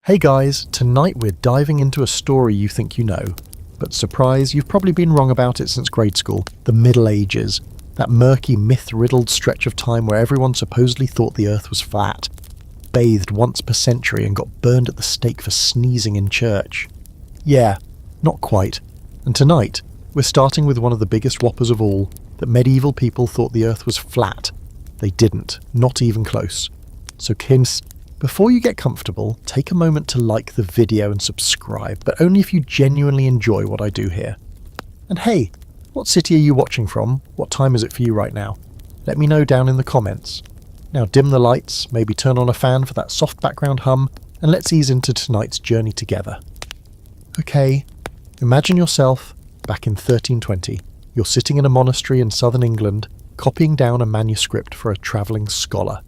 Hey guys, tonight we're diving into a story you think you know. But surprise, you've probably been wrong about it since grade school. The Middle Ages. That murky, myth-riddled stretch of time where everyone supposedly thought the earth was flat, bathed once per century and got burned at the stake for sneezing in church. Yeah, not quite. And tonight, we're starting with one of the biggest whoppers of all, that medieval people thought the earth was flat. They didn't, not even close. So before you get comfortable, take a moment to like the video and subscribe, but only if you genuinely enjoy what I do here. And hey, what city are you watching from? What time is it for you right now? Let me know down in the comments. Now dim the lights, maybe turn on a fan for that soft background hum, and let's ease into tonight's journey together. Okay, imagine yourself back in 1320. You're sitting in a monastery in southern England, copying down a manuscript for a travelling scholar.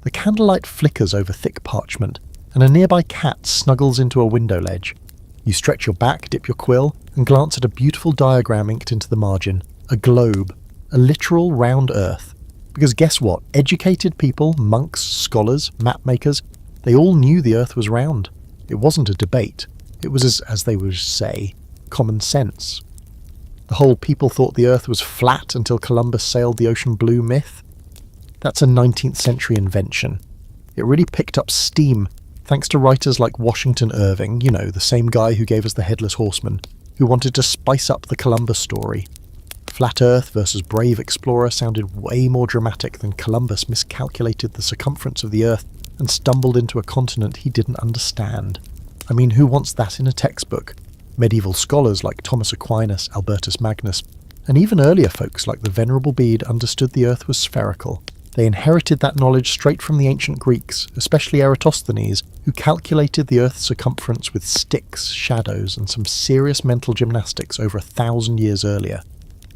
The candlelight flickers over thick parchment, and a nearby cat snuggles into a window ledge. You stretch your back, dip your quill, and glance at a beautiful diagram inked into the margin. A globe. A literal round earth. Because guess what? Educated people, monks, scholars, map makers, they all knew the earth was round. It wasn't a debate. It was, as they would say, common sense. The whole people thought the earth was flat until Columbus sailed the ocean blue myth. That's a 19th century invention. It really picked up steam thanks to writers like Washington Irving, you know, the same guy who gave us the Headless Horseman, who wanted to spice up the Columbus story. Flat Earth versus brave explorer sounded way more dramatic than Columbus miscalculated the circumference of the Earth and stumbled into a continent he didn't understand. I mean, who wants that in a textbook? Medieval scholars like Thomas Aquinas, Albertus Magnus, and even earlier folks like the Venerable Bede understood the Earth was spherical. They inherited that knowledge straight from the ancient Greeks, especially Eratosthenes, who calculated the Earth's circumference with sticks, shadows, and some serious mental gymnastics over 1,000 years earlier.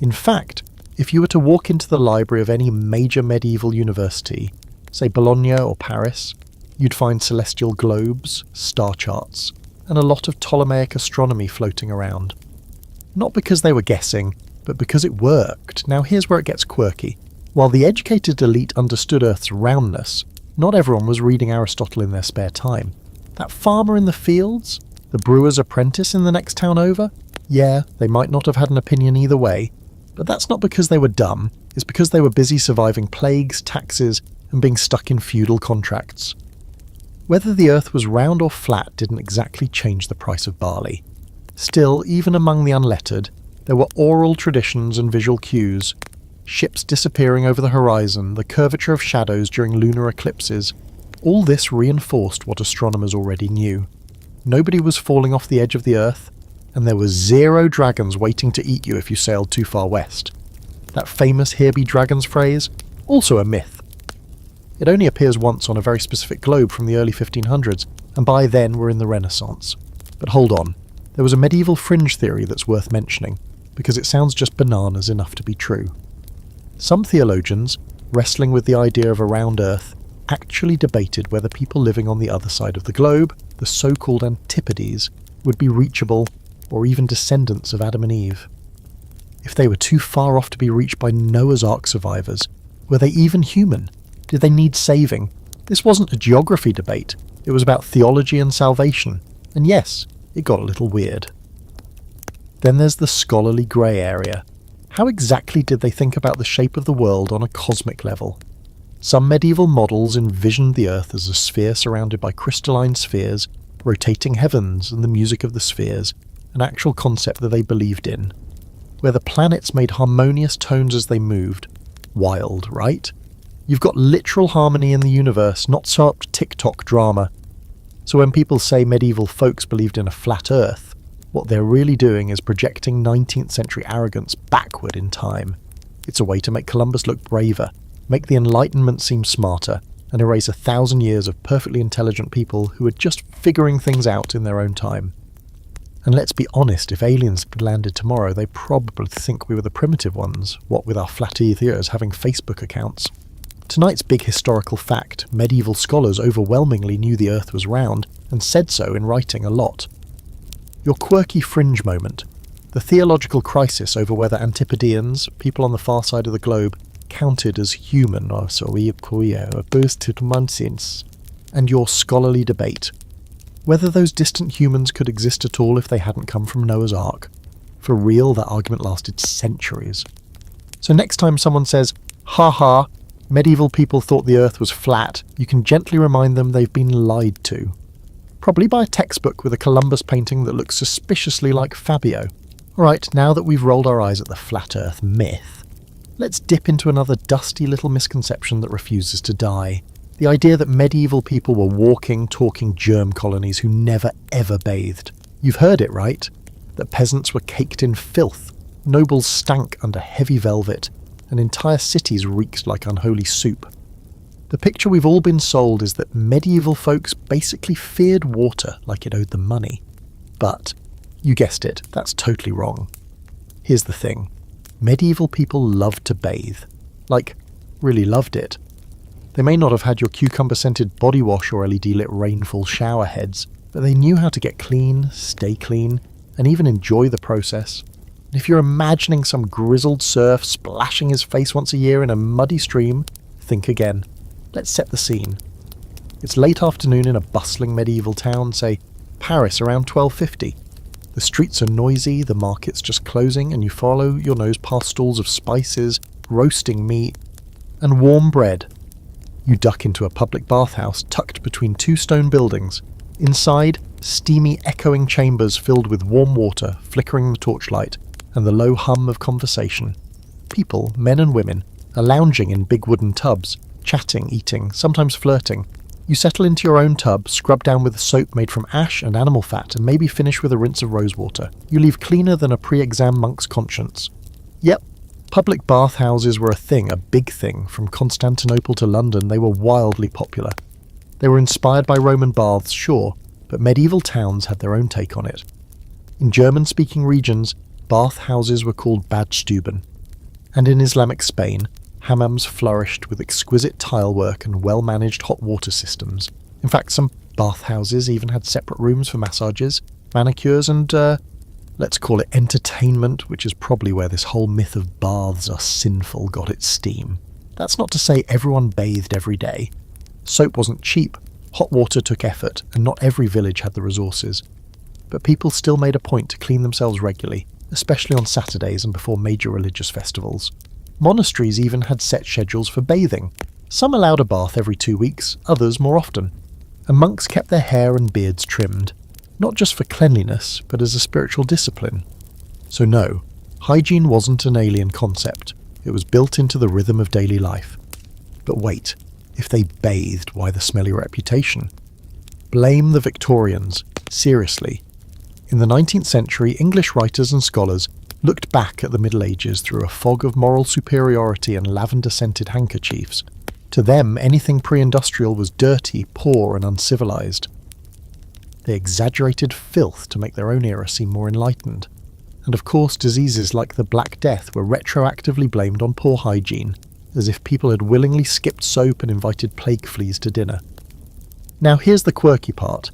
In fact, if you were to walk into the library of any major medieval university, say Bologna or Paris, you'd find celestial globes, star charts, and a lot of Ptolemaic astronomy floating around. Not because they were guessing, but because it worked. Now here's where it gets quirky. While the educated elite understood Earth's roundness, not everyone was reading Aristotle in their spare time. That farmer in the fields? The brewer's apprentice in the next town over? Yeah, they might not have had an opinion either way, but that's not because they were dumb, it's because they were busy surviving plagues, taxes, and being stuck in feudal contracts. Whether the Earth was round or flat didn't exactly change the price of barley. Still, even among the unlettered, there were oral traditions and visual cues. Ships disappearing over the horizon, the curvature of shadows during lunar eclipses. All this reinforced what astronomers already knew. Nobody was falling off the edge of the Earth, and there were 0 dragons waiting to eat you if you sailed too far west. That famous "here be dragons" phrase? Also a myth. It only appears once on a very specific globe from the early 1500s, and by then we're in the Renaissance. But hold on, there was a medieval fringe theory that's worth mentioning, because it sounds just bananas enough to be true. Some theologians, wrestling with the idea of a round Earth, actually debated whether people living on the other side of the globe, the so-called Antipodes, would be reachable or even descendants of Adam and Eve. If they were too far off to be reached by Noah's Ark survivors, were they even human? Did they need saving? This wasn't a geography debate, it was about theology and salvation, and yes, it got a little weird. Then there's the scholarly grey area. How exactly did they think about the shape of the world on a cosmic level? Some medieval models envisioned the Earth as a sphere surrounded by crystalline spheres, rotating heavens and the music of the spheres, an actual concept that they believed in. Where the planets made harmonious tones as they moved. Wild, right? You've got literal harmony in the universe, not sopped TikTok drama. So when people say medieval folks believed in a flat Earth, what they're really doing is projecting 19th century arrogance backward in time. It's a way to make Columbus look braver, make the Enlightenment seem smarter, and erase 1,000 years of perfectly intelligent people who were just figuring things out in their own time. And let's be honest, if aliens landed tomorrow, they'd probably think we were the primitive ones, what with our flat earthers having Facebook accounts. Tonight's big historical fact, medieval scholars overwhelmingly knew the Earth was round, and said so in writing a lot. Your quirky fringe moment, the theological crisis over whether Antipodeans, people on the far side of the globe, counted as human, or so we boosted nonsense, and your scholarly debate. Whether those distant humans could exist at all if they hadn't come from Noah's Ark. For real, that argument lasted centuries. So next time someone says, "Ha ha, medieval people thought the earth was flat," you can gently remind them they've been lied to. Probably by a textbook with a Columbus painting that looks suspiciously like Fabio. Alright, now that we've rolled our eyes at the flat earth myth, let's dip into another dusty little misconception that refuses to die. The idea that medieval people were walking, talking germ colonies who never ever bathed. You've heard it, right? That peasants were caked in filth, nobles stank under heavy velvet, and entire cities reeked like unholy soup. The picture we've all been sold is that medieval folks basically feared water like it owed them money. But, you guessed it, that's totally wrong. Here's the thing. Medieval people loved to bathe. Like, really loved it. They may not have had your cucumber-scented body wash or LED-lit rainfall shower heads, but they knew how to get clean, stay clean, and even enjoy the process. And if you're imagining some grizzled serf splashing his face once a year in a muddy stream, think again. Let's set the scene. It's late afternoon in a bustling medieval town, say Paris around 1250. The streets are noisy, the market's just closing, and you follow your nose past stalls of spices, roasting meat, and warm bread. You duck into a public bathhouse tucked between two stone buildings. Inside, steamy, echoing chambers filled with warm water flickering the torchlight, and the low hum of conversation. People, men and women, are lounging in big wooden tubs, chatting, eating, sometimes flirting. You settle into your own tub, scrub down with soap made from ash and animal fat, and maybe finish with a rinse of rosewater. You leave cleaner than a pre-exam monk's conscience. Yep, public bathhouses were a thing, a big thing. From Constantinople to London, they were wildly popular. They were inspired by Roman baths, sure, but medieval towns had their own take on it. In German-speaking regions, bathhouses were called Badstuben, and in Islamic Spain, hammams flourished with exquisite tilework and well-managed hot water systems. In fact, some bathhouses even had separate rooms for massages, manicures, and, let's call it entertainment, which is probably where this whole myth of baths are sinful got its steam. That's not to say everyone bathed every day. Soap wasn't cheap, hot water took effort, and not every village had the resources. But people still made a point to clean themselves regularly, especially on Saturdays and before major religious festivals. Monasteries even had set schedules for bathing. Some allowed a bath every 2 weeks, others more often. And monks kept their hair and beards trimmed, not just for cleanliness, but as a spiritual discipline. So no, hygiene wasn't an alien concept. It was built into the rhythm of daily life. But wait, if they bathed, why the smelly reputation? Blame the Victorians. Seriously. In the 19th century, English writers and scholars looked back at the Middle Ages through a fog of moral superiority and lavender-scented handkerchiefs. To them, anything pre-industrial was dirty, poor, and uncivilized. They exaggerated filth to make their own era seem more enlightened. And of course, diseases like the Black Death were retroactively blamed on poor hygiene, as if people had willingly skipped soap and invited plague fleas to dinner. Now here's the quirky part.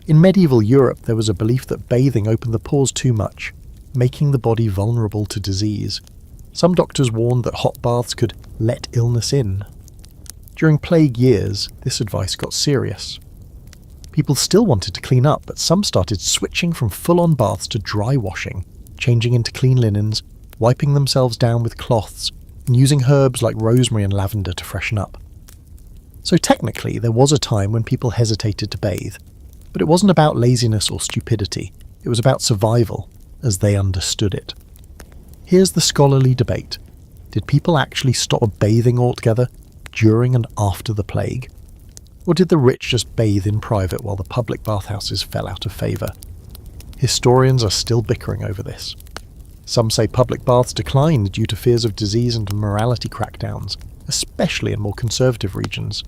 In medieval Europe, there was a belief that bathing opened the pores too much, making the body vulnerable to disease. Some doctors warned that hot baths could let illness in. During plague years, this advice got serious. People still wanted to clean up, but some started switching from full-on baths to dry washing, changing into clean linens, wiping themselves down with cloths, and using herbs like rosemary and lavender to freshen up. So technically, there was a time when people hesitated to bathe, but it wasn't about laziness or stupidity. It was about survival, as they understood it. Here's the scholarly debate. Did people actually stop bathing altogether during and after the plague? Or did the rich just bathe in private while the public bathhouses fell out of favour? Historians are still bickering over this. Some say public baths declined due to fears of disease and morality crackdowns, especially in more conservative regions.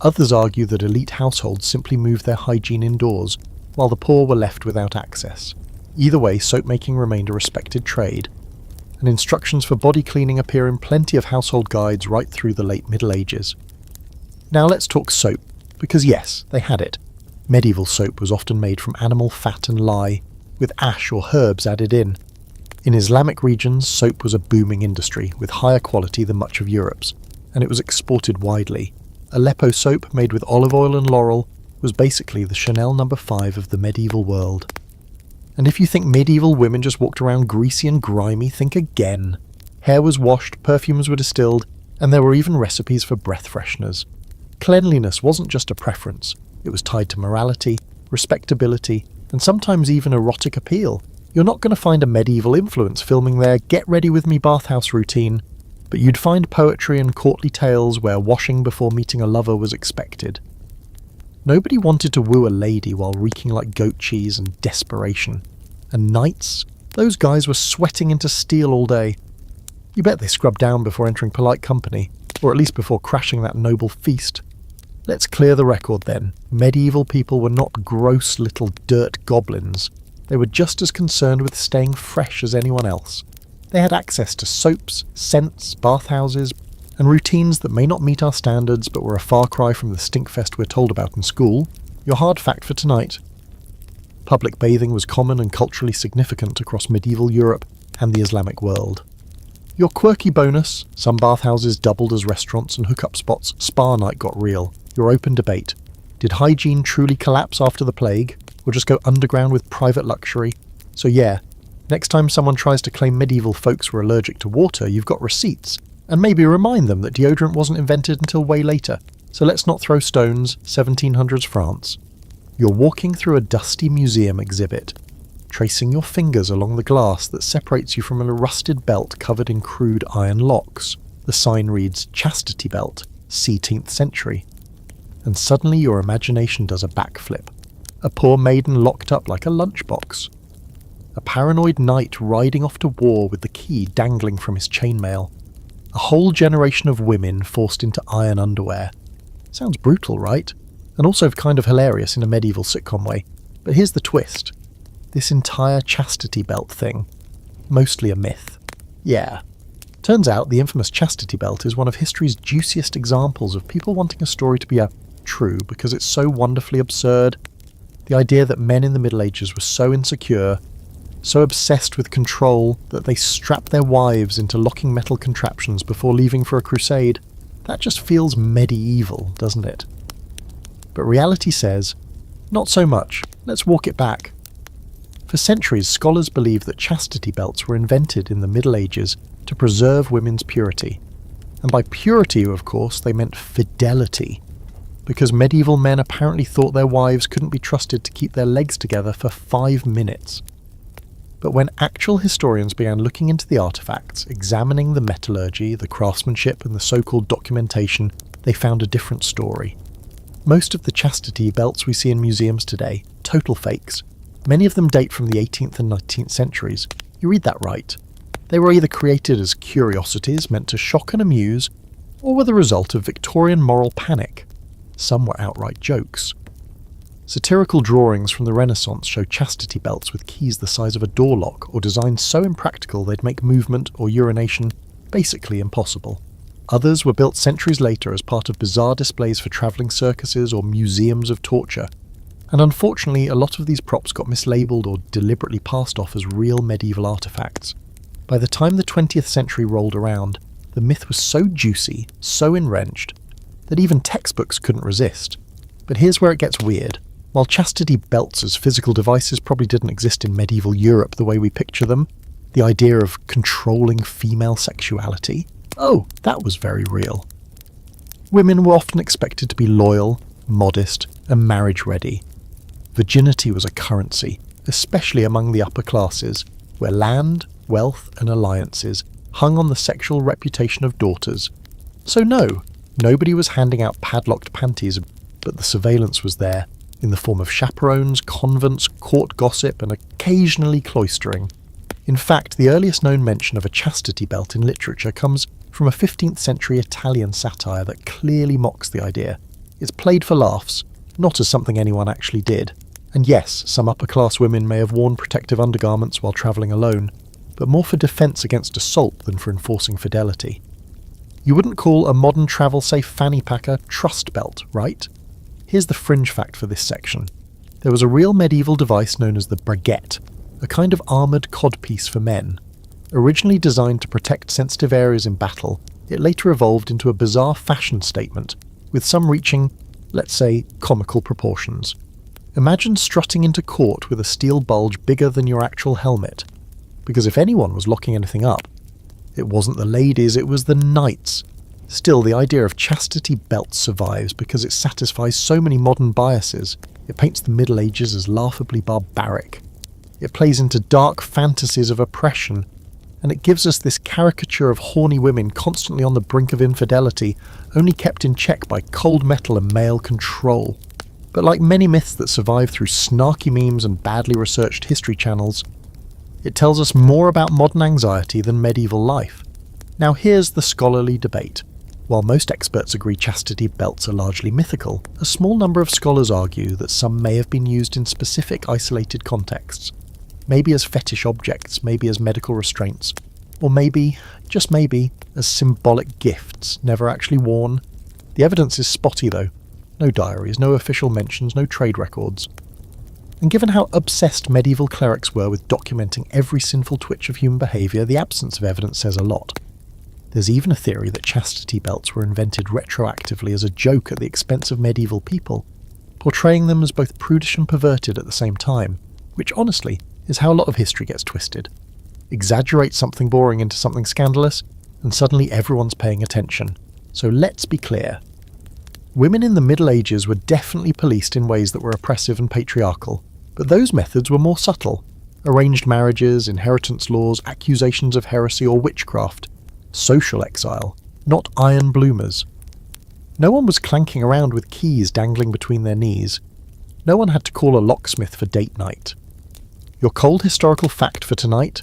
Others argue that elite households simply moved their hygiene indoors, while the poor were left without access. Either way, soap-making remained a respected trade, and instructions for body cleaning appear in plenty of household guides right through the late Middle Ages. Now let's talk soap, because yes, they had it. Medieval soap was often made from animal fat and lye, with ash or herbs added in. In Islamic regions, soap was a booming industry, with higher quality than much of Europe's, and it was exported widely. Aleppo soap made with olive oil and laurel, was basically the Chanel No. 5 of the medieval world. And if you think medieval women just walked around greasy and grimy, think again. Hair was washed, perfumes were distilled, and there were even recipes for breath fresheners. Cleanliness wasn't just a preference, it was tied to morality, respectability, and sometimes even erotic appeal. You're not going to find a medieval influence filming their get-ready-with-me bathhouse routine, but you'd find poetry and courtly tales where washing before meeting a lover was expected. Nobody wanted to woo a lady while reeking like goat cheese and desperation. And knights? Those guys were sweating into steel all day. You bet they scrubbed down before entering polite company, or at least before crashing that noble feast. Let's clear the record then. Medieval people were not gross little dirt goblins. They were just as concerned with staying fresh as anyone else. They had access to soaps, scents, bathhouses, and routines that may not meet our standards but were a far cry from the stinkfest we're told about in school. Your hard fact for tonight. Public bathing was common and culturally significant across medieval Europe and the Islamic world. Your quirky bonus, some bathhouses doubled as restaurants and hookup spots, spa night got real. Your open debate. Did hygiene truly collapse after the plague, or just go underground with private luxury? So yeah, next time someone tries to claim medieval folks were allergic to water, you've got receipts. And maybe remind them that deodorant wasn't invented until way later. So let's not throw stones, 1700s France. You're walking through a dusty museum exhibit, tracing your fingers along the glass that separates you from a rusted belt covered in crude iron locks. The sign reads, Chastity Belt, 17th century. And suddenly your imagination does a backflip. A poor maiden locked up like a lunchbox. A paranoid knight riding off to war with the key dangling from his chainmail. A whole generation of women forced into iron underwear. Sounds brutal, right? And also kind of hilarious in a medieval sitcom way. But here's the twist. This entire chastity belt thing, mostly a myth. Yeah. Turns out the infamous chastity belt is one of history's juiciest examples of people wanting a story to be true because it's so wonderfully absurd. The idea that men in the Middle Ages were so insecure, so obsessed with control that they strapped their wives into locking metal contraptions before leaving for a crusade, that just feels medieval, doesn't it? But reality says, not so much, let's walk it back. For centuries, scholars believed that chastity belts were invented in the Middle Ages to preserve women's purity. And by purity, of course, they meant fidelity, because medieval men apparently thought their wives couldn't be trusted to keep their legs together for 5 minutes. But when actual historians began looking into the artifacts, examining the metallurgy, the craftsmanship, and the so-called documentation, they found a different story. Most of the chastity belts we see in museums today, total fakes. Many of them date from the 18th and 19th centuries. You read that right. They were either created as curiosities meant to shock and amuse, or were the result of Victorian moral panic. Some were outright jokes. Satirical drawings from the Renaissance show chastity belts with keys the size of a door lock or designed so impractical they'd make movement or urination basically impossible. Others were built centuries later as part of bizarre displays for travelling circuses or museums of torture. And unfortunately, a lot of these props got mislabeled or deliberately passed off as real medieval artifacts. By the time the 20th century rolled around, the myth was so juicy, so enwrenched, that even textbooks couldn't resist. But here's where it gets weird. While chastity belts as physical devices probably didn't exist in medieval Europe the way we picture them, the idea of controlling female sexuality, that was very real. Women were often expected to be loyal, modest, and marriage-ready. Virginity was a currency, especially among the upper classes, where land, wealth, and alliances hung on the sexual reputation of daughters. So no, nobody was handing out padlocked panties, but the surveillance was there, in the form of chaperones, convents, court gossip, and occasionally cloistering. In fact, the earliest known mention of a chastity belt in literature comes from a 15th century Italian satire that clearly mocks the idea. It's played for laughs, not as something anyone actually did. And yes, some upper-class women may have worn protective undergarments while travelling alone, but more for defence against assault than for enforcing fidelity. You wouldn't call a modern travel-safe fanny pack a trust belt, right? Here's the fringe fact for this section. There was a real medieval device known as the braguette, a kind of armoured codpiece for men. Originally designed to protect sensitive areas in battle, it later evolved into a bizarre fashion statement, with some reaching let's say comical proportions. Imagine strutting into court with a steel bulge bigger than your actual helmet. Because if anyone was locking anything up, it wasn't the ladies, it was the knights. Still, the idea of chastity belts survives because it satisfies so many modern biases. It paints the Middle Ages as laughably barbaric. It plays into dark fantasies of oppression, and it gives us this caricature of horny women constantly on the brink of infidelity, only kept in check by cold metal and male control. But like many myths that survive through snarky memes and badly researched history channels, it tells us more about modern anxiety than medieval life. Now here's the scholarly debate. While most experts agree chastity belts are largely mythical, a small number of scholars argue that some may have been used in specific isolated contexts. Maybe as fetish objects, maybe as medical restraints, or maybe, just maybe, as symbolic gifts, never actually worn. The evidence is spotty though. No diaries, no official mentions, no trade records. And given how obsessed medieval clerics were with documenting every sinful twitch of human behaviour, the absence of evidence says a lot. There's even a theory that chastity belts were invented retroactively as a joke at the expense of medieval people, portraying them as both prudish and perverted at the same time, which honestly is how a lot of history gets twisted. Exaggerate something boring into something scandalous, and suddenly everyone's paying attention. So let's be clear. Women in the Middle Ages were definitely policed in ways that were oppressive and patriarchal, but those methods were more subtle. Arranged marriages, inheritance laws, accusations of heresy or witchcraft. Social exile, not iron bloomers. No one was clanking around with keys dangling between their knees. No one had to call a locksmith for date night. Your cold historical fact for tonight?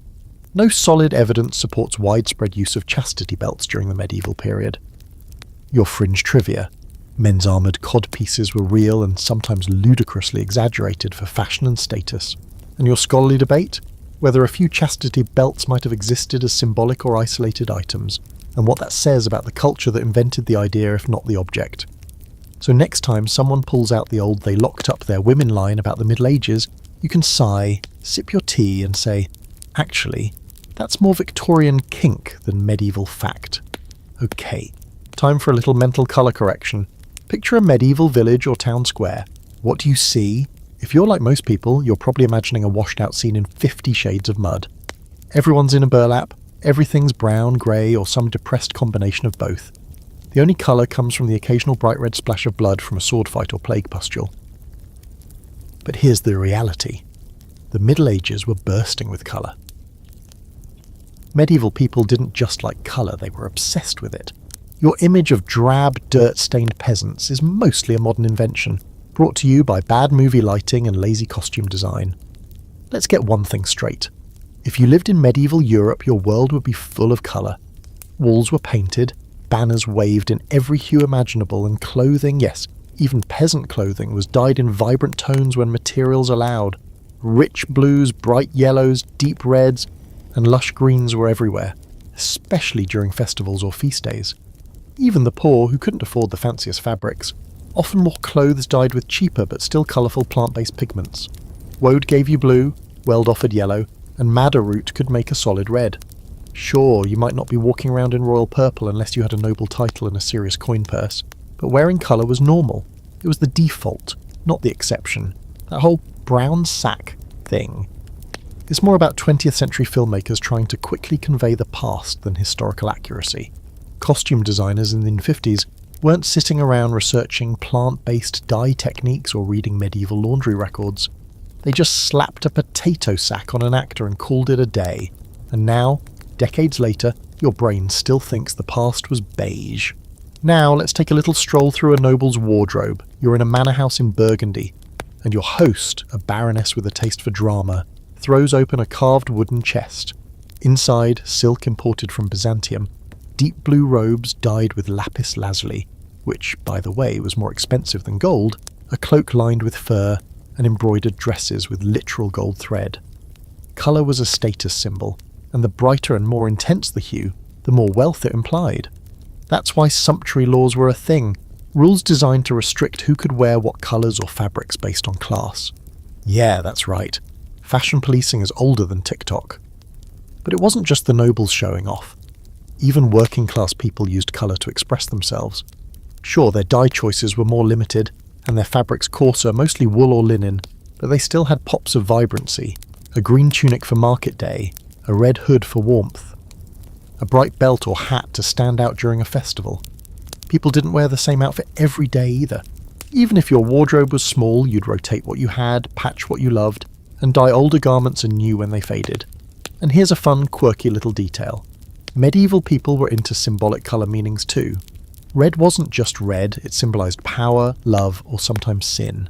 No solid evidence supports widespread use of chastity belts during the medieval period. Your fringe trivia. Men's armoured codpieces were real and sometimes ludicrously exaggerated for fashion and status. And your scholarly debate? Whether a few chastity belts might have existed as symbolic or isolated items, and what that says about the culture that invented the idea if not the object. So next time someone pulls out the old "they locked up their women" line about the Middle Ages, you can sigh, sip your tea and say, actually, that's more Victorian kink than medieval fact. Okay, time for a little mental colour correction. Picture a medieval village or town square. What do you see? If you're like most people, you're probably imagining a washed out scene in 50 shades of mud. Everyone's in a burlap, everything's brown, grey, or some depressed combination of both. The only colour comes from the occasional bright red splash of blood from a sword fight or plague pustule. But here's the reality. The Middle Ages were bursting with colour. Medieval people didn't just like colour, they were obsessed with it. Your image of drab, dirt-stained peasants is mostly a modern invention, brought to you by bad movie lighting and lazy costume design. Let's get one thing straight. If you lived in medieval Europe, your world would be full of colour. Walls were painted, banners waved in every hue imaginable, and clothing, yes, even peasant clothing, was dyed in vibrant tones when materials allowed. Rich blues, bright yellows, deep reds, and lush greens were everywhere, especially during festivals or feast days. Even the poor, who couldn't afford the fanciest fabrics, often wore clothes dyed with cheaper but still colourful plant-based pigments. Woad gave you blue, Weld offered yellow, and madder root could make a solid red. Sure, you might not be walking around in royal purple unless you had a noble title and a serious coin purse, but wearing colour was normal. It was the default, not the exception. That whole brown sack thing. It's more about 20th century filmmakers trying to quickly convey the past than historical accuracy. Costume designers in the 50s weren't sitting around researching plant-based dye techniques or reading medieval laundry records. They just slapped a potato sack on an actor and called it a day. And now, decades later, your brain still thinks the past was beige. Now let's take a little stroll through a noble's wardrobe. You're in a manor house in Burgundy, and your host, a baroness with a taste for drama, throws open a carved wooden chest. Inside, silk imported from Byzantium, deep blue robes dyed with lapis lazuli, which, by the way, was more expensive than gold, a cloak lined with fur, and embroidered dresses with literal gold thread. Colour was a status symbol, and the brighter and more intense the hue, the more wealth it implied. That's why sumptuary laws were a thing, rules designed to restrict who could wear what colours or fabrics based on class. Yeah, that's right. Fashion policing is older than TikTok. But it wasn't just the nobles showing off. Even working class people used colour to express themselves. Sure, their dye choices were more limited, and their fabrics coarser, mostly wool or linen, but they still had pops of vibrancy, a green tunic for market day, a red hood for warmth, a bright belt or hat to stand out during a festival. People didn't wear the same outfit every day either. Even if your wardrobe was small, you'd rotate what you had, patch what you loved, and dye older garments anew when they faded. And here's a fun, quirky little detail. Medieval people were into symbolic colour meanings too. Red wasn't just red, it symbolised power, love, or sometimes sin.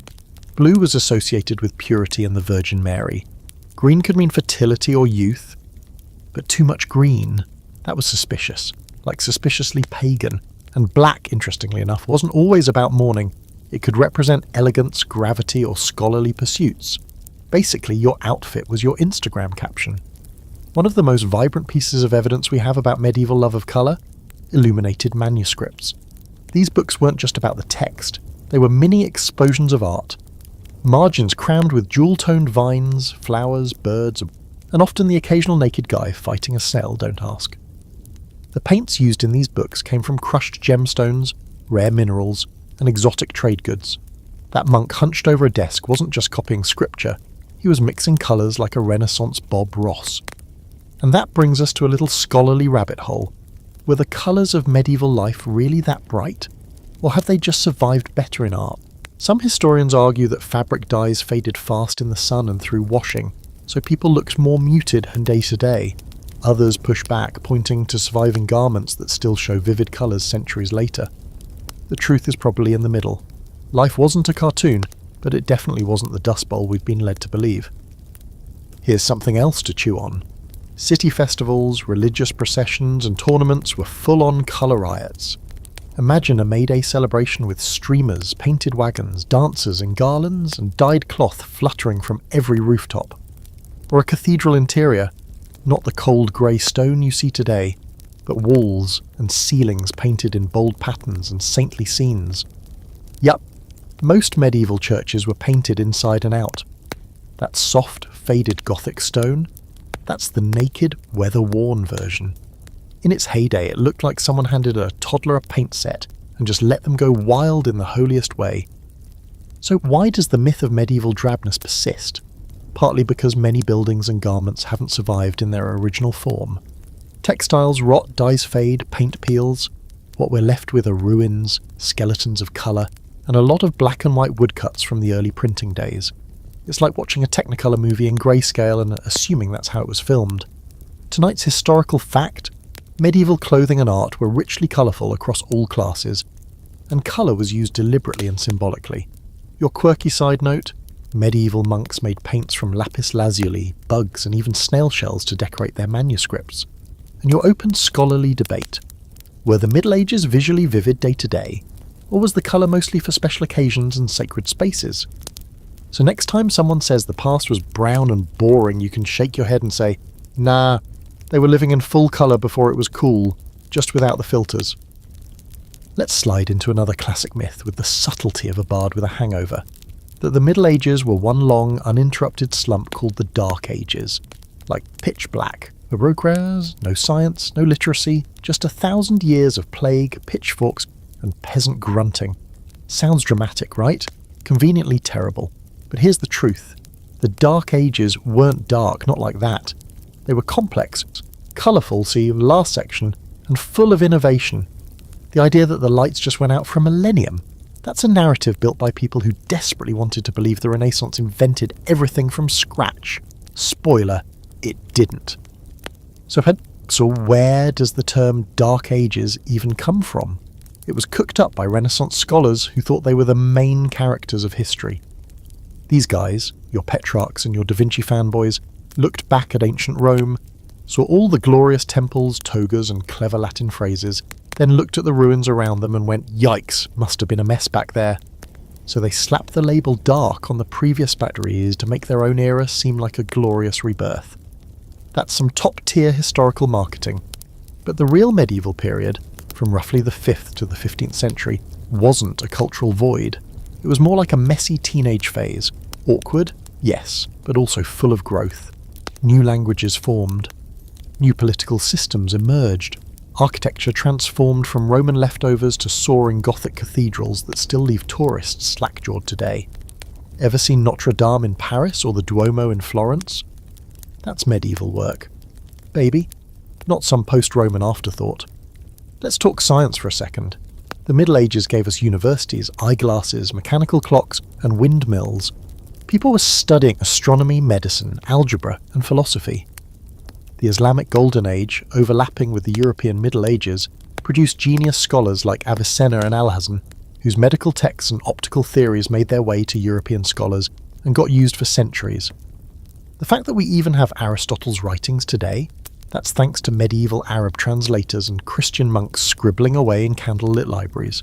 Blue was associated with purity and the Virgin Mary. Green could mean fertility or youth, but too much green, that was suspicious, like suspiciously pagan. And black, interestingly enough, wasn't always about mourning. It could represent elegance, gravity, or scholarly pursuits. Basically, your outfit was your Instagram caption. One of the most vibrant pieces of evidence we have about medieval love of colour? Illuminated manuscripts. These books weren't just about the text, they were mini explosions of art. Margins crammed with jewel-toned vines, flowers, birds, and often the occasional naked guy fighting a snail, don't ask. The paints used in these books came from crushed gemstones, rare minerals, and exotic trade goods. That monk hunched over a desk wasn't just copying scripture, he was mixing colours like a Renaissance Bob Ross. And that brings us to a little scholarly rabbit hole. Were the colours of medieval life really that bright? Or have they just survived better in art? Some historians argue that fabric dyes faded fast in the sun and through washing, so people looked more muted and day to day. Others push back, pointing to surviving garments that still show vivid colours centuries later. The truth is probably in the middle. Life wasn't a cartoon, but it definitely wasn't the Dust Bowl we've been led to believe. Here's something else to chew on. City festivals, religious processions and tournaments were full-on colour riots. Imagine a May Day celebration with streamers, painted wagons, dancers in garlands and dyed cloth fluttering from every rooftop. Or a cathedral interior, not the cold grey stone you see today, but walls and ceilings painted in bold patterns and saintly scenes. Yup, most medieval churches were painted inside and out. That soft, faded Gothic stone, that's the naked, weather-worn version. In its heyday, it looked like someone handed a toddler a paint set and just let them go wild in the holiest way. So why does the myth of medieval drabness persist? Partly because many buildings and garments haven't survived in their original form. Textiles rot, dyes fade, paint peels. What we're left with are ruins, skeletons of colour, and a lot of black and white woodcuts from the early printing days. It's like watching a Technicolor movie in grayscale and assuming that's how it was filmed. Tonight's historical fact: medieval clothing and art were richly colourful across all classes, and colour was used deliberately and symbolically. Your quirky side note? Medieval monks made paints from lapis lazuli, bugs, and even snail shells to decorate their manuscripts. And your open scholarly debate: were the Middle Ages visually vivid day to day, or was the colour mostly for special occasions and sacred spaces? So next time someone says the past was brown and boring, you can shake your head and say, nah, they were living in full colour before it was cool, just without the filters. Let's slide into another classic myth with the subtlety of a bard with a hangover. That the Middle Ages were one long, uninterrupted slump called the Dark Ages. Like pitch black. Bureaucrats, no science, no literacy, just 1,000 years of plague, pitchforks, and peasant grunting. Sounds dramatic, right? Conveniently terrible. But here's the truth. The Dark Ages weren't dark, not like that. They were complex, colourful, see last section, and full of innovation. The idea that the lights just went out for a millennium, that's a narrative built by people who desperately wanted to believe the Renaissance invented everything from scratch. Spoiler, it didn't. So where does the term Dark Ages even come from? It was cooked up by Renaissance scholars who thought they were the main characters of history. These guys, your Petrarchs and your Da Vinci fanboys, looked back at ancient Rome, saw all the glorious temples, togas, and clever Latin phrases, then looked at the ruins around them and went, yikes, must have been a mess back there. So they slapped the label dark on the previous batteries to make their own era seem like a glorious rebirth. That's some top-tier historical marketing. But the real medieval period, from roughly the 5th to the 15th century, wasn't a cultural void. It was more like a messy teenage phase. Awkward, yes, but also full of growth. New languages formed. New political systems emerged. Architecture transformed from Roman leftovers to soaring Gothic cathedrals that still leave tourists slack-jawed today. Ever seen Notre Dame in Paris or the Duomo in Florence? That's medieval work. Baby, not some post-Roman afterthought. Let's talk science for a second. The Middle Ages gave us universities, eyeglasses, mechanical clocks, and windmills. People were studying astronomy, medicine, algebra, and philosophy. The Islamic Golden Age, overlapping with the European Middle Ages, produced genius scholars like Avicenna and Alhazen, whose medical texts and optical theories made their way to European scholars and got used for centuries. The fact that we even have Aristotle's writings today, that's thanks to medieval Arab translators and Christian monks scribbling away in candlelit libraries.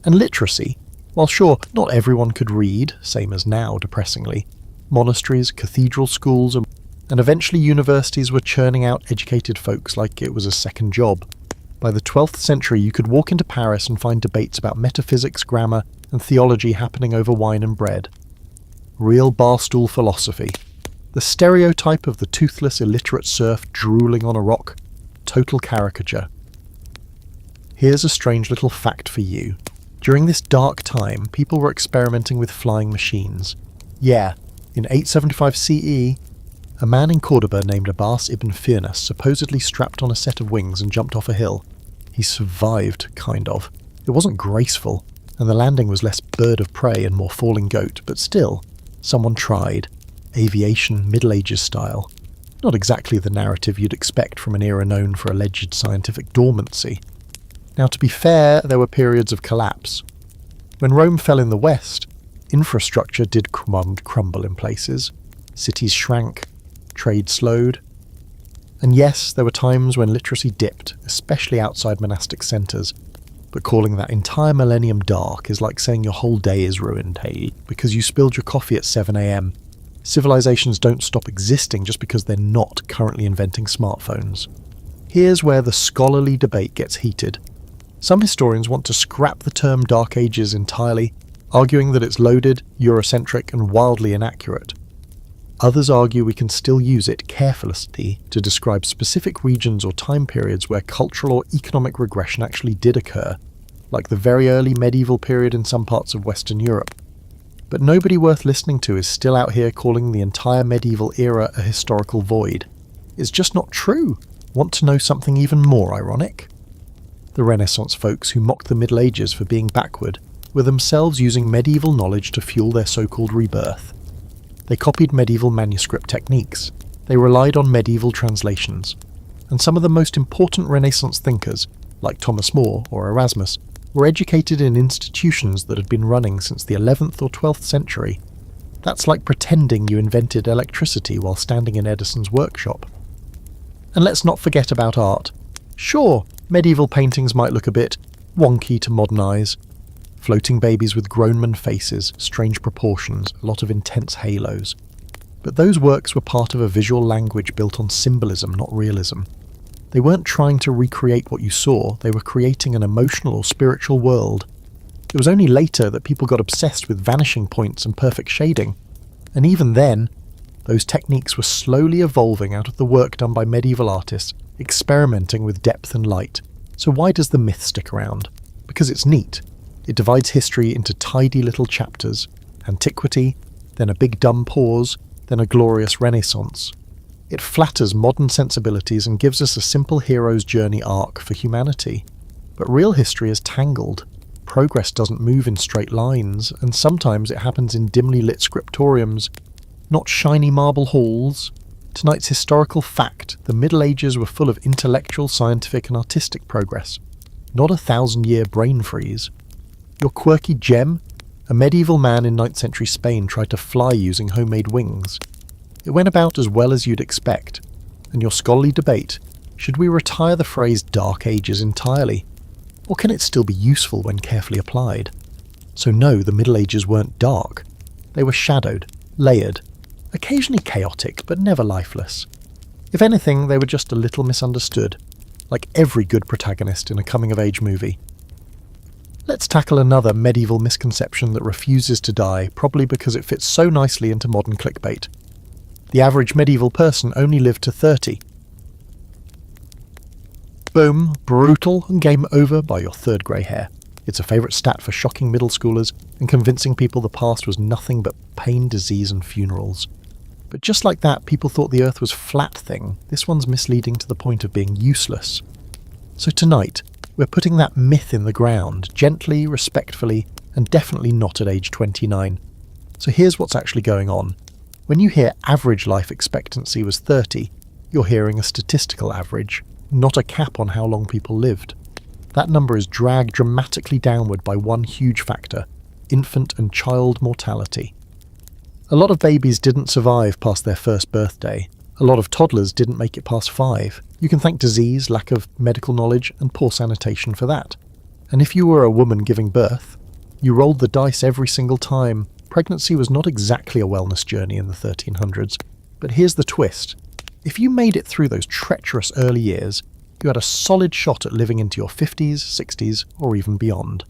And literacy, while sure, not everyone could read, same as now, depressingly, monasteries, cathedral schools, and eventually universities were churning out educated folks like it was a second job. By the 12th century, you could walk into Paris and find debates about metaphysics, grammar, and theology happening over wine and bread. Real barstool philosophy. The stereotype of the toothless, illiterate serf drooling on a rock. Total caricature. Here's a strange little fact for you. During this dark time, people were experimenting with flying machines. Yeah, in 875 CE, a man in Cordoba named Abbas ibn Firnas supposedly strapped on a set of wings and jumped off a hill. He survived, kind of. It wasn't graceful, and the landing was less bird of prey and more falling goat, but still, someone tried. Aviation, Middle Ages style. Not exactly the narrative you'd expect from an era known for alleged scientific dormancy. Now, to be fair, there were periods of collapse. When Rome fell in the west, infrastructure did crumble in places. Cities shrank, trade slowed. And yes, there were times when literacy dipped, especially outside monastic centres. But calling that entire millennium dark is like saying your whole day is ruined, hey, because you spilled your coffee at 7 a.m. Civilizations don't stop existing just because they're not currently inventing smartphones. Here's where the scholarly debate gets heated. Some historians want to scrap the term Dark Ages entirely, arguing that it's loaded, Eurocentric, and wildly inaccurate. Others argue we can still use it carefully to describe specific regions or time periods where cultural or economic regression actually did occur, like the very early medieval period in some parts of Western Europe. But nobody worth listening to is still out here calling the entire medieval era a historical void. It's just not true. Want to know something even more ironic? The Renaissance folks who mocked the Middle Ages for being backward were themselves using medieval knowledge to fuel their so-called rebirth. They copied medieval manuscript techniques. They relied on medieval translations. And some of the most important Renaissance thinkers, like Thomas More or Erasmus, were educated in institutions that had been running since the 11th or 12th century. That's like pretending you invented electricity while standing in Edison's workshop. And let's not forget about art. Sure, medieval paintings might look a bit wonky to modern eyes. Floating babies with grown men faces, strange proportions, a lot of intense halos. But those works were part of a visual language built on symbolism, not realism. They weren't trying to recreate what you saw, they were creating an emotional or spiritual world. It was only later that people got obsessed with vanishing points and perfect shading. And even then, those techniques were slowly evolving out of the work done by medieval artists, experimenting with depth and light. So why does the myth stick around? Because it's neat. It divides history into tidy little chapters. Antiquity, then a big dumb pause, then a glorious Renaissance. It flatters modern sensibilities and gives us a simple hero's journey arc for humanity. But real history is tangled. Progress doesn't move in straight lines, and sometimes it happens in dimly lit scriptoriums, not shiny marble halls. Tonight's historical fact: the Middle Ages were full of intellectual, scientific and artistic progress, not a 1,000-year brain freeze. Your quirky gem? A medieval man in 9th century Spain tried to fly using homemade wings. It went about as well as you'd expect. And your scholarly debate, should we retire the phrase Dark Ages entirely? Or can it still be useful when carefully applied? So no, the Middle Ages weren't dark. They were shadowed, layered, occasionally chaotic, but never lifeless. If anything, they were just a little misunderstood, like every good protagonist in a coming-of-age movie. Let's tackle another medieval misconception that refuses to die, probably because it fits so nicely into modern clickbait. The average medieval person only lived to 30. Boom, brutal, and game over by your third grey hair. It's a favourite stat for shocking middle schoolers and convincing people the past was nothing but pain, disease and funerals. But just like that people thought the Earth was flat thing, this one's misleading to the point of being useless. So tonight, we're putting that myth in the ground, gently, respectfully, and definitely not at age 29. So here's what's actually going on. When you hear average life expectancy was 30, you're hearing a statistical average, not a cap on how long people lived. That number is dragged dramatically downward by one huge factor: infant and child mortality. A lot of babies didn't survive past their first birthday. A lot of toddlers didn't make it past 5. You can thank disease, lack of medical knowledge, and poor sanitation for that. And if you were a woman giving birth, you rolled the dice every single time. Pregnancy was not exactly a wellness journey in the 1300s. But here's the twist. If you made it through those treacherous early years, you had a solid shot at living into your 50s, 60s, or even beyond.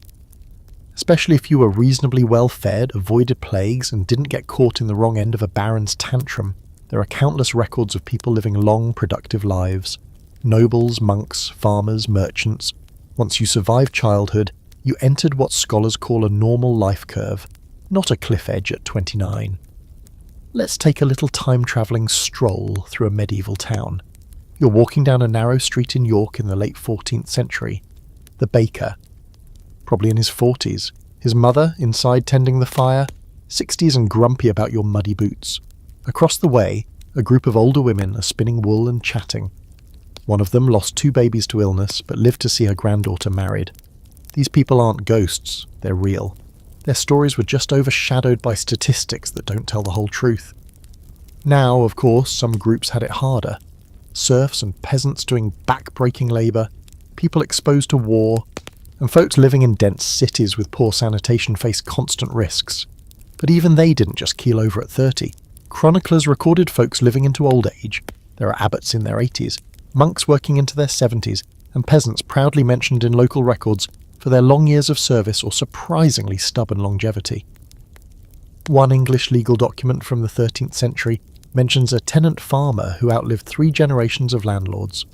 Especially if you were reasonably well fed, avoided plagues, and didn't get caught in the wrong end of a baron's tantrum. There are countless records of people living long, productive lives. Nobles, monks, farmers, merchants. Once you survived childhood, you entered what scholars call a normal life curve, not a cliff edge at 29. Let's take a little time-travelling stroll through a medieval town. You're walking down a narrow street in York in the late 14th century. The baker, probably in his 40s. His mother, inside tending the fire, 60s and grumpy about your muddy boots. Across the way, a group of older women are spinning wool and chatting. One of them lost 2 babies to illness, but lived to see her granddaughter married. These people aren't ghosts, they're real. Their stories were just overshadowed by statistics that don't tell the whole truth. Now, of course, some groups had it harder. Serfs and peasants doing back-breaking labour, people exposed to war, and folks living in dense cities with poor sanitation faced constant risks. But even they didn't just keel over at 30. Chroniclers recorded folks living into old age. There are abbots in their 80s, monks working into their 70s, and peasants proudly mentioned in local records for their long years of service or surprisingly stubborn longevity. One English legal document from the 13th century mentions a tenant farmer who outlived 3 generations of landlords.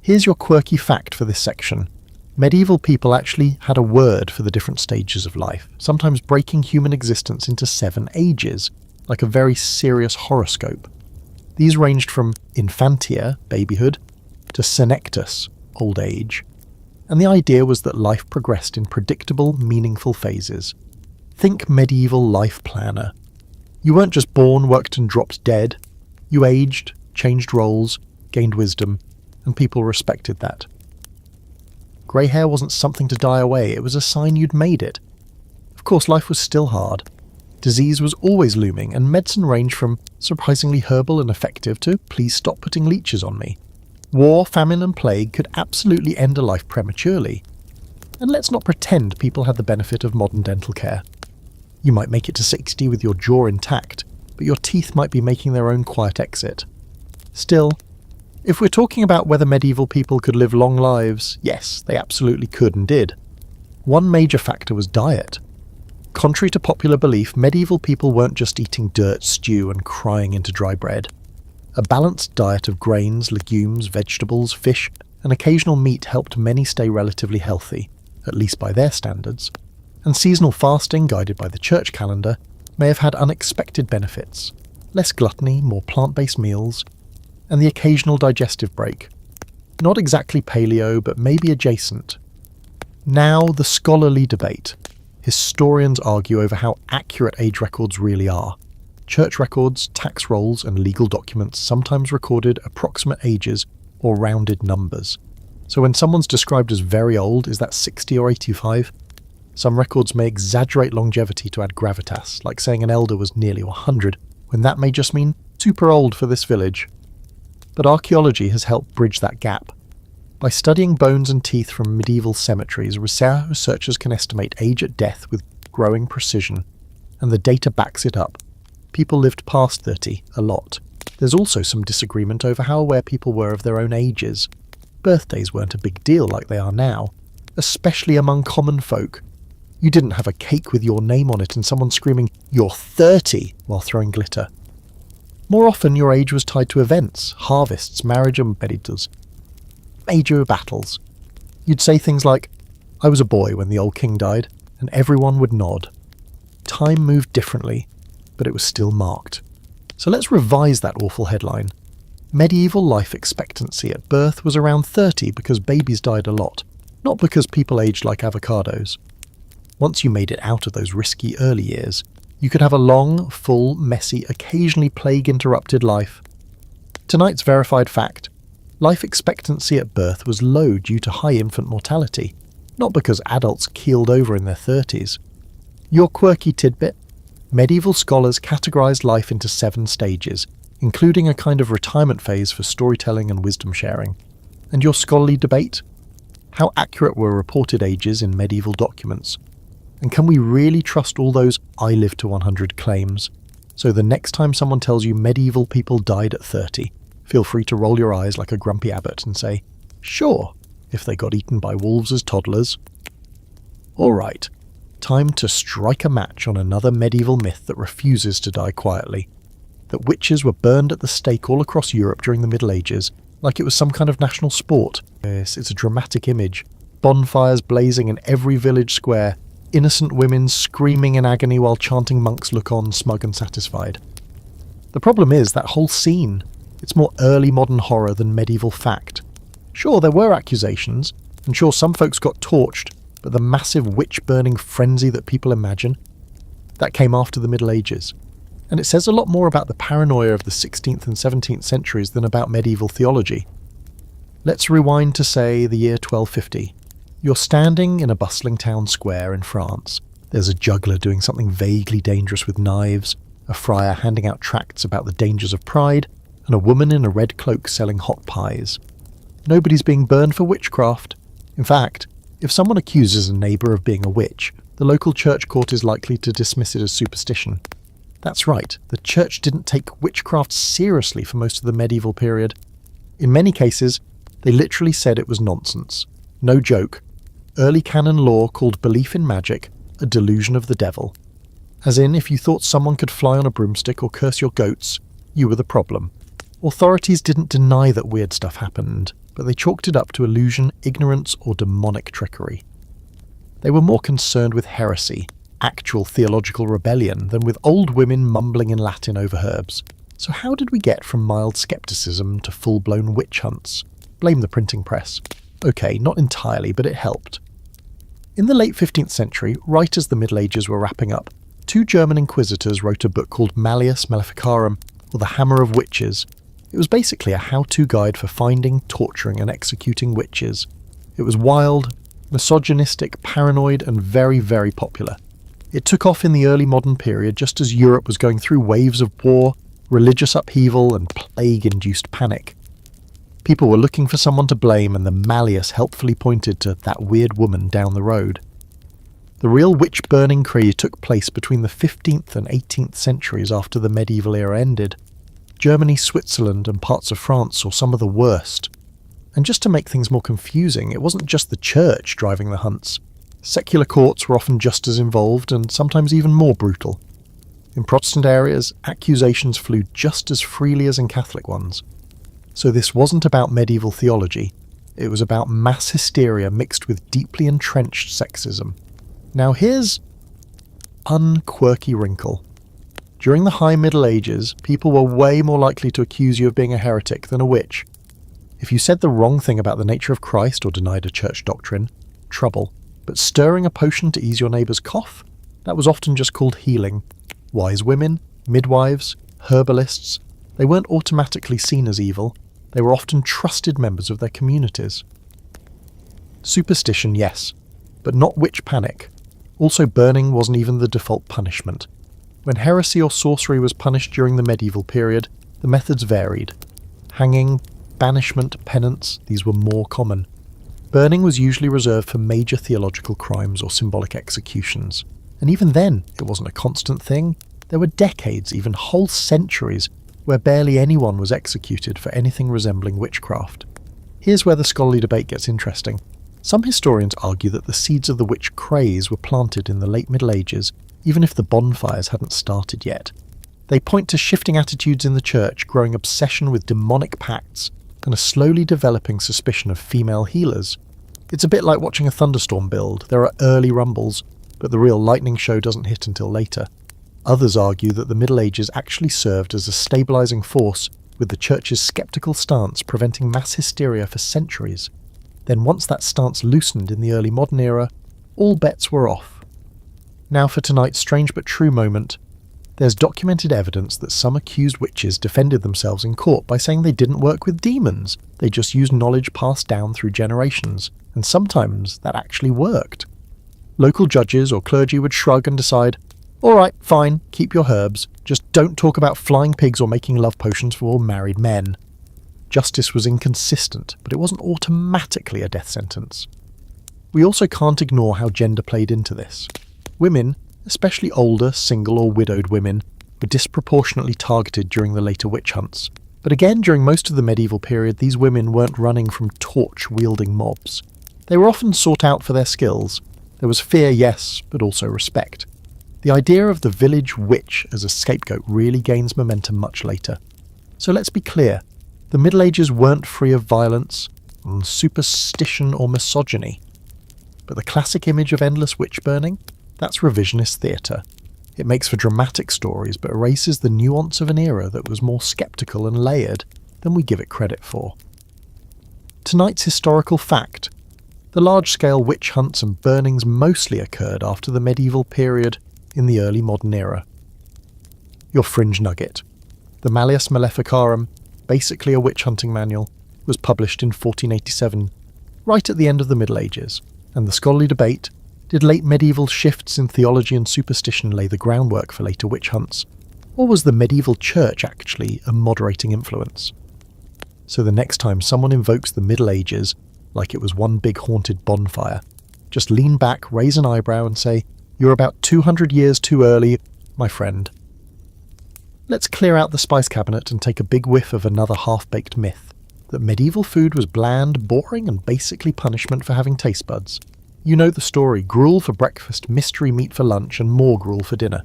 Here's your quirky fact for this section. Medieval people actually had a word for the different stages of life, sometimes breaking human existence into 7 ages, like a very serious horoscope. These ranged from infantia, babyhood, to senectus, old age. And the idea was that life progressed in predictable, meaningful phases. Think medieval life planner. You weren't just born, worked and dropped dead. You aged, changed roles, gained wisdom, and people respected that. Grey hair wasn't something to die away, it was a sign you'd made it. Of course, life was still hard. Disease was always looming, and medicine ranged from surprisingly herbal and effective to please stop putting leeches on me. War, famine and plague could absolutely end a life prematurely. And let's not pretend people had the benefit of modern dental care. You might make it to 60 with your jaw intact, but your teeth might be making their own quiet exit. Still, if we're talking about whether medieval people could live long lives, yes, they absolutely could and did. One major factor was diet. Contrary to popular belief, medieval people weren't just eating dirt, stew and crying into dry bread. A balanced diet of grains, legumes, vegetables, fish, and occasional meat helped many stay relatively healthy, at least by their standards. And seasonal fasting, guided by the church calendar, may have had unexpected benefits. Less gluttony, more plant-based meals, and the occasional digestive break. Not exactly paleo, but maybe adjacent. Now the scholarly debate. Historians argue over how accurate age records really are. Church records, tax rolls, and legal documents sometimes recorded approximate ages or rounded numbers. So when someone's described as very old, is that 60 or 85? Some records may exaggerate longevity to add gravitas, like saying an elder was nearly 100, when that may just mean super old for this village. But archaeology has helped bridge that gap. By studying bones and teeth from medieval cemeteries, researchers can estimate age at death with growing precision, and the data backs it up. People lived past 30 a lot. There's also some disagreement over how aware people were of their own ages. Birthdays weren't a big deal like they are now, especially among common folk. You didn't have a cake with your name on it and someone screaming, "You're 30," while throwing glitter. More often, your age was tied to events, harvests, marriage and marriages. major battles. You'd say things like, "I was a boy when the old king died," and everyone would nod. Time moved differently, but it was still marked. So let's revise that awful headline. Medieval life expectancy at birth was around 30 because babies died a lot, not because people aged like avocados. Once you made it out of those risky early years, you could have a long, full, messy, occasionally plague-interrupted life. Tonight's verified fact: life expectancy at birth was low due to high infant mortality, not because adults keeled over in their 30s. Your quirky tidbit: medieval scholars categorized life into 7 stages, including a kind of retirement phase for storytelling and wisdom sharing. And your scholarly debate? How accurate were reported ages in medieval documents? And can we really trust all those "I live to 100" claims? So the next time someone tells you medieval people died at 30, feel free to roll your eyes like a grumpy abbot and say, "Sure, if they got eaten by wolves as toddlers." Alright, time to strike a match on another medieval myth that refuses to die quietly. That witches were burned at the stake all across Europe during the Middle Ages, like it was some kind of national sport. Yes, it's a dramatic image. Bonfires blazing in every village square, innocent women screaming in agony while chanting monks look on smug and satisfied. The problem is that whole scene. It's more early modern horror than medieval fact. Sure, there were accusations, and sure some folks got torched, but the massive witch-burning frenzy that people imagine, that came after the Middle Ages. And it says a lot more about the paranoia of the 16th and 17th centuries than about medieval theology. Let's rewind to, say, the year 1250. You're standing in a bustling town square in France. There's a juggler doing something vaguely dangerous with knives, a friar handing out tracts about the dangers of pride, and a woman in a red cloak selling hot pies. Nobody's being burned for witchcraft. In fact, if someone accuses a neighbour of being a witch, the local church court is likely to dismiss it as superstition. That's right, the church didn't take witchcraft seriously for most of the medieval period. In many cases, they literally said it was nonsense. No joke. Early canon law called belief in magic a delusion of the devil. As in, if you thought someone could fly on a broomstick or curse your goats, you were the problem. Authorities didn't deny that weird stuff happened, but they chalked it up to illusion, ignorance, or demonic trickery. They were more concerned with heresy, actual theological rebellion, than with old women mumbling in Latin over herbs. So how did we get from mild skepticism to full-blown witch hunts? Blame the printing press. Okay, not entirely, but it helped. In the late 15th century, right as the Middle Ages were wrapping up, 2 German inquisitors wrote a book called Malleus Maleficarum, or The Hammer of Witches. It was basically a how-to guide for finding, torturing, and executing witches. It was wild, misogynistic, paranoid, and very, very popular. It took off in the early modern period just as Europe was going through waves of war, religious upheaval, and plague-induced panic. People were looking for someone to blame, and the Malleus helpfully pointed to that weird woman down the road. The real witch-burning craze took place between the 15th and 18th centuries after the medieval era ended. Germany, Switzerland, and parts of France saw some of the worst. And just to make things more confusing, it wasn't just the church driving the hunts. Secular courts were often just as involved, and sometimes even more brutal. In Protestant areas, accusations flew just as freely as in Catholic ones. So this wasn't about medieval theology. It was about mass hysteria mixed with deeply entrenched sexism. Now here's an unquirky wrinkle. During the High Middle Ages, people were way more likely to accuse you of being a heretic than a witch. If you said the wrong thing about the nature of Christ or denied a church doctrine, trouble. But stirring a potion to ease your neighbour's cough? That was often just called healing. Wise women, midwives, herbalists, they weren't automatically seen as evil. They were often trusted members of their communities. Superstition, yes, but not witch panic. Also, burning wasn't even the default punishment. When heresy or sorcery was punished during the medieval period, the methods varied. Hanging, banishment, penance, these were more common. Burning was usually reserved for major theological crimes or symbolic executions. And even then, it wasn't a constant thing. There were decades, even whole centuries, where barely anyone was executed for anything resembling witchcraft. Here's where the scholarly debate gets interesting. Some historians argue that the seeds of the witch craze were planted in the late Middle Ages, even if the bonfires hadn't started yet. They point to shifting attitudes in the church, growing obsession with demonic pacts, and a slowly developing suspicion of female healers. It's a bit like watching a thunderstorm build. There are early rumbles, but the real lightning show doesn't hit until later. Others argue that the Middle Ages actually served as a stabilising force, with the Church's sceptical stance preventing mass hysteria for centuries. Then once that stance loosened in the early modern era, all bets were off. Now for tonight's strange but true moment. There's documented evidence that some accused witches defended themselves in court by saying they didn't work with demons, they just used knowledge passed down through generations, and sometimes that actually worked. Local judges or clergy would shrug and decide, "Alright, fine, keep your herbs, just don't talk about flying pigs or making love potions for all married men." Justice was inconsistent, but it wasn't automatically a death sentence. We also can't ignore how gender played into this. Women, especially older, single or widowed women, were disproportionately targeted during the later witch hunts. But again, during most of the medieval period, these women weren't running from torch-wielding mobs. They were often sought out for their skills. There was fear, yes, but also respect. The idea of the village witch as a scapegoat really gains momentum much later. So let's be clear, the Middle Ages weren't free of violence, superstition or misogyny. But the classic image of endless witch burning? That's revisionist theatre. It makes for dramatic stories but erases the nuance of an era that was more sceptical and layered than we give it credit for. Tonight's historical fact: the large-scale witch hunts and burnings mostly occurred after the medieval period in the early modern era. Your fringe nugget. The Malleus Maleficarum, basically a witch-hunting manual, was published in 1487, right at the end of the Middle Ages, and the scholarly debate: did late medieval shifts in theology and superstition lay the groundwork for later witch hunts? Or was the medieval church actually a moderating influence? So the next time someone invokes the Middle Ages like it was one big haunted bonfire, just lean back, raise an eyebrow and say, "You're about 200 years too early, my friend." Let's clear out the spice cabinet and take a big whiff of another half-baked myth: that medieval food was bland, boring and basically punishment for having taste buds. You know the story: gruel for breakfast, mystery meat for lunch, and more gruel for dinner.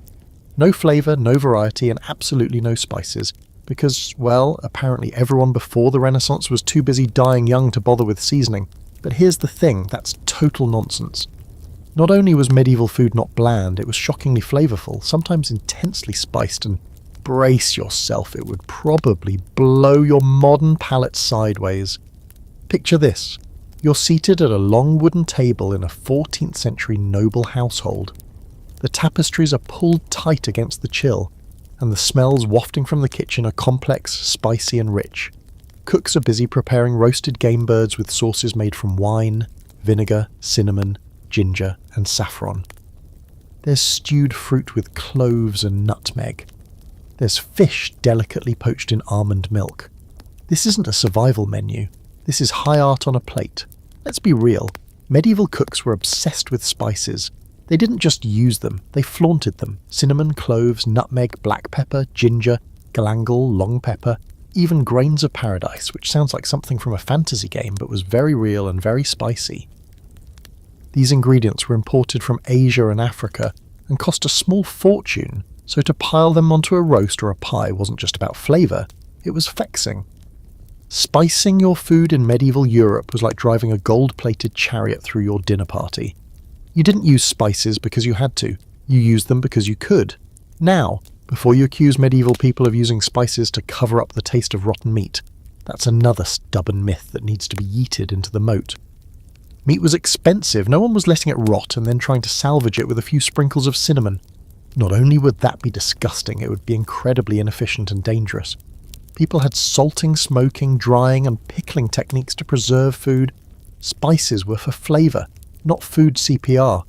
No flavour, no variety, and absolutely no spices, because, well, apparently everyone before the Renaissance was too busy dying young to bother with seasoning. But here's the thing, that's total nonsense. Not only was medieval food not bland, it was shockingly flavourful, sometimes intensely spiced, and brace yourself, it would probably blow your modern palate sideways. Picture this. You're seated at a long wooden table in a 14th century noble household. The tapestries are pulled tight against the chill, and the smells wafting from the kitchen are complex, spicy and rich. Cooks are busy preparing roasted game birds with sauces made from wine, vinegar, cinnamon, ginger and saffron. There's stewed fruit with cloves and nutmeg. There's fish delicately poached in almond milk. This isn't a survival menu. This is high art on a plate. Let's be real, medieval cooks were obsessed with spices. They didn't just use them, they flaunted them. Cinnamon, cloves, nutmeg, black pepper, ginger, galangal, long pepper, even grains of paradise, which sounds like something from a fantasy game but was very real and very spicy. These ingredients were imported from Asia and Africa and cost a small fortune, so to pile them onto a roast or a pie wasn't just about flavour, it was vexing. Spicing your food in medieval Europe was like driving a gold-plated chariot through your dinner party. You didn't use spices because you had to, you used them because you could. Now, before you accuse medieval people of using spices to cover up the taste of rotten meat, that's another stubborn myth that needs to be yeeted into the moat. Meat was expensive, no one was letting it rot and then trying to salvage it with a few sprinkles of cinnamon. Not only would that be disgusting, it would be incredibly inefficient and dangerous. People had salting, smoking, drying and pickling techniques to preserve food. Spices were for flavour, not food CPR.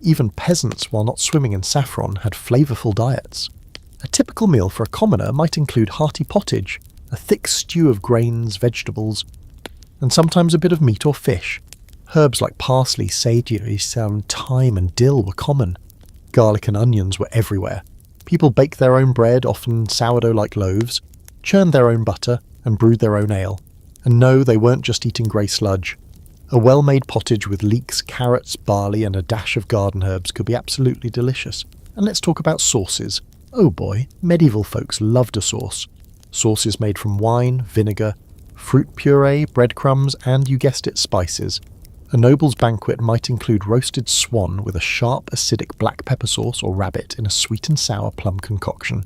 Even peasants, while not swimming in saffron, had flavourful diets. A typical meal for a commoner might include hearty pottage, a thick stew of grains, vegetables, and sometimes a bit of meat or fish. Herbs like parsley, sage, thyme and dill were common. Garlic and onions were everywhere. People baked their own bread, often sourdough-like loaves, churned their own butter, and brewed their own ale. And no, they weren't just eating grey sludge. A well-made pottage with leeks, carrots, barley, and a dash of garden herbs could be absolutely delicious. And let's talk about sauces. Oh boy, medieval folks loved a sauce. Sauces made from wine, vinegar, fruit puree, breadcrumbs, and, you guessed it, spices. A noble's banquet might include roasted swan with a sharp, acidic black pepper sauce or rabbit in a sweet and sour plum concoction.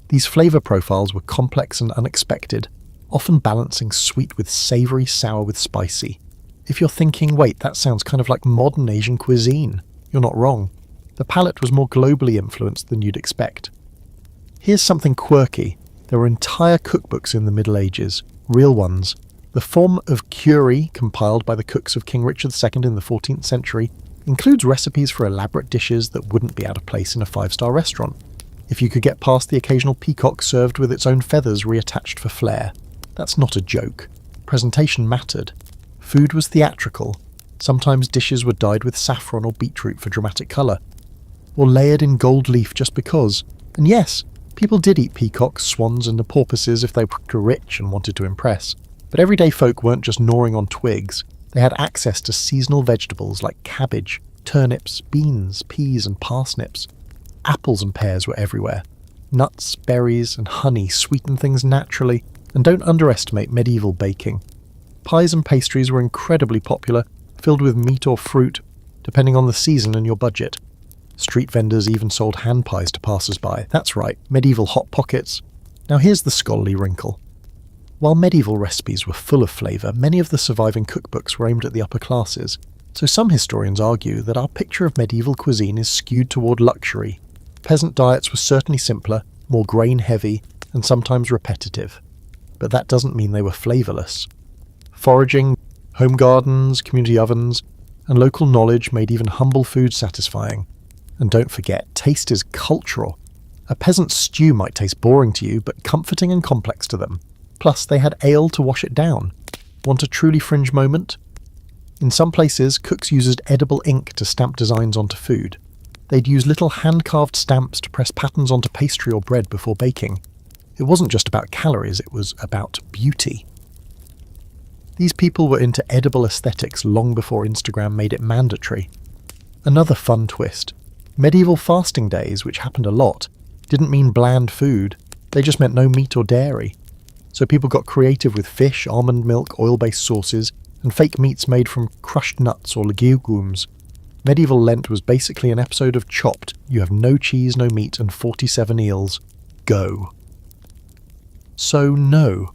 These flavour profiles were complex and unexpected, often balancing sweet with savoury, sour with spicy. If you're thinking, wait, that sounds kind of like modern Asian cuisine, you're not wrong. The palate was more globally influenced than you'd expect. Here's something quirky. There were entire cookbooks in the Middle Ages, real ones. The form of curry, compiled by the cooks of King Richard II in the 14th century, includes recipes for elaborate dishes that wouldn't be out of place in a five-star restaurant. If you could get past the occasional peacock served with its own feathers reattached for flair. That's not a joke. Presentation mattered. Food was theatrical. Sometimes dishes were dyed with saffron or beetroot for dramatic colour, or layered in gold leaf just because. And yes, people did eat peacocks, swans and porpoises if they were rich and wanted to impress. But everyday folk weren't just gnawing on twigs. They had access to seasonal vegetables like cabbage, turnips, beans, peas and parsnips. Apples and pears were everywhere. Nuts, berries and honey sweetened things naturally, and don't underestimate medieval baking. Pies and pastries were incredibly popular, filled with meat or fruit, depending on the season and your budget. Street vendors even sold hand pies to passers-by. That's right, medieval hot pockets. Now here's the scholarly wrinkle. While medieval recipes were full of flavour, many of the surviving cookbooks were aimed at the upper classes, so some historians argue that our picture of medieval cuisine is skewed toward luxury. Peasant diets were certainly simpler, more grain-heavy, and sometimes repetitive. But that doesn't mean they were flavourless. Foraging, home gardens, community ovens, and local knowledge made even humble food satisfying. And don't forget, taste is cultural. A peasant stew might taste boring to you, but comforting and complex to them. Plus, they had ale to wash it down. Want a truly fringe moment? In some places, cooks used edible ink to stamp designs onto food. They'd use little hand-carved stamps to press patterns onto pastry or bread before baking. It wasn't just about calories, it was about beauty. These people were into edible aesthetics long before Instagram made it mandatory. Another fun twist. Medieval fasting days, which happened a lot, didn't mean bland food. They just meant no meat or dairy. So people got creative with fish, almond milk, oil-based sauces, and fake meats made from crushed nuts or legumes. Medieval Lent was basically an episode of Chopped. You have no cheese, no meat, and 47 eels. Go. So no,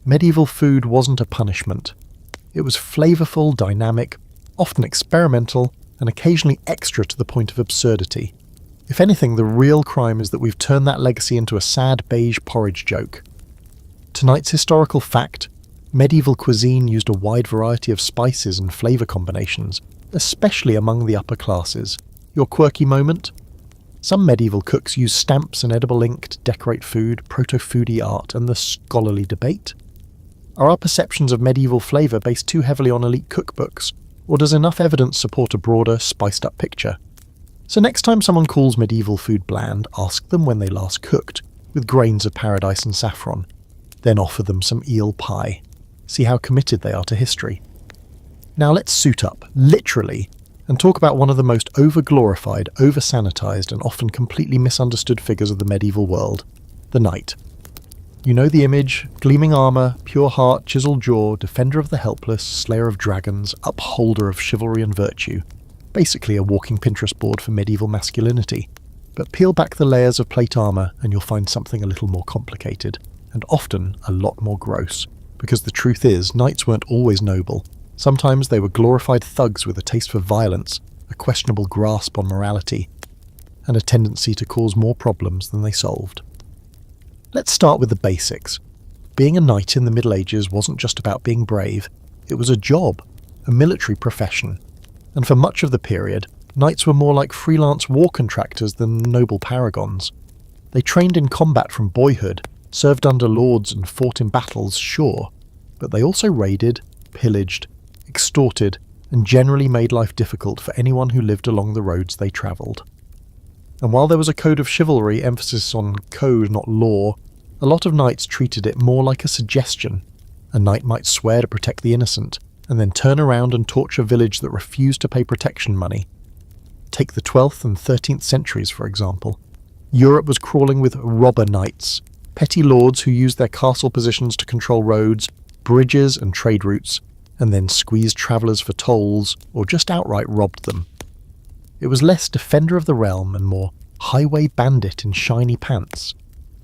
medieval food wasn't a punishment. It was flavourful, dynamic, often experimental, and occasionally extra to the point of absurdity. If anything, the real crime is that we've turned that legacy into a sad beige porridge joke. Tonight's historical fact: medieval cuisine used a wide variety of spices and flavour combinations, especially among the upper classes. Your quirky moment? Some medieval cooks used stamps and edible ink to decorate food, proto-foodie art, and the scholarly debate. Are our perceptions of medieval flavour based too heavily on elite cookbooks, or does enough evidence support a broader, spiced-up picture? So next time someone calls medieval food bland, ask them when they last cooked, with grains of paradise and saffron. Then offer them some eel pie. See how committed they are to history. Now let's suit up, literally, and talk about one of the most over-glorified, over-sanitized, and often completely misunderstood figures of the medieval world, the knight. You know the image: gleaming armour, pure heart, chiseled jaw, defender of the helpless, slayer of dragons, upholder of chivalry and virtue. Basically a walking Pinterest board for medieval masculinity. But peel back the layers of plate armour and you'll find something a little more complicated, and often a lot more gross. Because the truth is, knights weren't always noble. Sometimes they were glorified thugs with a taste for violence, a questionable grasp on morality, and a tendency to cause more problems than they solved. Let's start with the basics. Being a knight in the Middle Ages wasn't just about being brave, it was a job, a military profession. And for much of the period, knights were more like freelance war contractors than noble paragons. They trained in combat from boyhood, served under lords and fought in battles, sure, but they also raided, pillaged, extorted, and generally made life difficult for anyone who lived along the roads they travelled. And while there was a code of chivalry, emphasis on code, not law, a lot of knights treated it more like a suggestion. A knight might swear to protect the innocent, and then turn around and torch a village that refused to pay protection money. Take the 12th and 13th centuries, for example. Europe was crawling with robber knights, petty lords who used their castle positions to control roads, bridges and trade routes, and then squeezed travellers for tolls or just outright robbed them. It was less defender of the realm and more highway bandit in shiny pants.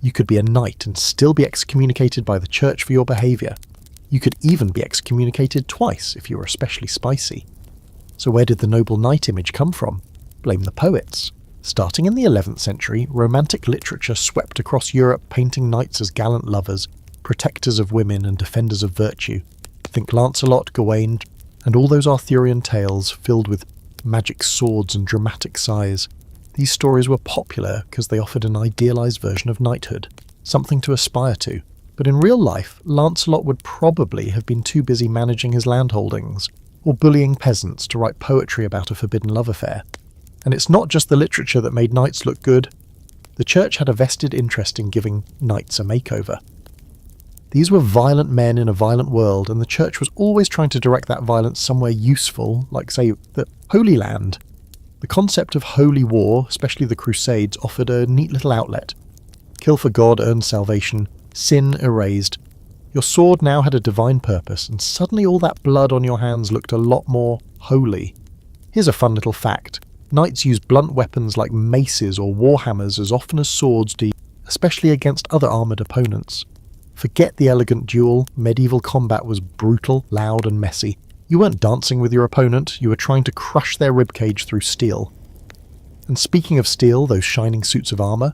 You could be a knight and still be excommunicated by the church for your behaviour. You could even be excommunicated twice if you were especially spicy. So where did the noble knight image come from? Blame the poets. Starting in the 11th century, romantic literature swept across Europe, painting knights as gallant lovers, protectors of women and defenders of virtue. Think Lancelot, Gawain, and all those Arthurian tales filled with magic swords and dramatic sighs. These stories were popular because they offered an idealised version of knighthood, something to aspire to. But in real life, Lancelot would probably have been too busy managing his landholdings, or bullying peasants to write poetry about a forbidden love affair. And it's not just the literature that made knights look good. The church had a vested interest in giving knights a makeover. These were violent men in a violent world, and the church was always trying to direct that violence somewhere useful, like, say, the Holy Land. The concept of holy war, especially the Crusades, offered a neat little outlet. Kill for God earned salvation, sin erased. Your sword now had a divine purpose, and suddenly all that blood on your hands looked a lot more holy. Here's a fun little fact. Knights used blunt weapons like maces or warhammers as often as swords do, especially against other armoured opponents. Forget the elegant duel, medieval combat was brutal, loud and messy. You weren't dancing with your opponent, you were trying to crush their ribcage through steel. And speaking of steel, those shining suits of armour,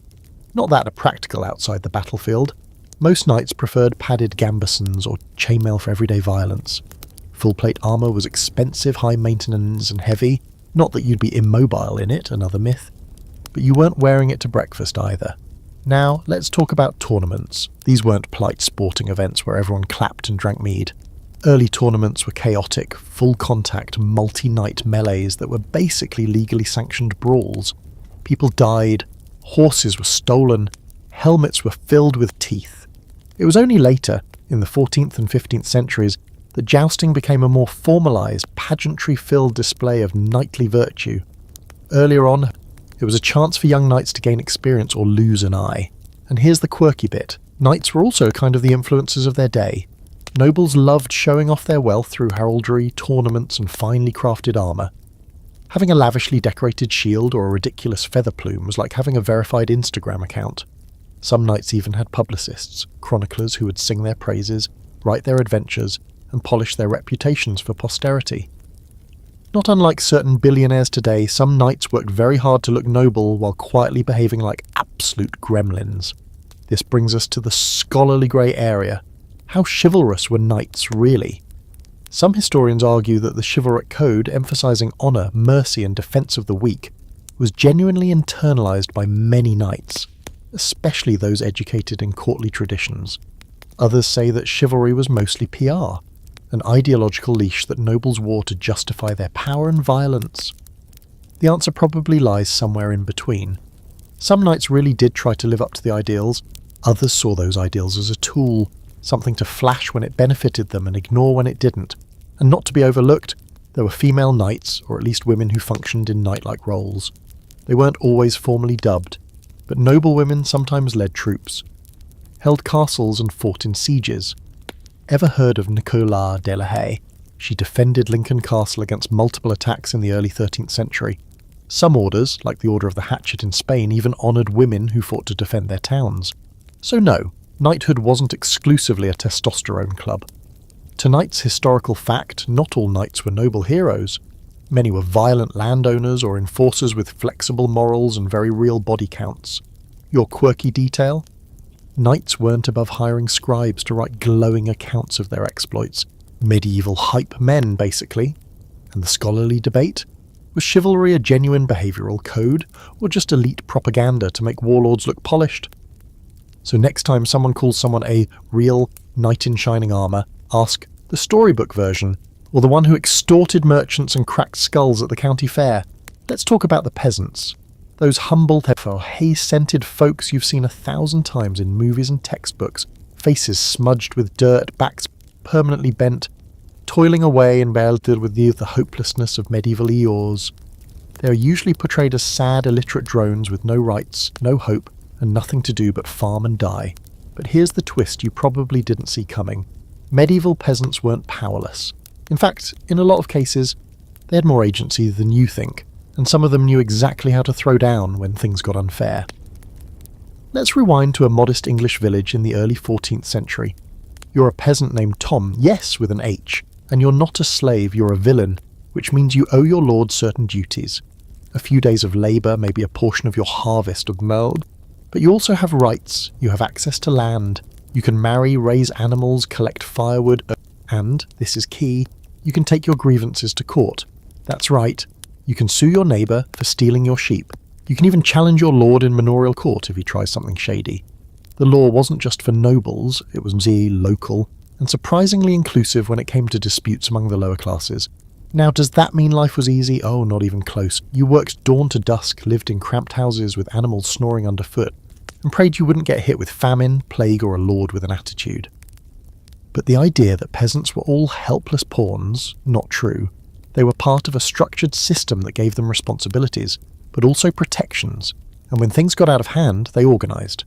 not that practical outside the battlefield. Most knights preferred padded gambesons or chainmail for everyday violence. Full-plate armour was expensive, high maintenance and heavy, not that you'd be immobile in it, another myth, but you weren't wearing it to breakfast either. Now, let's talk about tournaments. These weren't polite sporting events where everyone clapped and drank mead. Early tournaments were chaotic, full-contact, multi-night melees that were basically legally sanctioned brawls. People died, horses were stolen, helmets were filled with teeth. It was only later, in the 14th and 15th centuries, that jousting became a more formalised, pageantry-filled display of knightly virtue. Earlier on, it was a chance for young knights to gain experience or lose an eye. And here's the quirky bit. Knights were also kind of the influencers of their day. Nobles loved showing off their wealth through heraldry, tournaments and finely crafted armour. Having a lavishly decorated shield or a ridiculous feather plume was like having a verified Instagram account. Some knights even had publicists, chroniclers who would sing their praises, write their adventures, and polish their reputations for posterity. Not unlike certain billionaires today, some knights worked very hard to look noble while quietly behaving like absolute gremlins. This brings us to the scholarly grey area. How chivalrous were knights, really? Some historians argue that the chivalric code, emphasising honour, mercy and defence of the weak, was genuinely internalised by many knights, especially those educated in courtly traditions. Others say that chivalry was mostly PR, an ideological leash that nobles wore to justify their power and violence. The answer probably lies somewhere in between. Some knights really did try to live up to the ideals, others saw those ideals as a tool, something to flash when it benefited them and ignore when it didn't. And not to be overlooked, there were female knights, or at least women who functioned in knight-like roles. They weren't always formally dubbed, but noble women sometimes led troops, held castles and fought in sieges. Ever heard of Nicolas de la Haye? She defended Lincoln Castle against multiple attacks in the early 13th century. Some orders, like the Order of the Hatchet in Spain, even honoured women who fought to defend their towns. So no, knighthood wasn't exclusively a testosterone club. Tonight's historical fact, not all knights were noble heroes. Many were violent landowners or enforcers with flexible morals and very real body counts. Your quirky detail? Knights weren't above hiring scribes to write glowing accounts of their exploits. Medieval hype men, basically. And the scholarly debate? Was chivalry a genuine behavioural code, or just elite propaganda to make warlords look polished? So next time someone calls someone a real knight in shining armour, ask the storybook version, or the one who extorted merchants and cracked skulls at the county fair. Let's talk about the peasants. Those humble, hay-scented folks you've seen 1,000 times in movies and textbooks, faces smudged with dirt, backs permanently bent, toiling away and belted with the hopelessness of medieval Eeyores. They are usually portrayed as sad, illiterate drones with no rights, no hope, and nothing to do but farm and die. But here's the twist you probably didn't see coming. Medieval peasants weren't powerless. In fact, in a lot of cases, they had more agency than you think, and some of them knew exactly how to throw down when things got unfair. Let's rewind to a modest English village in the early 14th century. You're a peasant named Tom, yes, with an H, and you're not a slave, you're a villain, which means you owe your lord certain duties. A few days of labour, maybe a portion of your harvest of mold, but you also have rights, you have access to land, you can marry, raise animals, collect firewood, and, this is key, you can take your grievances to court. That's right, you can sue your neighbour for stealing your sheep. You can even challenge your lord in manorial court if he tries something shady. The law wasn't just for nobles, it was local, and surprisingly inclusive when it came to disputes among the lower classes. Now, does that mean life was easy? Oh, not even close. You worked dawn to dusk, lived in cramped houses with animals snoring underfoot, and prayed you wouldn't get hit with famine, plague, or a lord with an attitude. But the idea that peasants were all helpless pawns, not true. They were part of a structured system that gave them responsibilities, but also protections, and when things got out of hand, they organised.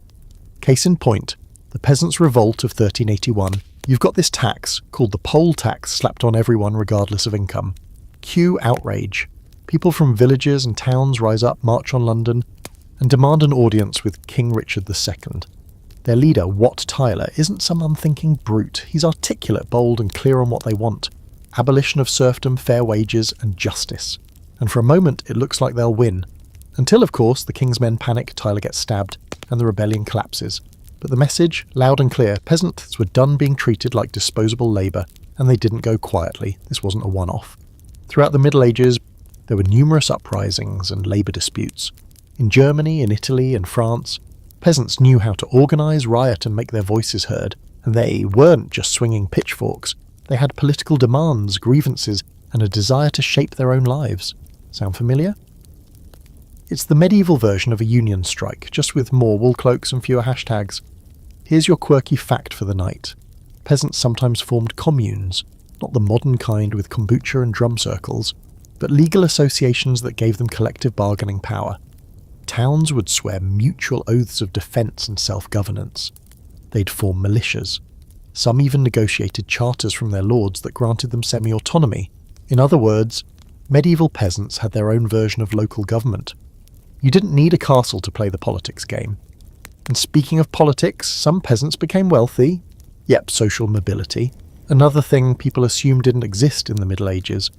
Case in point, the Peasants' Revolt of 1381. You've got this tax, called the poll tax, slapped on everyone regardless of income. Cue outrage. People from villages and towns rise up, march on London, and demand an audience with King Richard II. Their leader, Wat Tyler, isn't some unthinking brute. He's articulate, bold, and clear on what they want. Abolition of serfdom, fair wages, and justice. And for a moment, it looks like they'll win. Until, of course, the king's men panic, Tyler gets stabbed, and the rebellion collapses. But the message, loud and clear, peasants were done being treated like disposable labour, and they didn't go quietly. This wasn't a one-off. Throughout the Middle Ages, there were numerous uprisings and labour disputes. In Germany, in Italy, and France, peasants knew how to organise, riot, and make their voices heard, and they weren't just swinging pitchforks. They had political demands, grievances, and a desire to shape their own lives. Sound familiar? It's the medieval version of a union strike, just with more wool cloaks and fewer hashtags. Here's your quirky fact for the night. Peasants sometimes formed communes, not the modern kind with kombucha and drum circles, but legal associations that gave them collective bargaining power. Towns would swear mutual oaths of defence and self-governance. They'd form militias. Some even negotiated charters from their lords that granted them semi-autonomy. In other words, medieval peasants had their own version of local government. You didn't need a castle to play the politics game. And speaking of politics, some peasants became wealthy. Yep, social mobility. Another thing people assumed didn't exist in the Middle Ages.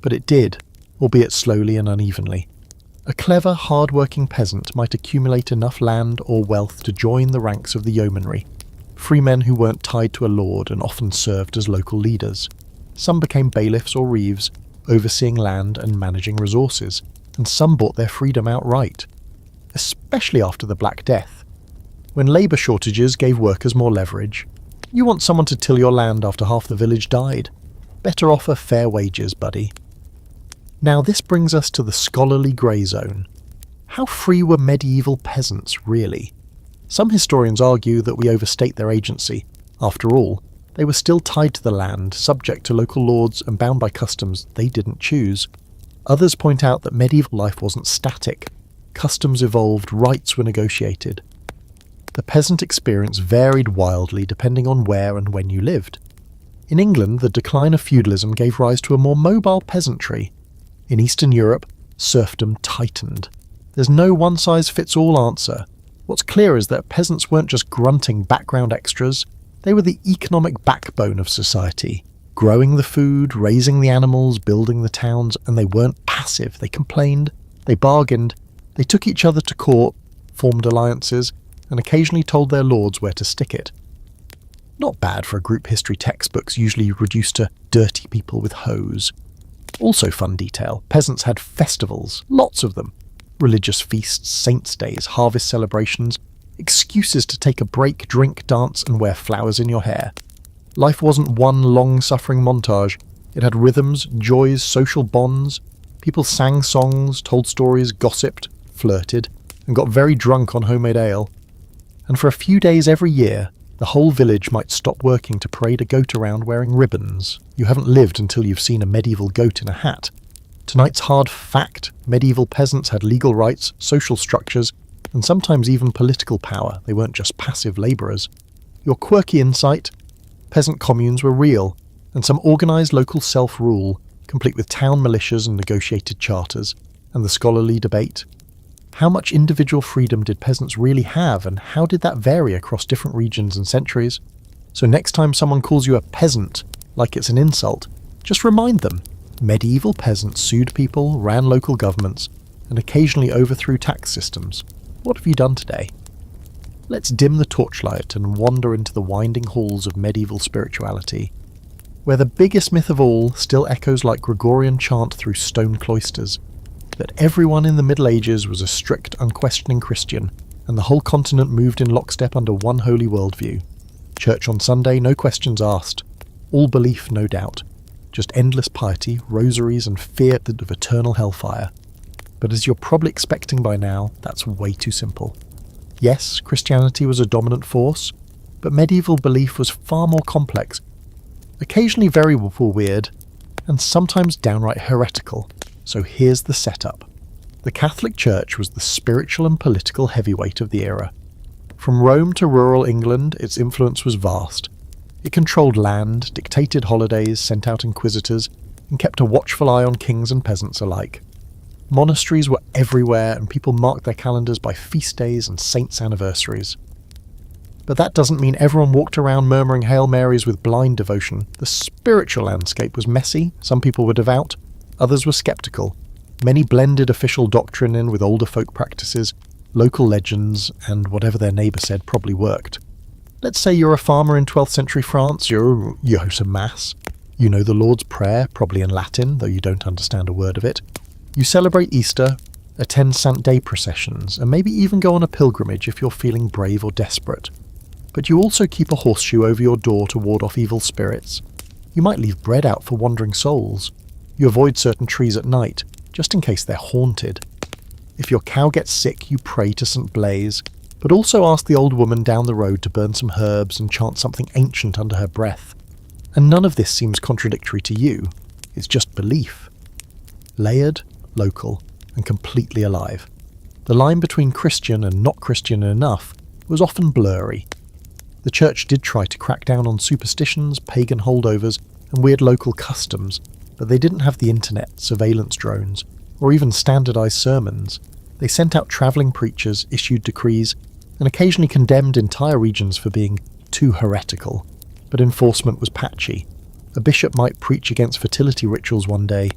But it did, albeit slowly and unevenly. A clever, hard-working peasant might accumulate enough land or wealth to join the ranks of the yeomanry, free men who weren't tied to a lord and often served as local leaders. Some became bailiffs or reeves, overseeing land and managing resources, and some bought their freedom outright, especially after the Black Death. When labour shortages gave workers more leverage, you want someone to till your land after half the village died. Better offer fair wages, buddy. Now this brings us to the scholarly grey zone. How free were medieval peasants, really? Some historians argue that we overstate their agency. After all, they were still tied to the land, subject to local lords and bound by customs they didn't choose. Others point out that medieval life wasn't static. Customs evolved, rights were negotiated. The peasant experience varied wildly depending on where and when you lived. In England, the decline of feudalism gave rise to a more mobile peasantry. In Eastern Europe, serfdom tightened. There's no one-size-fits-all answer. What's clear is that peasants weren't just grunting background extras, they were the economic backbone of society. Growing the food, raising the animals, building the towns, and they weren't passive. They complained, they bargained, they took each other to court, formed alliances, and occasionally told their lords where to stick it. Not bad for a group history textbooks usually reduced to dirty people with hoes. Also fun detail, peasants had festivals, lots of them. Religious feasts, saints' days, harvest celebrations, excuses to take a break, drink, dance, and wear flowers in your hair. Life wasn't one long-suffering montage. It had rhythms, joys, social bonds. People sang songs, told stories, gossiped, flirted, and got very drunk on homemade ale. And for a few days every year, the whole village might stop working to parade a goat around wearing ribbons. You haven't lived until you've seen a medieval goat in a hat. Tonight's hard fact: medieval peasants had legal rights, social structures, and sometimes even political power. They weren't just passive labourers. Your quirky insight: Peasant communes were real, and some organised local self-rule, complete with town militias and negotiated charters, and the scholarly debate. How much individual freedom did peasants really have, and how did that vary across different regions and centuries? So next time someone calls you a peasant, like it's an insult, just remind them, medieval peasants sued people, ran local governments, and occasionally overthrew tax systems. What have you done today? Let's dim the torchlight and wander into the winding halls of medieval spirituality, where the biggest myth of all still echoes like Gregorian chant through stone cloisters, that everyone in the Middle Ages was a strict, unquestioning Christian, and the whole continent moved in lockstep under one holy worldview. Church on Sunday, no questions asked. All belief, no doubt. Just endless piety, rosaries, and fear of eternal hellfire. But as you're probably expecting by now, that's way too simple. Yes, Christianity was a dominant force, but medieval belief was far more complex, occasionally very weird, and sometimes downright heretical. So here's the setup. The Catholic Church was the spiritual and political heavyweight of the era. From Rome to rural England, its influence was vast. It controlled land, dictated holidays, sent out inquisitors, and kept a watchful eye on kings and peasants alike. Monasteries were everywhere, and people marked their calendars by feast days and saints' anniversaries. But that doesn't mean everyone walked around murmuring Hail Marys with blind devotion. The spiritual landscape was messy, some people were devout, others were sceptical. Many blended official doctrine in with older folk practices, local legends, and whatever their neighbour said probably worked. Let's say you're a farmer in 12th century France, you go to Mass, you know the Lord's Prayer, probably in Latin, though you don't understand a word of it. You celebrate Easter, attend Saint Day processions, and maybe even go on a pilgrimage if you're feeling brave or desperate. But you also keep a horseshoe over your door to ward off evil spirits. You might leave bread out for wandering souls. You avoid certain trees at night, just in case they're haunted. If your cow gets sick, you pray to St. Blaise, but also ask the old woman down the road to burn some herbs and chant something ancient under her breath. And none of this seems contradictory to you. It's just belief. Layered, local, and completely alive. The line between Christian and not Christian enough was often blurry. The church did try to crack down on superstitions, pagan holdovers, and weird local customs, but they didn't have the internet, surveillance drones, or even standardized sermons. They sent out travelling preachers, issued decrees, and occasionally condemned entire regions for being too heretical. But enforcement was patchy. A bishop might preach against fertility rituals one day,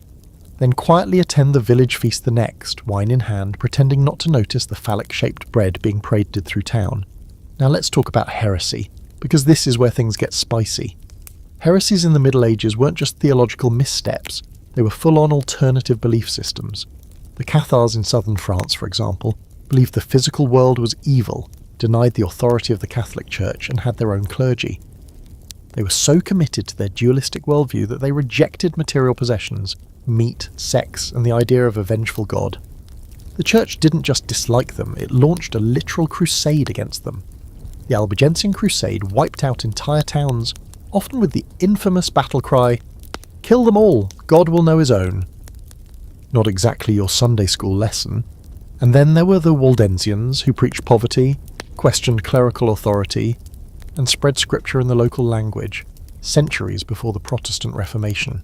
then quietly attend the village feast the next, wine in hand, pretending not to notice the phallic-shaped bread being paraded through town. Now let's talk about heresy, because this is where things get spicy. Heresies in the Middle Ages weren't just theological missteps, they were full-on alternative belief systems. The Cathars in southern France, for example, believed the physical world was evil, denied the authority of the Catholic Church, and had their own clergy. They were so committed to their dualistic worldview that they rejected material possessions, meat, sex, and the idea of a vengeful God. The Church didn't just dislike them, it launched a literal crusade against them. The Albigensian Crusade wiped out entire towns, often with the infamous battle cry, "Kill them all, God will know his own." Not exactly your Sunday school lesson. And then there were the Waldensians, who preached poverty, questioned clerical authority, and spread scripture in the local language, centuries before the Protestant Reformation.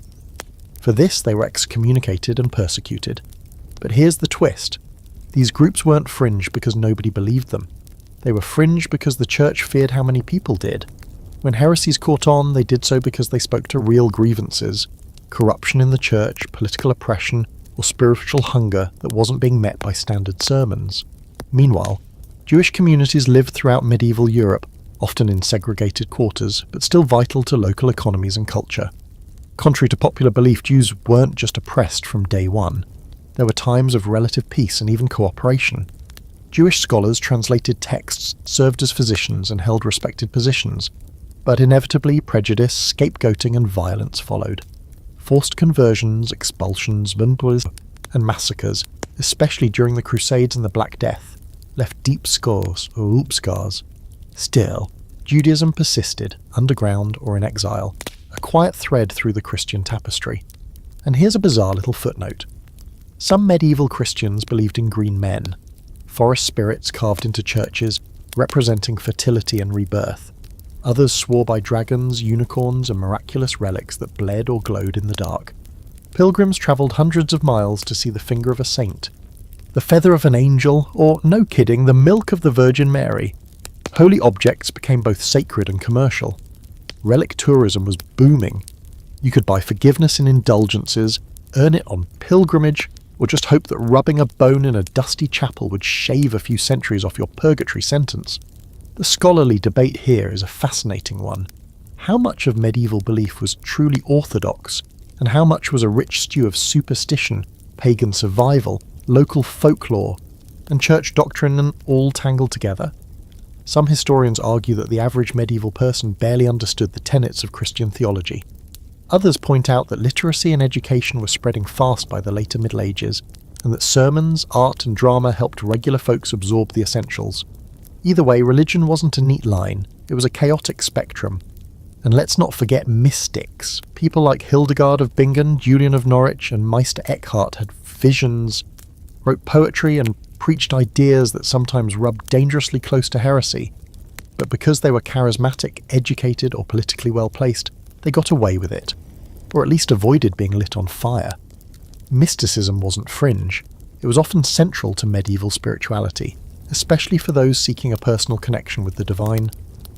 For this they were excommunicated and persecuted. But here's the twist. These groups weren't fringe because nobody believed them. They were fringe because the church feared how many people did. When heresies caught on, they did so because they spoke to real grievances, corruption in the church, political oppression, or spiritual hunger that wasn't being met by standard sermons. Meanwhile, Jewish communities lived throughout medieval Europe, often in segregated quarters, but still vital to local economies and culture. Contrary to popular belief, Jews weren't just oppressed from day one. There were times of relative peace and even cooperation. Jewish scholars translated texts, served as physicians, and held respected positions. But inevitably, prejudice, scapegoating, and violence followed. Forced conversions, expulsions, and massacres, especially during the Crusades and the Black Death, left deep scars. Still, Judaism persisted, underground or in exile, a quiet thread through the Christian tapestry. And here's a bizarre little footnote. Some medieval Christians believed in green men, forest spirits carved into churches, representing fertility and rebirth. Others swore by dragons, unicorns, and miraculous relics that bled or glowed in the dark. Pilgrims travelled hundreds of miles to see the finger of a saint, the feather of an angel, or, no kidding, the milk of the Virgin Mary. Holy objects became both sacred and commercial. Relic tourism was booming. You could buy forgiveness in indulgences, earn it on pilgrimage, or just hope that rubbing a bone in a dusty chapel would shave a few centuries off your purgatory sentence. The scholarly debate here is a fascinating one. How much of medieval belief was truly orthodox, and how much was a rich stew of superstition, pagan survival, local folklore, and church doctrine, and all tangled together? Some historians argue that the average medieval person barely understood the tenets of Christian theology. Others point out that literacy and education were spreading fast by the later Middle Ages, and that sermons, art and drama helped regular folks absorb the essentials. Either way, religion wasn't a neat line, it was a chaotic spectrum. And let's not forget mystics. People like Hildegard of Bingen, Julian of Norwich, and Meister Eckhart had visions, wrote poetry, and preached ideas that sometimes rubbed dangerously close to heresy. But because they were charismatic, educated, or politically well-placed, they got away with it, or at least avoided being lit on fire. Mysticism wasn't fringe. It was often central to medieval spirituality, especially for those seeking a personal connection with the divine.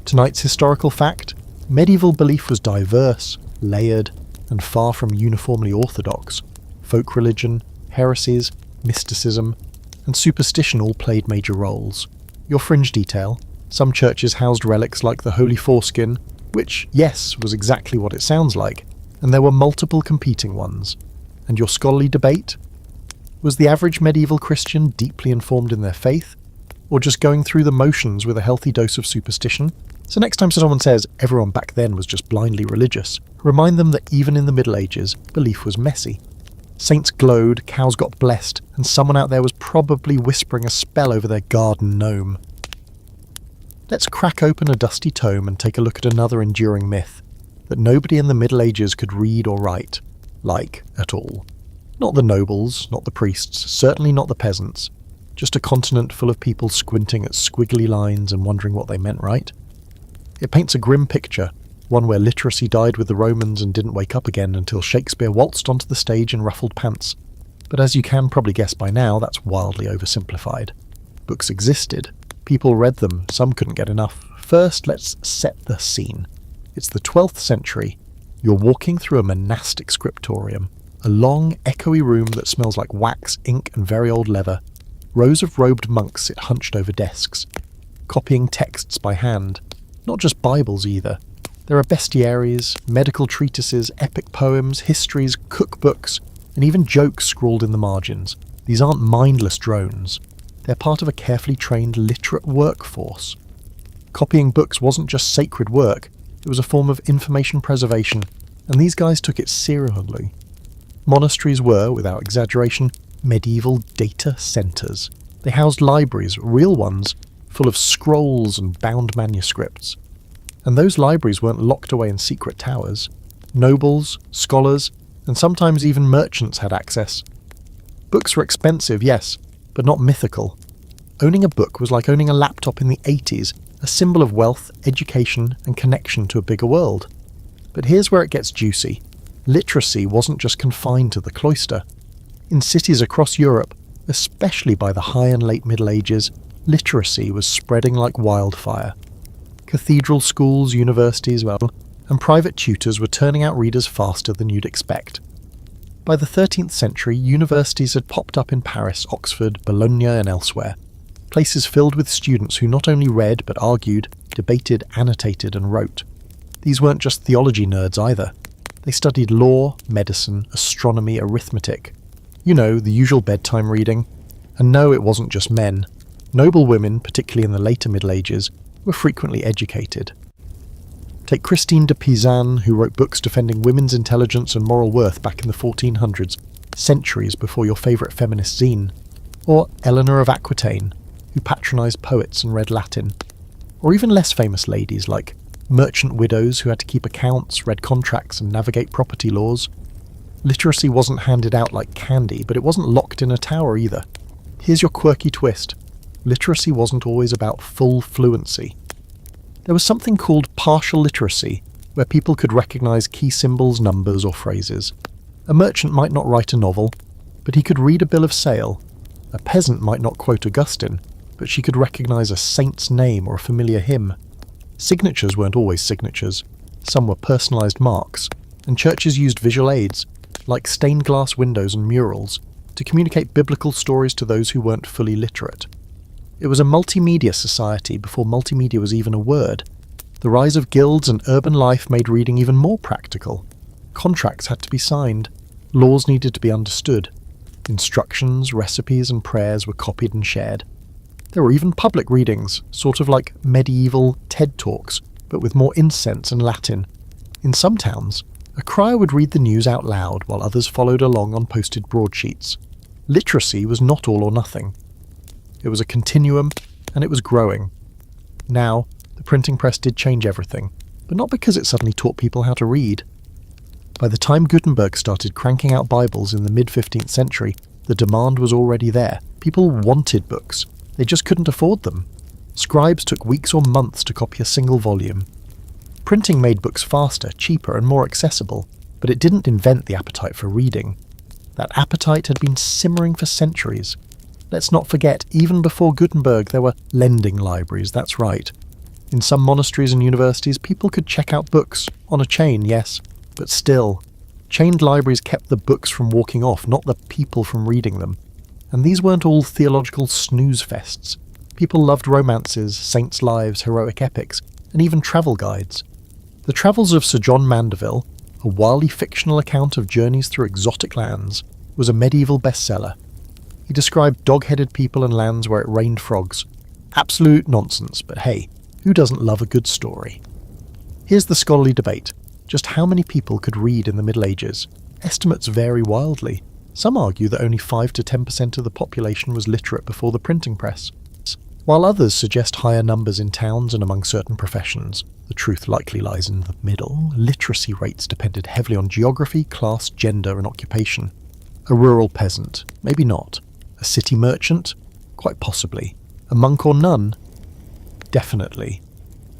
Tonight's historical fact: medieval belief was diverse, layered, and far from uniformly orthodox. Folk religion, heresies, mysticism, and superstition all played major roles. Your fringe detail: some churches housed relics like the Holy Foreskin, which, yes, was exactly what it sounds like, and there were multiple competing ones. And your scholarly debate? Was the average medieval Christian deeply informed in their faith, or just going through the motions with a healthy dose of superstition? So next time someone says everyone back then was just blindly religious, remind them that even in the Middle Ages, belief was messy. Saints glowed, cows got blessed, and someone out there was probably whispering a spell over their garden gnome. Let's crack open a dusty tome and take a look at another enduring myth, that nobody in the Middle Ages could read or write, at all. Not the nobles, not the priests, certainly not the peasants. Just a continent full of people squinting at squiggly lines and wondering what they meant, right? It paints a grim picture, one where literacy died with the Romans and didn't wake up again until Shakespeare waltzed onto the stage in ruffled pants. But as you can probably guess by now, that's wildly oversimplified. Books existed. People read them. Some couldn't get enough. First, let's set the scene. It's the 12th century. You're walking through a monastic scriptorium, a long, echoey room that smells like wax, ink, and very old leather. Rows of robed monks sit hunched over desks, copying texts by hand. Not just Bibles either. There are bestiaries, medical treatises, epic poems, histories, cookbooks, and even jokes scrawled in the margins. These aren't mindless drones. They're part of a carefully trained literate workforce. Copying books wasn't just sacred work, it was a form of information preservation, and these guys took it seriously. Monasteries were, without exaggeration, medieval data centres. They housed libraries, real ones, full of scrolls and bound manuscripts. And those libraries weren't locked away in secret towers. Nobles, scholars, and sometimes even merchants had access. Books were expensive, yes, but not mythical. Owning a book was like owning a laptop in the 80s, a symbol of wealth, education, and connection to a bigger world. But here's where it gets juicy. Literacy wasn't just confined to the cloister. In cities across Europe, especially by the high and late Middle Ages, literacy was spreading like wildfire. Cathedral schools, universities, and private tutors were turning out readers faster than you'd expect. By the 13th century, universities had popped up in Paris, Oxford, Bologna, and elsewhere. Places filled with students who not only read but argued, debated, annotated, and wrote. These weren't just theology nerds either. They studied law, medicine, astronomy, arithmetic. You know, the usual bedtime reading. And no, it wasn't just men. Noble women, particularly in the later Middle Ages, were frequently educated. Take Christine de Pizan, who wrote books defending women's intelligence and moral worth back in the 1400s, centuries before your favourite feminist zine. Or Eleanor of Aquitaine, who patronised poets and read Latin. Or even less famous ladies like merchant widows who had to keep accounts, read contracts, and navigate property laws. Literacy wasn't handed out like candy, but it wasn't locked in a tower either. Here's your quirky twist. Literacy wasn't always about full fluency. There was something called partial literacy, where people could recognise key symbols, numbers or phrases. A merchant might not write a novel, but he could read a bill of sale. A peasant might not quote Augustine, but she could recognise a saint's name or a familiar hymn. Signatures weren't always signatures. Some were personalised marks, and churches used visual aids, like stained glass windows and murals, to communicate biblical stories to those who weren't fully literate. It was a multimedia society before multimedia was even a word. The rise of guilds and urban life made reading even more practical. Contracts had to be signed. Laws needed to be understood. Instructions, recipes and prayers were copied and shared. There were even public readings, sort of like medieval TED Talks, but with more incense and Latin. In some towns, a crier would read the news out loud while others followed along on posted broadsheets. Literacy was not all or nothing. It was a continuum, and it was growing. Now, the printing press did change everything, but not because it suddenly taught people how to read. By the time Gutenberg started cranking out Bibles in the mid-15th century, the demand was already there. People wanted books. They just couldn't afford them. Scribes took weeks or months to copy a single volume. Printing made books faster, cheaper, and more accessible, but it didn't invent the appetite for reading. That appetite had been simmering for centuries. Let's not forget, even before Gutenberg, there were lending libraries, that's right. In some monasteries and universities, people could check out books, on a chain, yes, but still. Chained libraries kept the books from walking off, not the people from reading them. And these weren't all theological snooze fests. People loved romances, saints' lives, heroic epics, and even travel guides. The Travels of Sir John Mandeville, a wildly fictional account of journeys through exotic lands, was a medieval bestseller. He described dog-headed people and lands where it rained frogs. Absolute nonsense, but hey, who doesn't love a good story? Here's the scholarly debate. Just how many people could read in the Middle Ages? Estimates vary wildly. Some argue that only 5 to 10% of the population was literate before the printing press, while others suggest higher numbers in towns and among certain professions. The truth likely lies in the middle. Literacy rates depended heavily on geography, class, gender and occupation. A rural peasant? Maybe not. A city merchant? Quite possibly. A monk or nun? Definitely.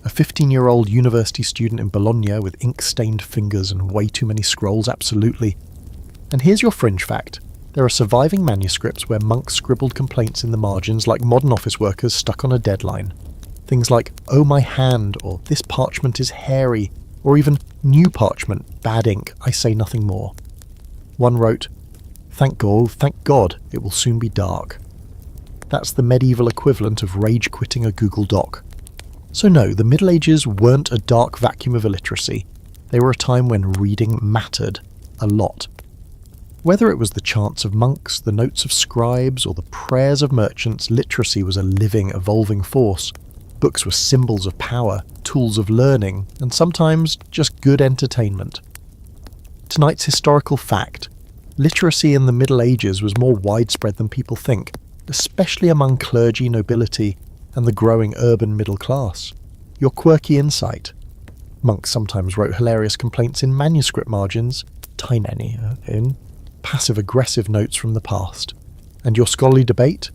A 15-year-old university student in Bologna with ink-stained fingers and way too many scrolls? Absolutely. And here's your fringe fact. There are surviving manuscripts where monks scribbled complaints in the margins like modern office workers stuck on a deadline. Things like, "Oh my hand," or "This parchment is hairy," or even "New parchment, bad ink, I say nothing more." One wrote, thank God, it will soon be dark." That's the medieval equivalent of rage quitting a Google Doc. So no, the Middle Ages weren't a dark vacuum of illiteracy. They were a time when reading mattered a lot. Whether it was the chants of monks, the notes of scribes, or the prayers of merchants, literacy was a living, evolving force. Books were symbols of power, tools of learning, and sometimes just good entertainment. Tonight's historical fact: literacy in the Middle Ages was more widespread than people think, especially among clergy, nobility, and the growing urban middle class. Your quirky insight. Monks sometimes wrote hilarious complaints in manuscript margins, tiny in passive-aggressive notes from the past. And your scholarly debate?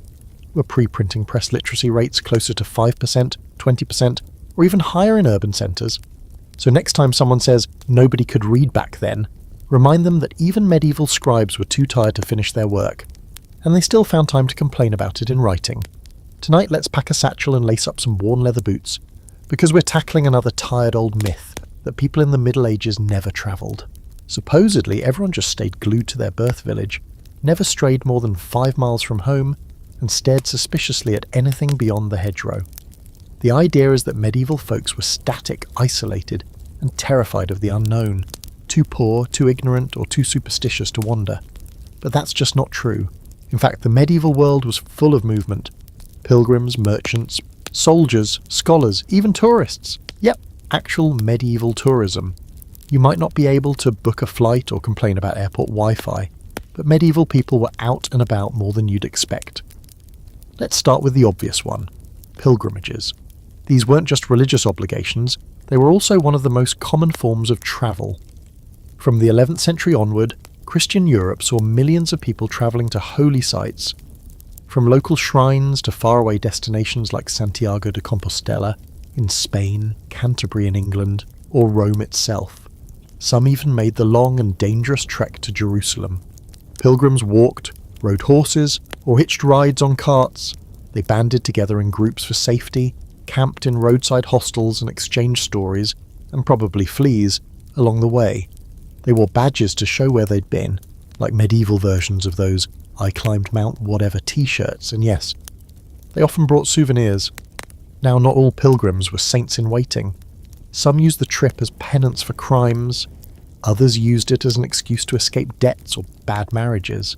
Were pre-printing press literacy rates closer to 5%, 20%, or even higher in urban centres? So next time someone says nobody could read back then, remind them that even medieval scribes were too tired to finish their work, and they still found time to complain about it in writing. Tonight let's pack a satchel and lace up some worn leather boots, because we're tackling another tired old myth that people in the Middle Ages never travelled. Supposedly everyone just stayed glued to their birth village, never strayed more than 5 miles from home, and stared suspiciously at anything beyond the hedgerow. The idea is that medieval folks were static, isolated, and terrified of the unknown, too poor, too ignorant, or too superstitious to wander. But that's just not true. In fact, the medieval world was full of movement. Pilgrims, merchants, soldiers, scholars, even tourists. Yep, actual medieval tourism. You might not be able to book a flight or complain about airport Wi-Fi, but medieval people were out and about more than you'd expect. Let's start with the obvious one: pilgrimages. These weren't just religious obligations, they were also one of the most common forms of travel. From the 11th century onward, Christian Europe saw millions of people travelling to holy sites. From local shrines to faraway destinations like Santiago de Compostela, in Spain, Canterbury in England, or Rome itself. Some even made the long and dangerous trek to Jerusalem. Pilgrims walked, rode horses, or hitched rides on carts. They banded together in groups for safety, camped in roadside hostels and exchanged stories, and probably fleas, along the way. They wore badges to show where they'd been, like medieval versions of those "I climbed Mount Whatever" t-shirts, and yes, they often brought souvenirs. Now, not all pilgrims were saints in waiting. Some used the trip as penance for crimes, others used it as an excuse to escape debts or bad marriages,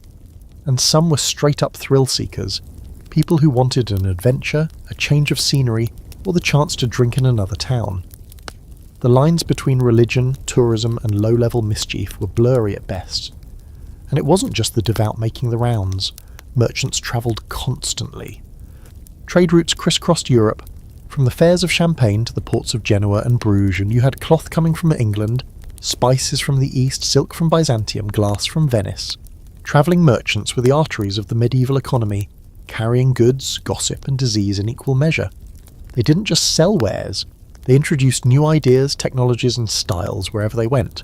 and some were straight-up thrill-seekers, people who wanted an adventure, a change of scenery, or the chance to drink in another town. The lines between religion, tourism, and low-level mischief were blurry at best. And it wasn't just the devout making the rounds. Merchants travelled constantly. Trade routes crisscrossed Europe, from the fairs of Champagne to the ports of Genoa and Bruges, and you had cloth coming from England, spices from the east, silk from Byzantium, glass from Venice. Travelling merchants were the arteries of the medieval economy, carrying goods, gossip, and disease in equal measure. They didn't just sell wares, they introduced new ideas, technologies, and styles wherever they went.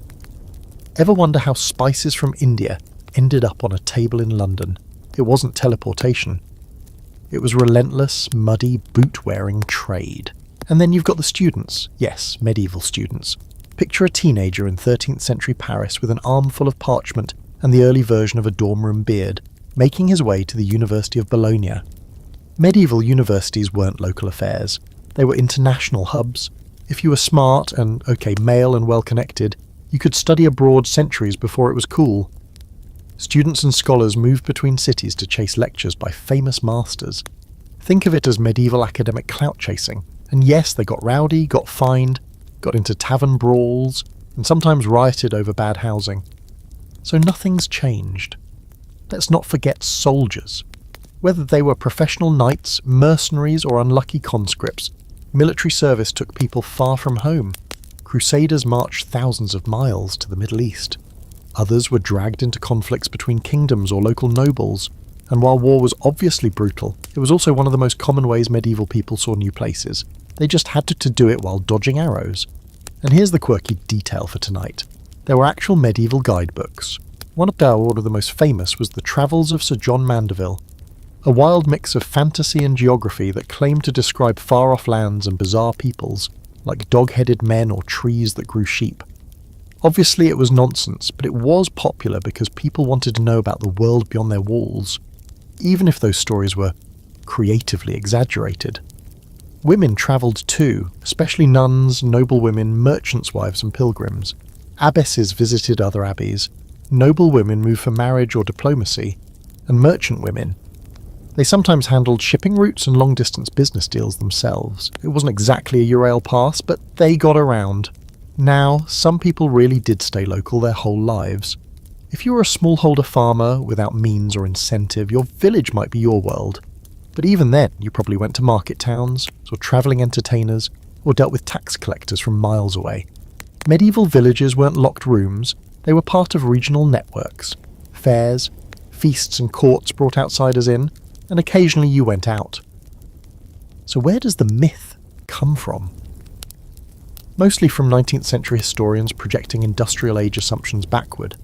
Ever wonder how spices from India ended up on a table in London? It wasn't teleportation. It was relentless, muddy, boot-wearing trade. And then you've got the students. Yes, medieval students. Picture a teenager in 13th century Paris with an armful of parchment and the early version of a dorm room beard, making his way to the University of Bologna. Medieval universities weren't local affairs. They were international hubs. If you were smart and, male and well-connected, you could study abroad centuries before it was cool. Students and scholars moved between cities to chase lectures by famous masters. Think of it as medieval academic clout chasing. And yes, they got rowdy, got fined, got into tavern brawls, and sometimes rioted over bad housing. So nothing's changed. Let's not forget soldiers. Whether they were professional knights, mercenaries, or unlucky conscripts, military service took people far from home. Crusaders marched thousands of miles to the Middle East. Others were dragged into conflicts between kingdoms or local nobles, and while war was obviously brutal, it was also one of the most common ways medieval people saw new places. They just had to do it while dodging arrows. And here's the quirky detail for tonight. There were actual medieval guidebooks. One of the most famous was the Travels of Sir John Mandeville, a wild mix of fantasy and geography that claimed to describe far-off lands and bizarre peoples, like dog-headed men or trees that grew sheep. Obviously it was nonsense, but it was popular because people wanted to know about the world beyond their walls, even if those stories were creatively exaggerated. Women travelled too, especially nuns, noblewomen, merchants' wives and pilgrims. Abbesses visited other abbeys. Noble women moved for marriage or diplomacy, and merchant women. They sometimes handled shipping routes and long-distance business deals themselves. It wasn't exactly a Eurail pass, but they got around. Now, some people really did stay local their whole lives. If you were a smallholder farmer without means or incentive, your village might be your world. But even then, you probably went to market towns, saw travelling entertainers, or dealt with tax collectors from miles away. Medieval villages weren't locked rooms, they were part of regional networks. Fairs, feasts and courts brought outsiders in, and occasionally you went out. So where does the myth come from? Mostly from 19th century historians projecting industrial age assumptions backward.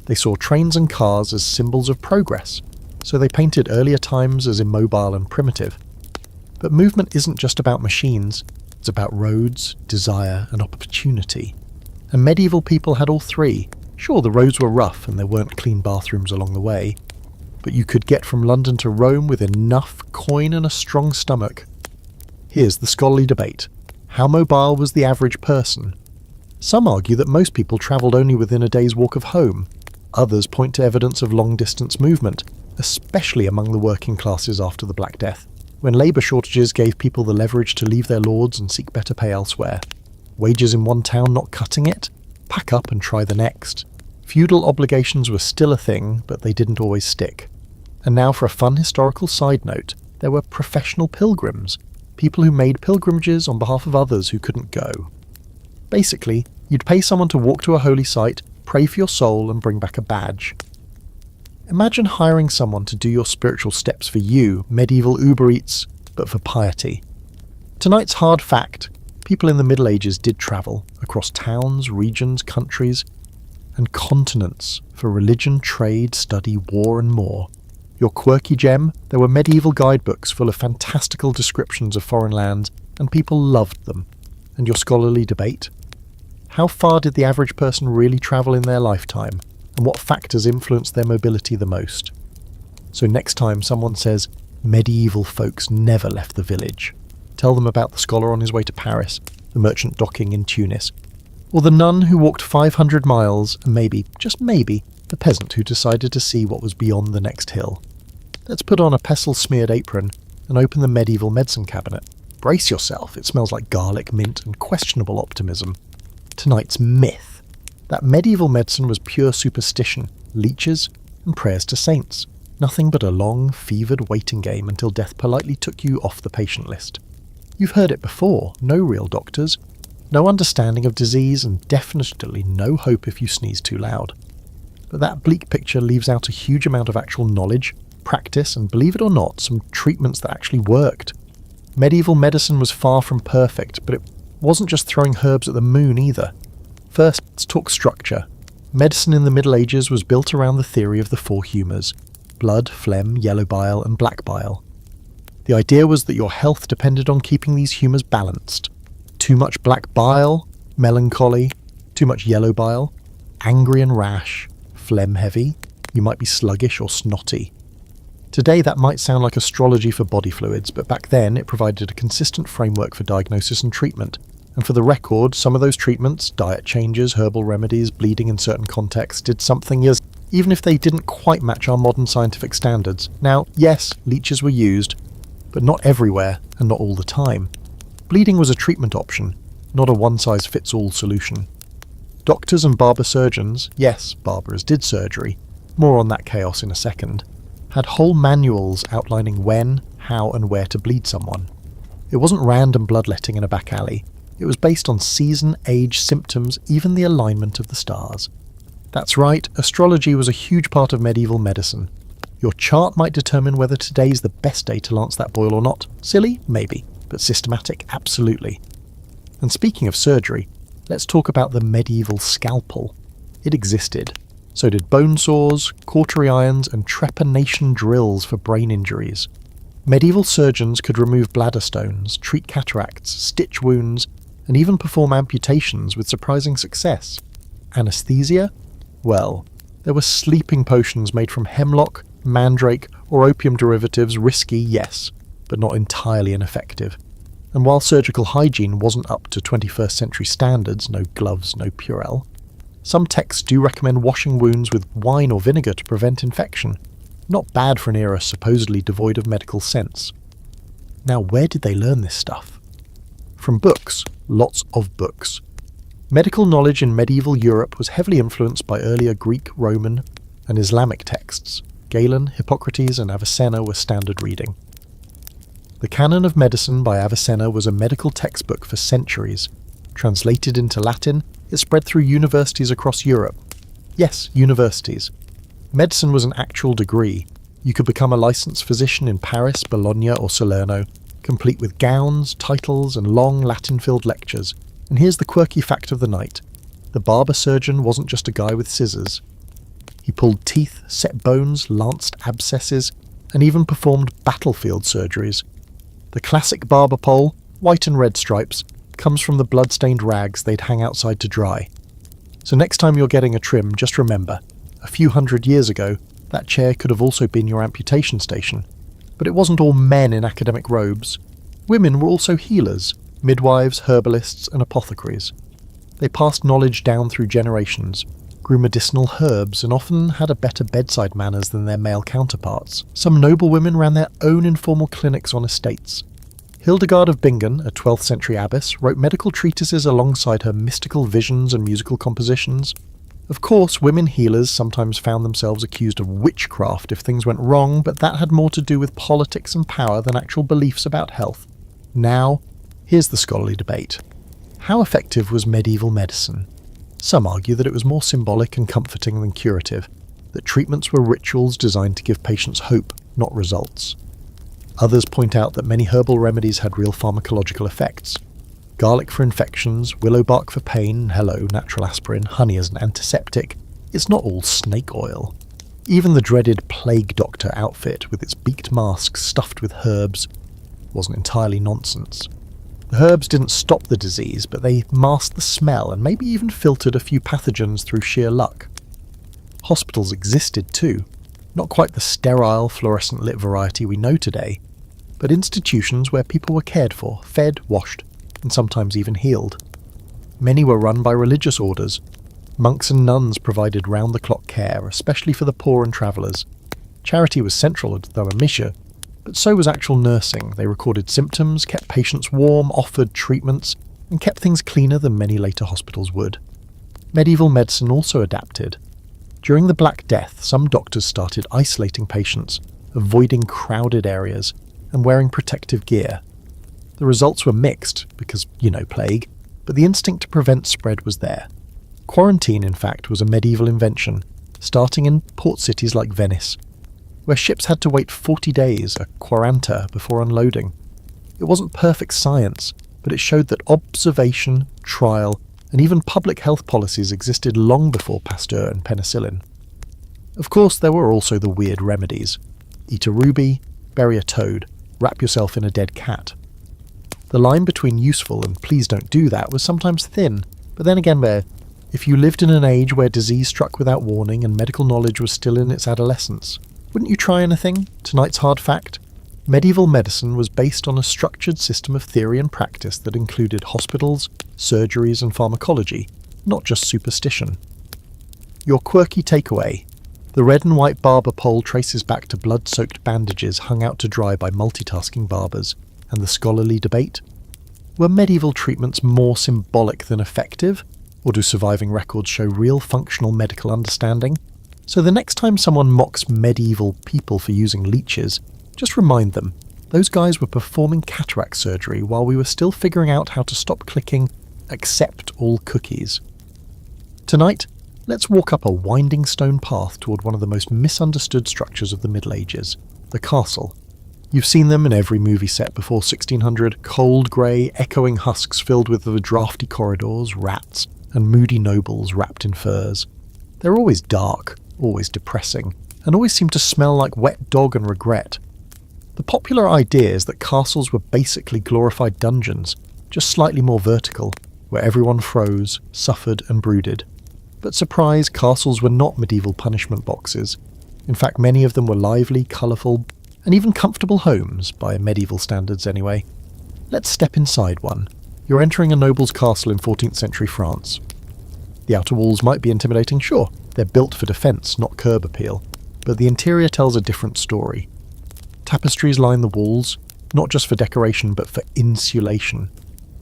They saw trains and cars as symbols of progress, so they painted earlier times as immobile and primitive. But movement isn't just about machines, it's about roads, desire, and opportunity. And medieval people had all three. Sure, the roads were rough and there weren't clean bathrooms along the way, but you could get from London to Rome with enough coin and a strong stomach. Here's the scholarly debate. How mobile was the average person? Some argue that most people travelled only within a day's walk of home. Others point to evidence of long-distance movement, especially among the working classes after the Black Death, when labour shortages gave people the leverage to leave their lords and seek better pay elsewhere. Wages in one town not cutting it? Pack up and try the next. Feudal obligations were still a thing, but they didn't always stick. And now for a fun historical side note, there were professional pilgrims, people who made pilgrimages on behalf of others who couldn't go. Basically, you'd pay someone to walk to a holy site, pray for your soul, and bring back a badge. Imagine hiring someone to do your spiritual steps for you, medieval Uber Eats, but for piety. Tonight's hard fact: people in the Middle Ages did travel across towns, regions, countries, and continents for religion, trade, study, war, and more. Your quirky gem: there were medieval guidebooks full of fantastical descriptions of foreign lands, and people loved them. And your scholarly debate: how far did the average person really travel in their lifetime, and what factors influenced their mobility the most? So next time someone says, medieval folks never left the village, tell them about the scholar on his way to Paris, the merchant docking in Tunis, or the nun who walked 500 miles, and maybe, just maybe, the peasant who decided to see what was beyond the next hill. Let's put on a pestle-smeared apron and open the medieval medicine cabinet. Brace yourself, it smells like garlic, mint, and questionable optimism. Tonight's myth: that medieval medicine was pure superstition, leeches, and prayers to saints. Nothing but a long, fevered waiting game until death politely took you off the patient list. You've heard it before: no real doctors, no understanding of disease, and definitely no hope if you sneeze too loud. But that bleak picture leaves out a huge amount of actual knowledge, practice, and believe it or not, some treatments that actually worked. Medieval medicine was far from perfect, but it wasn't just throwing herbs at the moon either. First, let's talk structure. Medicine in the Middle Ages was built around the theory of the four humours: blood, phlegm, yellow bile, and black bile. The idea was that your health depended on keeping these humours balanced. Too much black bile, melancholy; too much yellow bile, angry and rash; phlegm heavy, you might be sluggish or snotty. Today that might sound like astrology for body fluids, but back then it provided a consistent framework for diagnosis and treatment. And for the record, some of those treatments, diet changes, herbal remedies, bleeding in certain contexts, did something years, even if they didn't quite match our modern scientific standards. Now, yes, leeches were used, but not everywhere and not all the time. Bleeding was a treatment option, not a one-size-fits-all solution. Doctors and barber surgeons, yes, barbers did surgery, more on that chaos in a second, had whole manuals outlining when, how, and where to bleed someone. It wasn't random bloodletting in a back alley. It was based on season, age, symptoms, even the alignment of the stars. That's right, astrology was a huge part of medieval medicine. Your chart might determine whether today's the best day to lance that boil or not. Silly? Maybe. But systematic? Absolutely. And speaking of surgery, let's talk about the medieval scalpel. It existed. So did bone saws, cautery irons, and trepanation drills for brain injuries. Medieval surgeons could remove bladder stones, treat cataracts, stitch wounds, and even perform amputations with surprising success. Anesthesia? Well, there were sleeping potions made from hemlock, mandrake, or opium derivatives. Risky, yes, but not entirely ineffective. And while surgical hygiene wasn't up to 21st century standards, no gloves, no Purell, some texts do recommend washing wounds with wine or vinegar to prevent infection. Not bad for an era supposedly devoid of medical sense. Now, where did they learn this stuff? From books, lots of books. Medical knowledge in medieval Europe was heavily influenced by earlier Greek, Roman, and Islamic texts. Galen, Hippocrates, and Avicenna were standard reading. The Canon of Medicine by Avicenna was a medical textbook for centuries. Translated into Latin, it spread through universities across Europe. Yes, universities. Medicine was an actual degree. You could become a licensed physician in Paris, Bologna, or Salerno, complete with gowns, titles, and long Latin-filled lectures. And here's the quirky fact of the night. The barber surgeon wasn't just a guy with scissors. He pulled teeth, set bones, lanced abscesses, and even performed battlefield surgeries. The classic barber pole, white and red stripes, comes from the blood-stained rags they'd hang outside to dry. So next time you're getting a trim, just remember, a few hundred years ago, that chair could have also been your amputation station. But it wasn't all men in academic robes. Women were also healers, midwives, herbalists, and apothecaries. They passed knowledge down through generations, grew medicinal herbs, and often had a better bedside manners than their male counterparts. Some noble women ran their own informal clinics on estates. Hildegard of Bingen, a 12th century abbess, wrote medical treatises alongside her mystical visions and musical compositions. Of course, women healers sometimes found themselves accused of witchcraft if things went wrong, but that had more to do with politics and power than actual beliefs about health. Now, here's the scholarly debate. How effective was medieval medicine? Some argue that it was more symbolic and comforting than curative, that treatments were rituals designed to give patients hope, not results. Others point out that many herbal remedies had real pharmacological effects. Garlic for infections, willow bark for pain, hello, natural aspirin, honey as an antiseptic. It's not all snake oil. Even the dreaded plague doctor outfit with its beaked masks stuffed with herbs wasn't entirely nonsense. The herbs didn't stop the disease, but they masked the smell and maybe even filtered a few pathogens through sheer luck. Hospitals existed too. Not quite the sterile, fluorescent lit variety we know today, but institutions where people were cared for, fed, washed, and sometimes even healed. Many were run by religious orders. Monks and nuns provided round-the-clock care, especially for the poor and travellers. Charity was central to the mission, but so was actual nursing. They recorded symptoms, kept patients warm, offered treatments, and kept things cleaner than many later hospitals would. Medieval medicine also adapted. During the Black Death, some doctors started isolating patients, avoiding crowded areas, and wearing protective gear. The results were mixed, because, plague, but the instinct to prevent spread was there. Quarantine, in fact, was a medieval invention, starting in port cities like Venice, where ships had to wait 40 days, a quaranta, before unloading. It wasn't perfect science, but it showed that observation, trial, and even public health policies existed long before Pasteur and penicillin. Of course, there were also the weird remedies. Eat a ruby, bury a toad, wrap yourself in a dead cat. The line between useful and please don't do that was sometimes thin, but then again if you lived in an age where disease struck without warning and medical knowledge was still in its adolescence, wouldn't you try anything? Tonight's hard fact: medieval medicine was based on a structured system of theory and practice that included hospitals, surgeries and pharmacology, not just superstition. Your quirky takeaway: the red and white barber pole traces back to blood-soaked bandages hung out to dry by multitasking barbers, and the scholarly debate: were medieval treatments more symbolic than effective, or do surviving records show real functional medical understanding? So the next time someone mocks medieval people for using leeches, just remind them, those guys were performing cataract surgery while we were still figuring out how to stop clicking accept all cookies. Tonight, let's walk up a winding stone path toward one of the most misunderstood structures of the Middle Ages, the castle. You've seen them in every movie set before 1600, cold grey, echoing husks filled with the drafty corridors, rats, and moody nobles wrapped in furs. They're always dark, always depressing, and always seem to smell like wet dog and regret. The popular idea is that castles were basically glorified dungeons, just slightly more vertical, where everyone froze, suffered and brooded. But surprise, castles were not medieval punishment boxes. In fact, many of them were lively, colourful, and even comfortable homes, by medieval standards anyway. Let's step inside one. You're entering a noble's castle in 14th century France. The outer walls might be intimidating, sure. They're built for defence, not curb appeal. But the interior tells a different story. Tapestries line the walls, not just for decoration, but for insulation.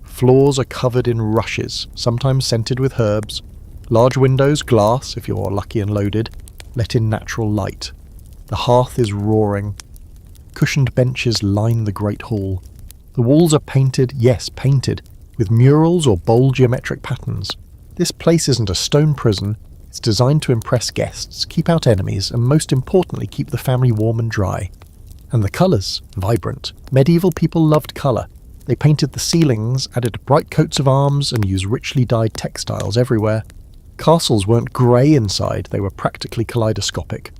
Floors are covered in rushes, sometimes scented with herbs. Large windows, glass, if you're lucky and loaded, let in natural light. The hearth is roaring. Cushioned benches line the great hall. The walls are painted, yes, painted, with murals or bold geometric patterns. This place isn't a stone prison. It's designed to impress guests, keep out enemies, and most importantly, keep the family warm and dry. And the colours, vibrant. Medieval people loved colour. They painted the ceilings, added bright coats of arms, and used richly dyed textiles everywhere. Castles weren't grey inside, they were practically kaleidoscopic.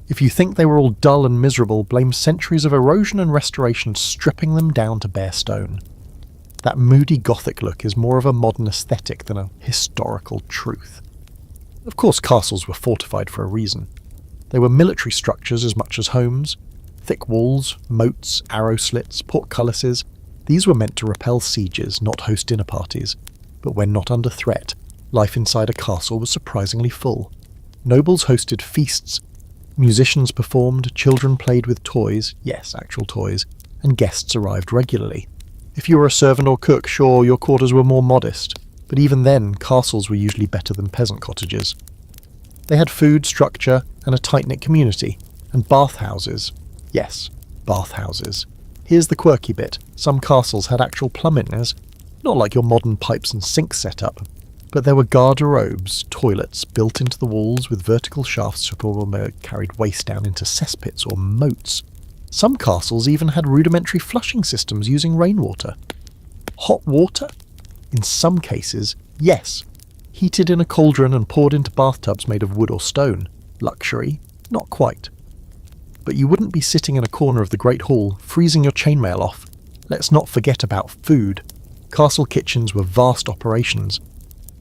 If you think they were all dull and miserable, blame centuries of erosion and restoration stripping them down to bare stone. That moody Gothic look is more of a modern aesthetic than a historical truth. Of course, castles were fortified for a reason. They were military structures as much as homes. Thick walls, moats, arrow slits, portcullises. These were meant to repel sieges, not host dinner parties. But when not under threat, life inside a castle was surprisingly full. Nobles hosted feasts. Musicians performed, children played with toys, yes, actual toys, and guests arrived regularly. If you were a servant or cook, sure, your quarters were more modest, but even then, castles were usually better than peasant cottages. They had food, structure, and a tight-knit community, and bathhouses. Yes, bathhouses. Here's the quirky bit. Some castles had actual plumbings, not like your modern pipes and sinks setup, but there were garderobes, toilets, built into the walls with vertical shafts so people carried waste down into cesspits or moats. Some castles even had rudimentary flushing systems using rainwater. Hot water? In some cases, yes. Heated in a cauldron and poured into bathtubs made of wood or stone. Luxury? Not quite. But you wouldn't be sitting in a corner of the Great Hall, freezing your chainmail off. Let's not forget about food. Castle kitchens were vast operations.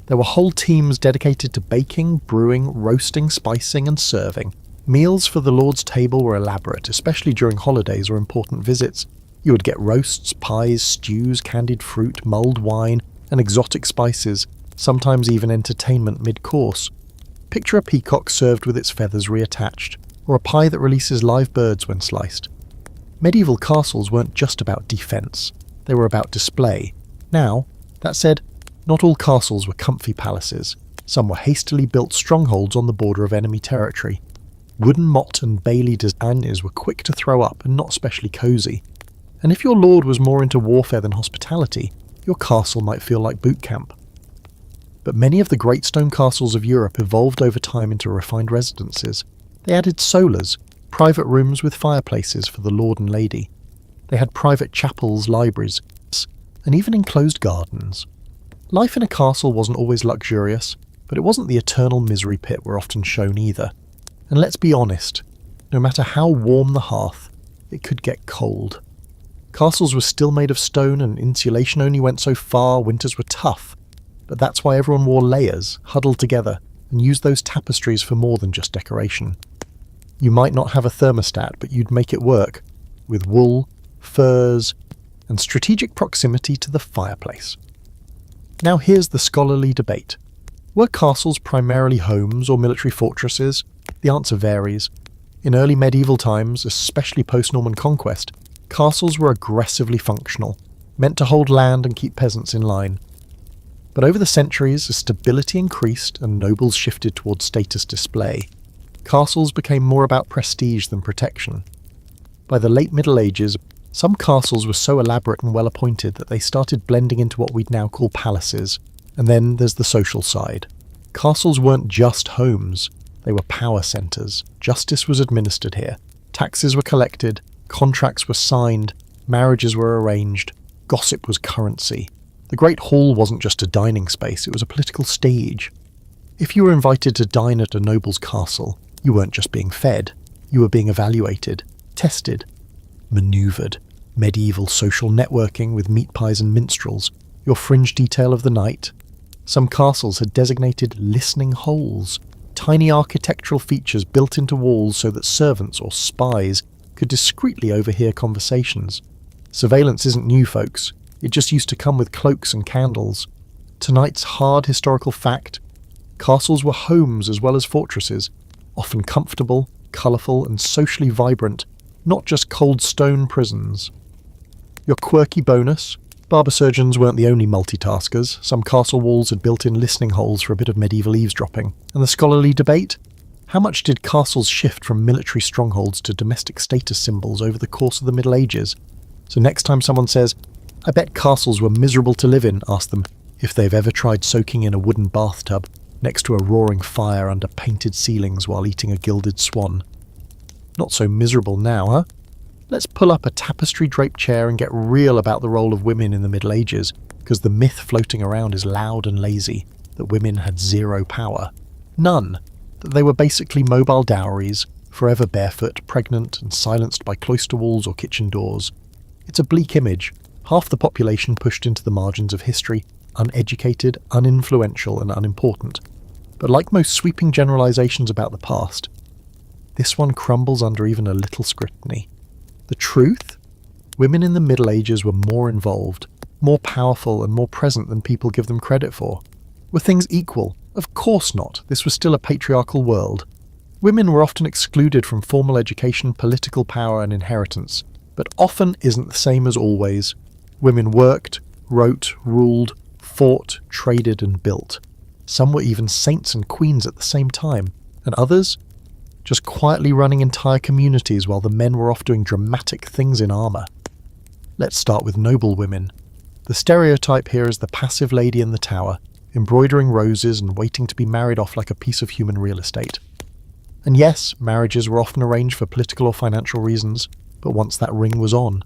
There were whole teams dedicated to baking, brewing, roasting, spicing and serving. Meals for the Lord's table were elaborate, especially during holidays or important visits. You would get roasts, pies, stews, candied fruit, mulled wine, and exotic spices, sometimes even entertainment mid-course. Picture a peacock served with its feathers reattached, or a pie that releases live birds when sliced. Medieval castles weren't just about defence, they were about display. Now, that said, not all castles were comfy palaces. Some were hastily built strongholds on the border of enemy territory. Wooden motte and Bailey designs were quick to throw up and not especially cosy. And if your lord was more into warfare than hospitality, your castle might feel like boot camp. But many of the great stone castles of Europe evolved over time into refined residences. They added solas, private rooms with fireplaces for the lord and lady. They had private chapels, libraries, and even enclosed gardens. Life in a castle wasn't always luxurious, but it wasn't the eternal misery pit we're often shown either. And let's be honest, no matter how warm the hearth, it could get cold. Castles were still made of stone and insulation only went so far, winters were tough. But that's why everyone wore layers, huddled together, and used those tapestries for more than just decoration. You might not have a thermostat, but you'd make it work, with wool, furs, and strategic proximity to the fireplace. Now here's the scholarly debate. Were castles primarily homes or military fortresses? The answer varies. In early medieval times, especially post-Norman conquest, castles were aggressively functional, meant to hold land and keep peasants in line. But over the centuries, as stability increased and nobles shifted towards status display, castles became more about prestige than protection. By the late Middle Ages, some castles were so elaborate and well-appointed that they started blending into what we'd now call palaces. And then there's the social side. Castles weren't just homes, they were power centres. Justice was administered here. Taxes were collected, contracts were signed, marriages were arranged, gossip was currency. The Great Hall wasn't just a dining space, it was a political stage. If you were invited to dine at a noble's castle, you weren't just being fed, you were being evaluated, tested, manoeuvred. Medieval social networking with meat pies and minstrels, your fringe detail of the night. Some castles had designated listening holes, tiny architectural features built into walls so that servants or spies could discreetly overhear conversations. Surveillance isn't new, folks. It just used to come with cloaks and candles. Tonight's hard historical fact: castles were homes as well as fortresses, often comfortable, colourful and socially vibrant, not just cold stone prisons. Your quirky bonus: barber surgeons weren't the only multitaskers. Some castle walls had built-in listening holes for a bit of medieval eavesdropping. And the scholarly debate? How much did castles shift from military strongholds to domestic status symbols over the course of the Middle Ages? So next time someone says, "I bet castles were miserable to live in," ask them if they've ever tried soaking in a wooden bathtub next to a roaring fire under painted ceilings while eating a gilded swan. Not so miserable now, huh? Let's pull up a tapestry-draped chair and get real about the role of women in the Middle Ages, because the myth floating around is loud and lazy, that women had zero power. None. That they were basically mobile dowries, forever barefoot, pregnant, and silenced by cloister walls or kitchen doors. It's a bleak image. Half the population pushed into the margins of history, uneducated, uninfluential, and unimportant. But like most sweeping generalizations about the past, this one crumbles under even a little scrutiny. The truth? Women in the Middle Ages were more involved, more powerful and more present than people give them credit for. Were things equal? Of course not. This was still a patriarchal world. Women were often excluded from formal education, political power and inheritance, but often isn't the same as always. Women worked, wrote, ruled, fought, traded and built. Some were even saints and queens at the same time, and others just quietly running entire communities while the men were off doing dramatic things in armour. Let's start with noble women. The stereotype here is the passive lady in the tower, embroidering roses and waiting to be married off like a piece of human real estate. And yes, marriages were often arranged for political or financial reasons, But once that ring was on,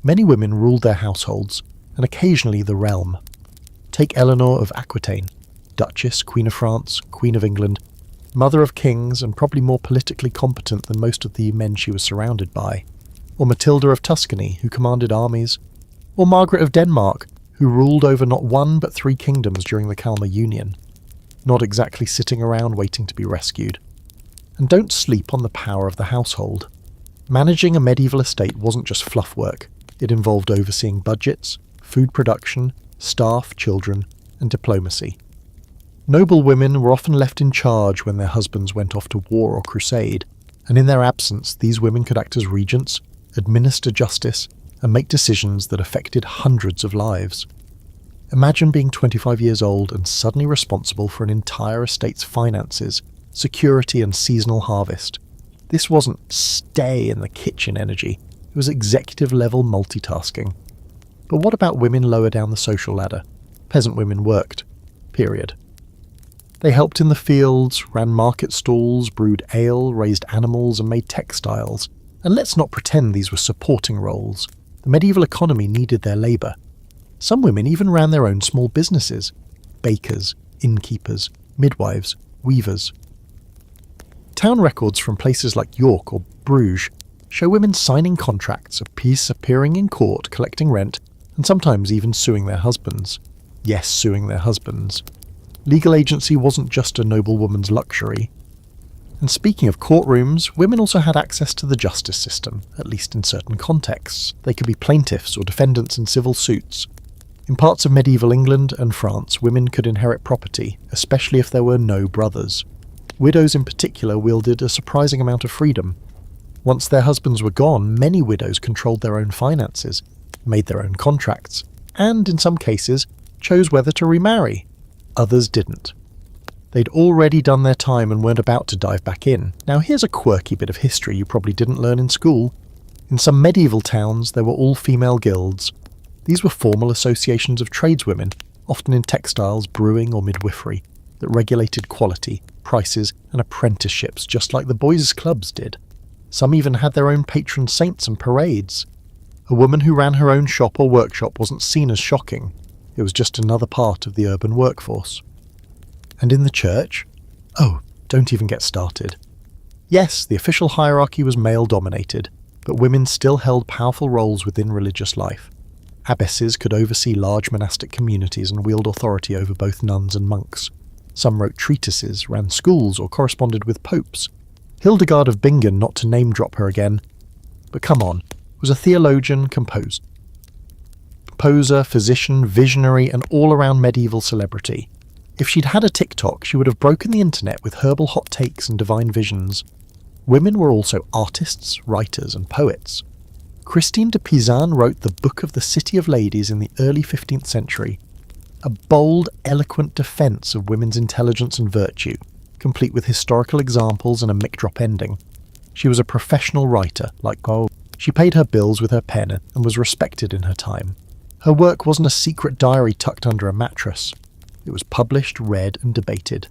many women ruled their households, and occasionally the realm. Take Eleanor of Aquitaine, Duchess, Queen of France, Queen of England, mother of kings and probably more politically competent than most of the men she was surrounded by. Or Matilda of Tuscany, who commanded armies. Or Margaret of Denmark, who ruled over not one but 3 kingdoms during the Kalmar Union. Not exactly sitting around waiting to be rescued. And don't sleep on the power of the household. Managing a medieval estate wasn't just fluff work. It involved overseeing budgets, food production, staff, children, and diplomacy. Noble women were often left in charge when their husbands went off to war or crusade, and in their absence these women could act as regents, administer justice, and make decisions that affected hundreds of lives. Imagine being 25 years old and suddenly responsible for an entire estate's finances, security and seasonal harvest. This wasn't stay in the kitchen energy, it was executive-level multitasking. But what about women lower down the social ladder? Peasant women worked. Period. They helped in the fields, ran market stalls, brewed ale, raised animals and made textiles. And let's not pretend these were supporting roles. The medieval economy needed their labour. Some women even ran their own small businesses. Bakers, innkeepers, midwives, weavers. Town records from places like York or Bruges show women signing contracts of peace, appearing in court, collecting rent, and sometimes even suing their husbands. Yes, suing their husbands. Legal agency wasn't just a noblewoman's luxury. And speaking of courtrooms, women also had access to the justice system, at least in certain contexts. They could be plaintiffs or defendants in civil suits. In parts of medieval England and France, women could inherit property, especially if there were no brothers. Widows in particular wielded a surprising amount of freedom. Once their husbands were gone, many widows controlled their own finances, made their own contracts, and, in some cases, chose whether to remarry. Others didn't. They'd already done their time and weren't about to dive back in. Now here's a quirky bit of history you probably didn't learn in school. In some medieval towns, there were all-female guilds. These were formal associations of tradeswomen, often in textiles, brewing or midwifery, that regulated quality, prices and apprenticeships just like the boys' clubs did. Some even had their own patron saints and parades. A woman who ran her own shop or workshop wasn't seen as shocking. It was just another part of the urban workforce. And in the church? Oh, don't even get started. Yes, the official hierarchy was male-dominated, but women still held powerful roles within religious life. Abbesses could oversee large monastic communities and wield authority over both nuns and monks. Some wrote treatises, ran schools, or corresponded with popes. Hildegard of Bingen, not to name-drop her again, but come on, was a theologian, composer, physician, visionary, and all-around medieval celebrity. If she'd had a TikTok, she would have broken the internet with herbal hot takes and divine visions. Women were also artists, writers, and poets. Christine de Pizan wrote the Book of the City of Ladies in the early 15th century, a bold, eloquent defence of women's intelligence and virtue, complete with historical examples and a mic-drop ending. She was a professional writer, like gold. She paid her bills with her pen and was respected in her time. Her work wasn't a secret diary tucked under a mattress. It was published, read, and debated.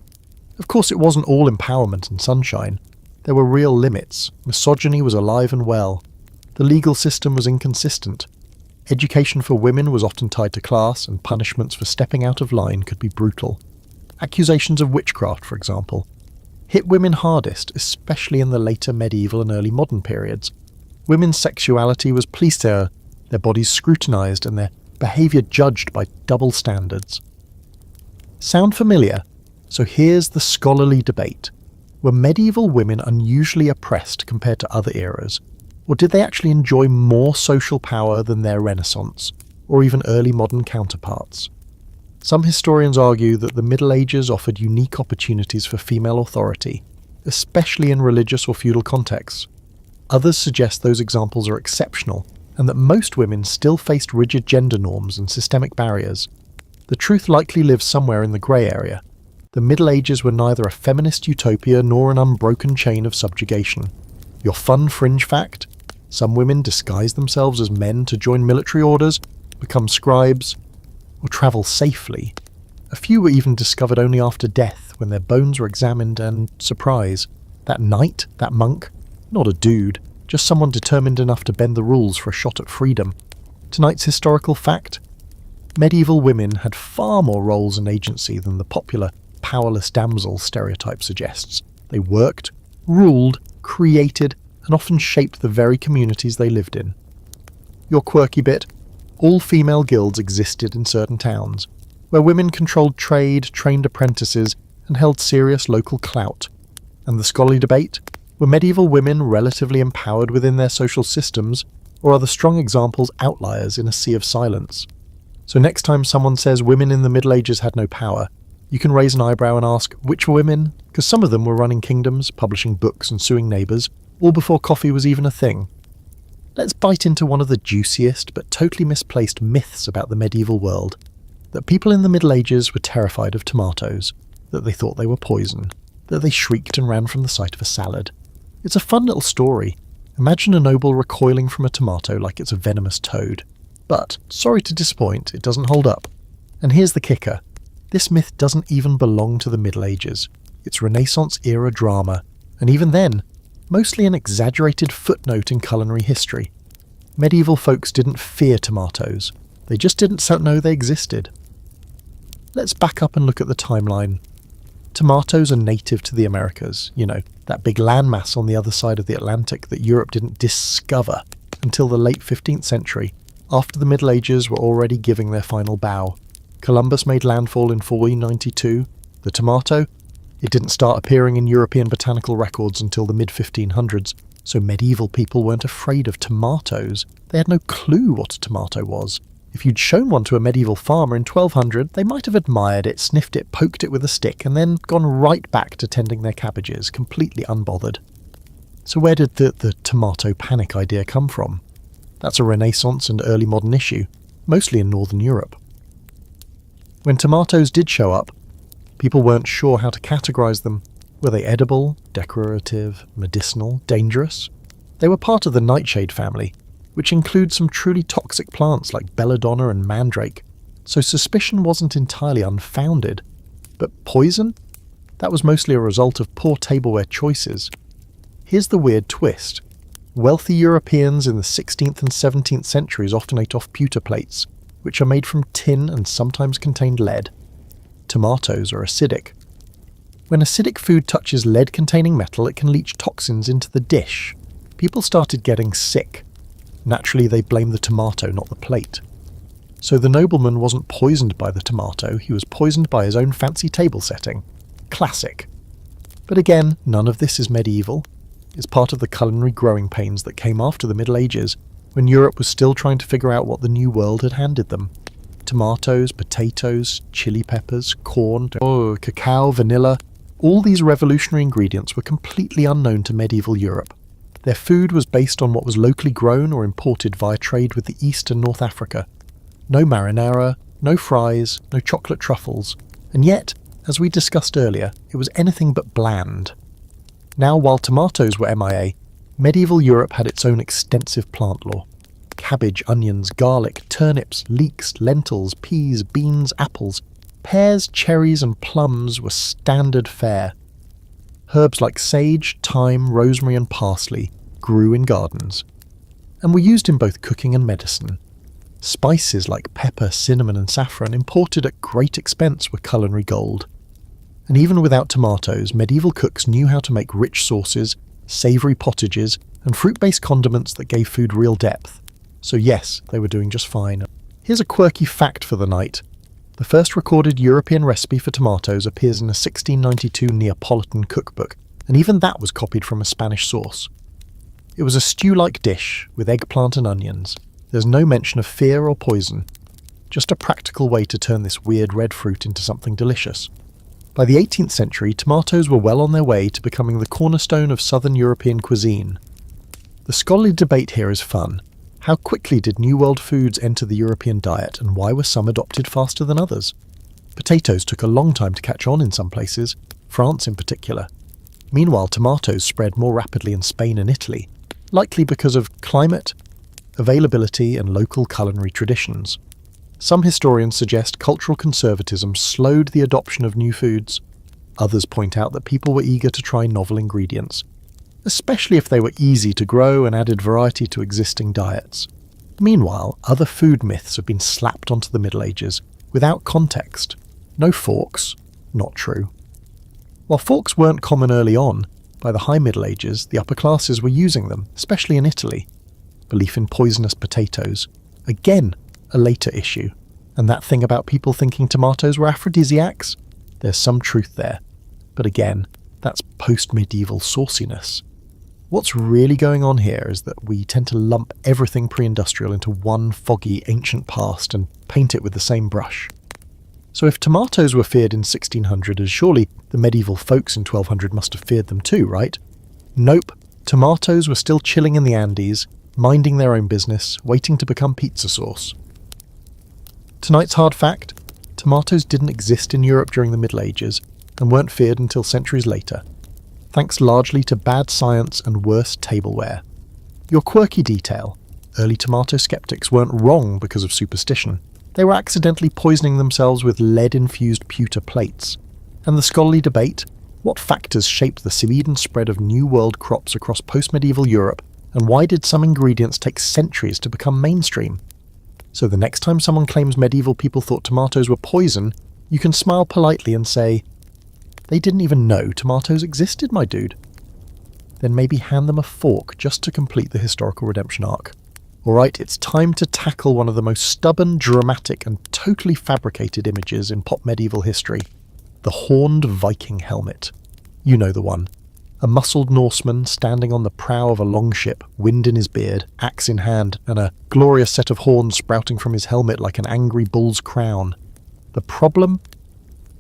Of course, it wasn't all empowerment and sunshine. There were real limits. Misogyny was alive and well. The legal system was inconsistent. Education for women was often tied to class, and punishments for stepping out of line could be brutal. Accusations of witchcraft, for example, hit women hardest, especially in the later medieval and early modern periods. Women's sexuality was policed, their bodies scrutinised, and their behaviour judged by double standards. Sound familiar? So here's the scholarly debate. Were medieval women unusually oppressed compared to other eras? Or did they actually enjoy more social power than their Renaissance, or even early modern counterparts? Some historians argue that the Middle Ages offered unique opportunities for female authority, especially in religious or feudal contexts. Others suggest those examples are exceptional, and that most women still faced rigid gender norms and systemic barriers. The truth likely lives somewhere in the grey area. The Middle Ages were neither a feminist utopia nor an unbroken chain of subjugation. Your fun fringe fact? Some women disguise themselves as men to join military orders, become scribes, or travel safely. A few were even discovered only after death, when their bones were examined and, surprise, that knight, that monk, not a dude, just someone determined enough to bend the rules for a shot at freedom. Tonight's historical fact: medieval women had far more roles and agency than the popular powerless damsel stereotype suggests. They worked, ruled, created, and often shaped the very communities they lived in. Your quirky bit: all female guilds existed in certain towns, where women controlled trade, trained apprentices, and held serious local clout. And the scholarly debate: were medieval women relatively empowered within their social systems, or are the strong examples outliers in a sea of silence? So next time someone says women in the Middle Ages had no power, you can raise an eyebrow and ask, which women? Because some of them were running kingdoms, publishing books and suing neighbours, all before coffee was even a thing. Let's bite into one of the juiciest but totally misplaced myths about the medieval world: that people in the Middle Ages were terrified of tomatoes, that they thought they were poison, that they shrieked and ran from the sight of a salad. It's a fun little story. Imagine a noble recoiling from a tomato like it's a venomous toad. But, sorry to disappoint, it doesn't hold up. And here's the kicker: this myth doesn't even belong to the Middle Ages. It's Renaissance-era drama, and even then, mostly an exaggerated footnote in culinary history. Medieval folks didn't fear tomatoes. They just didn't know they existed. Let's back up and look at the timeline. Tomatoes are native to the Americas, that big landmass on the other side of the Atlantic that Europe didn't discover until the late 15th century, after the Middle Ages were already giving their final bow. Columbus made landfall in 1492. The tomato? It didn't start appearing in European botanical records until the mid-1500s, so medieval people weren't afraid of tomatoes. They had no clue what a tomato was. If you'd shown one to a medieval farmer in 1200, they might have admired it, sniffed it, poked it with a stick, and then gone right back to tending their cabbages, completely unbothered. So where did the tomato panic idea come from? That's a Renaissance and early modern issue, mostly in Northern Europe. When tomatoes did show up, people weren't sure how to categorise them. Were they edible, decorative, medicinal, dangerous? They were part of the nightshade family, which includes some truly toxic plants like belladonna and mandrake, so suspicion wasn't entirely unfounded. But poison? That was mostly a result of poor tableware choices. Here's the weird twist. Wealthy Europeans in the 16th and 17th centuries often ate off pewter plates, which are made from tin and sometimes contained lead. Tomatoes are acidic. When acidic food touches lead-containing metal, it can leach toxins into the dish. People started getting sick. Naturally, they blamed the tomato, not the plate. So the nobleman wasn't poisoned by the tomato, he was poisoned by his own fancy table setting. Classic. But again, none of this is medieval. It's part of the culinary growing pains that came after the Middle Ages, when Europe was still trying to figure out what the New World had handed them. Tomatoes, potatoes, chili peppers, corn, cacao, vanilla. All these revolutionary ingredients were completely unknown to medieval Europe. Their food was based on what was locally grown or imported via trade with the East and North Africa. No marinara, no fries, no chocolate truffles. And yet, as we discussed earlier, it was anything but bland. Now, while tomatoes were MIA, medieval Europe had its own extensive plant lore. Cabbage, onions, garlic, turnips, leeks, lentils, peas, beans, apples, pears, cherries and plums were standard fare. Herbs like sage, thyme, rosemary and parsley grew in gardens, and were used in both cooking and medicine. Spices like pepper, cinnamon and saffron, imported at great expense, were culinary gold. And even without tomatoes, medieval cooks knew how to make rich sauces, savoury potages, and fruit-based condiments that gave food real depth. So yes, they were doing just fine. Here's a quirky fact for the night. The first recorded European recipe for tomatoes appears in a 1692 Neapolitan cookbook, and even that was copied from a Spanish source. It was a stew-like dish with eggplant and onions. There's no mention of fear or poison, just a practical way to turn this weird red fruit into something delicious. By the 18th century, tomatoes were well on their way to becoming the cornerstone of southern European cuisine. The scholarly debate here is fun. How quickly did New World foods enter the European diet, and why were some adopted faster than others? Potatoes took a long time to catch on in some places, France in particular. Meanwhile, tomatoes spread more rapidly in Spain and Italy, likely because of climate, availability, and local culinary traditions. Some historians suggest cultural conservatism slowed the adoption of new foods. Others point out that people were eager to try novel ingredients. especially if they were easy to grow and added variety to existing diets. Meanwhile, other food myths have been slapped onto the Middle Ages without context. No forks, not true. While forks weren't common early on, by the High Middle Ages, the upper classes were using them, especially in Italy. Belief in poisonous potatoes, again, a later issue. And that thing about people thinking tomatoes were aphrodisiacs? There's some truth there. But again, that's post-medieval sauciness. What's really going on here is that we tend to lump everything pre-industrial into one foggy ancient past and paint it with the same brush. So if tomatoes were feared in 1600, as surely the medieval folks in 1200 must have feared them too, right? Nope, tomatoes were still chilling in the Andes, minding their own business, waiting to become pizza sauce. Tonight's hard fact: tomatoes didn't exist in Europe during the Middle Ages and weren't feared until centuries later, thanks largely to bad science and worse tableware. Your quirky detail: early tomato skeptics weren't wrong because of superstition. They were accidentally poisoning themselves with lead-infused pewter plates. And the scholarly debate: what factors shaped the seed and spread of New World crops across post-medieval Europe, and why did some ingredients take centuries to become mainstream? So the next time someone claims medieval people thought tomatoes were poison, you can smile politely and say, "They didn't even know tomatoes existed, my dude." Then maybe hand them a fork just to complete the historical redemption arc. Alright, it's time to tackle one of the most stubborn, dramatic, and totally fabricated images in pop medieval history: the horned Viking helmet. You know the one. A muscled Norseman standing on the prow of a longship, wind in his beard, axe in hand, and a glorious set of horns sprouting from his helmet like an angry bull's crown. The problem?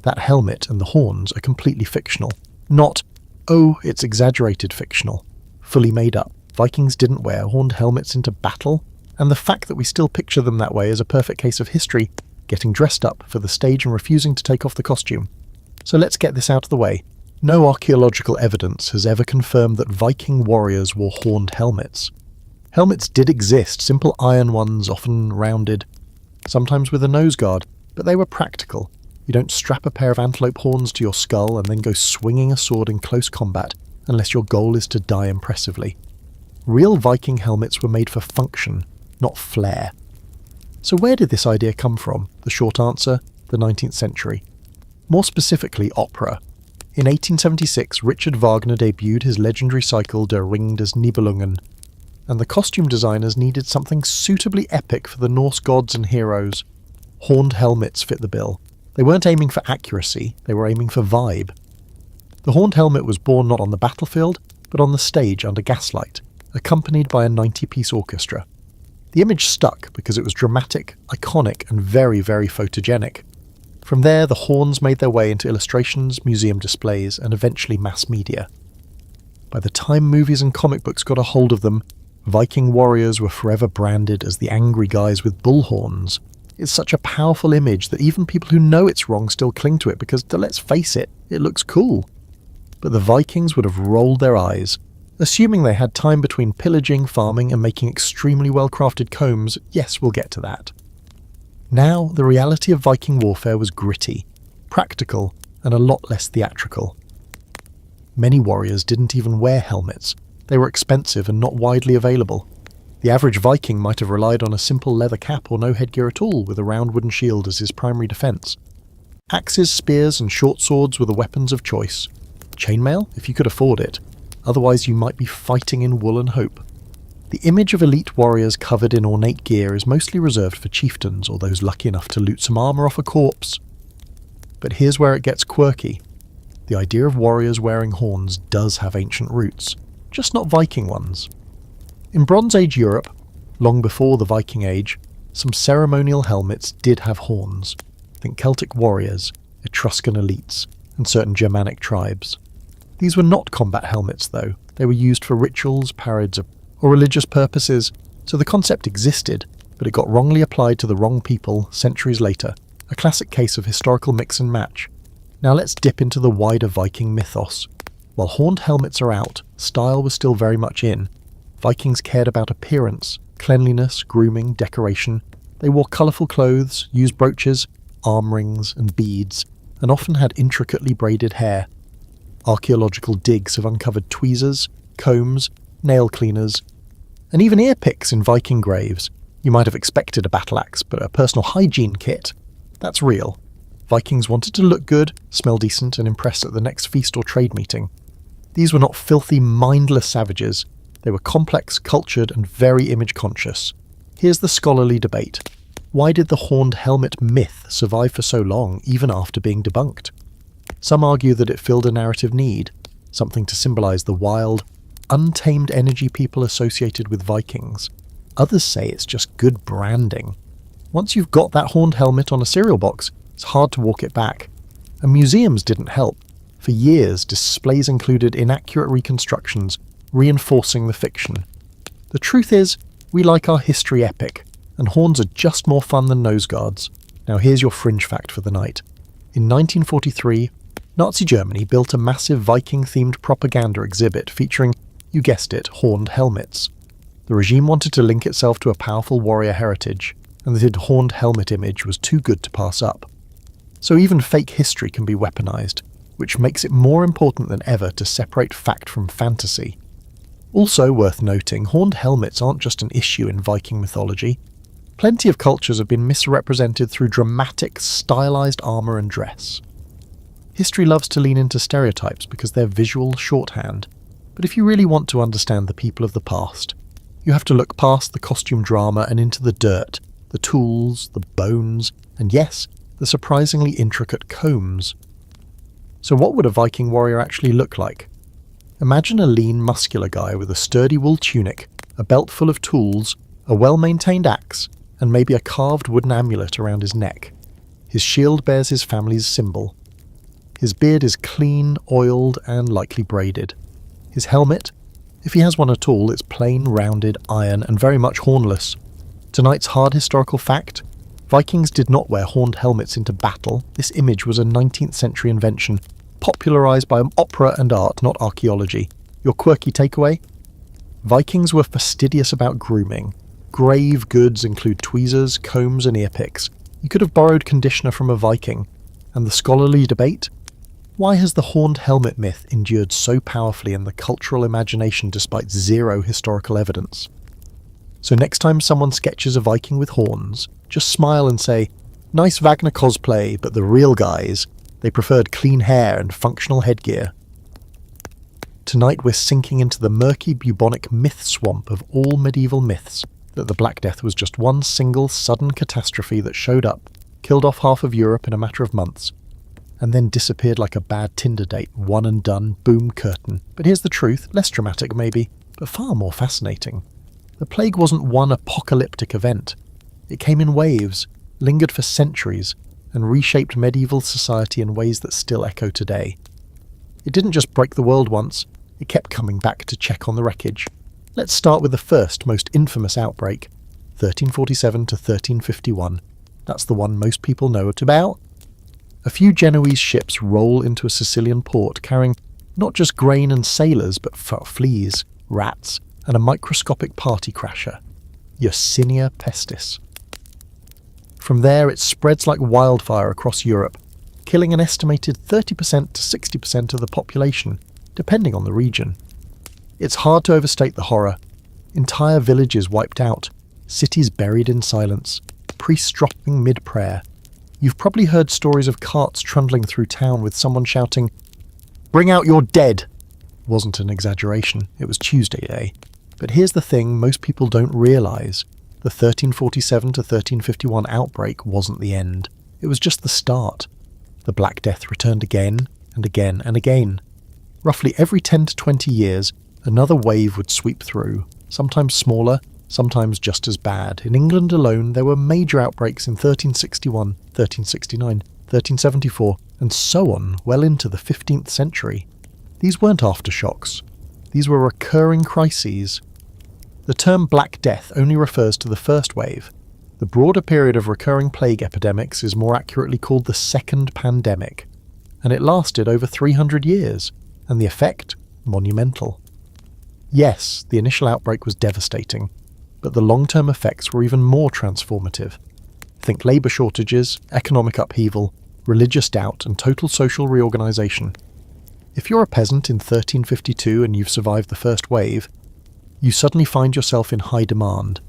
That helmet and the horns are completely fictional. Not, oh, it's exaggerated fictional. Fully made up. Vikings didn't wear horned helmets into battle, and the fact that we still picture them that way is a perfect case of history getting dressed up for the stage and refusing to take off the costume. So let's get this out of the way. No archaeological evidence has ever confirmed that Viking warriors wore horned helmets. Helmets did exist, simple iron ones, often rounded, sometimes with a nose guard, but they were practical. You don't strap a pair of antelope horns to your skull and then go swinging a sword in close combat, unless your goal is to die impressively. Real Viking helmets were made for function, not flair. So where did this idea come from? The short answer, the 19th century. More specifically, opera. In 1876, Richard Wagner debuted his legendary cycle Der Ring des Nibelungen, and the costume designers needed something suitably epic for the Norse gods and heroes. Horned helmets fit the bill. They weren't aiming for accuracy, they were aiming for vibe. The horned helmet was born not on the battlefield, but on the stage under gaslight, accompanied by a 90-piece orchestra. The image stuck because it was dramatic, iconic, and very, very photogenic. From there, the horns made their way into illustrations, museum displays, and eventually mass media. By the time movies and comic books got a hold of them, Viking warriors were forever branded as the angry guys with bull horns. It's such a powerful image that even people who know it's wrong still cling to it because, let's face it, it looks cool. But the Vikings would have rolled their eyes. Assuming they had time between pillaging, farming, and making extremely well-crafted combs, yes, we'll get to that. Now, the reality of Viking warfare was gritty, practical, and a lot less theatrical. Many warriors didn't even wear helmets. They were expensive and not widely available. The average Viking might have relied on a simple leather cap or no headgear at all, with a round wooden shield as his primary defence. Axes, spears, and short swords were the weapons of choice. Chainmail, if you could afford it. Otherwise you might be fighting in wool and hope. The image of elite warriors covered in ornate gear is mostly reserved for chieftains or those lucky enough to loot some armour off a corpse. But here's where it gets quirky. The idea of warriors wearing horns does have ancient roots, just not Viking ones. In Bronze Age Europe, long before the Viking Age, some ceremonial helmets did have horns. Think Celtic warriors, Etruscan elites, and certain Germanic tribes. These were not combat helmets though, they were used for rituals, parades, or religious purposes, so the concept existed, but it got wrongly applied to the wrong people centuries later, a classic case of historical mix and match. Now let's dip into the wider Viking mythos. While horned helmets are out, style was still very much in. Vikings cared about appearance, cleanliness, grooming, decoration. They wore colourful clothes, used brooches, arm rings, and beads, and often had intricately braided hair. Archaeological digs have uncovered tweezers, combs, nail cleaners, and even ear picks in Viking graves. You might have expected a battle axe, but a personal hygiene kit, that's real. Vikings wanted to look good, smell decent, and impress at the next feast or trade meeting. These were not filthy, mindless savages. They were complex, cultured, and very image-conscious. Here's the scholarly debate. Why did the horned helmet myth survive for so long, even after being debunked? Some argue that it filled a narrative need, something to symbolize the wild, untamed energy people associated with Vikings. Others say it's just good branding. Once you've got that horned helmet on a cereal box, it's hard to walk it back. And museums didn't help. For years, displays included inaccurate reconstructions, reinforcing the fiction. The truth is, we like our history epic, and horns are just more fun than nose guards. Now here's your fringe fact for the night. In 1943, Nazi Germany built a massive Viking-themed propaganda exhibit featuring, you guessed it, horned helmets. The regime wanted to link itself to a powerful warrior heritage, and the horned helmet image was too good to pass up. So even fake history can be weaponized, which makes it more important than ever to separate fact from fantasy. Also worth noting, horned helmets aren't just an issue in Viking mythology. Plenty of cultures have been misrepresented through dramatic, stylized armor and dress. History loves to lean into stereotypes because they're visual shorthand, but if you really want to understand the people of the past, you have to look past the costume drama and into the dirt, the tools, the bones, and yes, the surprisingly intricate combs. So what would a Viking warrior actually look like? Imagine a lean, muscular guy with a sturdy wool tunic, a belt full of tools, a well-maintained axe, and maybe a carved wooden amulet around his neck. His shield bears his family's symbol. His beard is clean, oiled, and likely braided. His helmet, if he has one at all, it's plain, rounded, iron, and very much hornless. Tonight's hard historical fact: Vikings did not wear horned helmets into battle. This image was a 19th century invention, popularised by opera and art, not archaeology. Your quirky takeaway? Vikings were fastidious about grooming. Grave goods include tweezers, combs, and ear picks. You could have borrowed conditioner from a Viking. And the scholarly debate? Why has the horned helmet myth endured so powerfully in the cultural imagination despite zero historical evidence? So next time someone sketches a Viking with horns, just smile and say, "Nice Wagner cosplay, but the real guys, they preferred clean hair and functional headgear." Tonight we're sinking into the murky bubonic myth swamp of all medieval myths, that the Black Death was just one single sudden catastrophe that showed up, killed off half of Europe in a matter of months, and then disappeared like a bad Tinder date, one and done, boom, curtain. But here's the truth, less dramatic maybe, but far more fascinating. The plague wasn't one apocalyptic event. It came in waves, lingered for centuries, and reshaped medieval society in ways that still echo today. It didn't just break the world once, it kept coming back to check on the wreckage. Let's start with the first, most infamous outbreak, 1347 to 1351. That's the one most people know it about. A few Genoese ships roll into a Sicilian port carrying not just grain and sailors, but fleas, rats, and a microscopic party crasher, Yersinia pestis. From there it spreads like wildfire across Europe, killing an estimated 30% to 60% of the population, depending on the region. It's hard to overstate the horror. Entire villages wiped out, cities buried in silence, priests dropping mid-prayer. You've probably heard stories of carts trundling through town with someone shouting, "Bring out your dead!" Wasn't an exaggeration, it was Tuesday Day. But here's the thing most people don't realise. The 1347 to 1351 outbreak wasn't the end. It was just the start. The Black Death returned again and again and again. Roughly every 10 to 20 years, another wave would sweep through, sometimes smaller, sometimes just as bad. In England alone, there were major outbreaks in 1361, 1369, 1374, and so on, well into the 15th century. These weren't aftershocks. These were recurring crises. The term Black Death only refers to the first wave. The broader period of recurring plague epidemics is more accurately called the Second Pandemic, and it lasted over 300 years, and the effect? Monumental. Yes, the initial outbreak was devastating, but the long-term effects were even more transformative. Think labour shortages, economic upheaval, religious doubt, and total social reorganisation. If you're a peasant in 1352 and you've survived the first wave, you suddenly find yourself in high demand.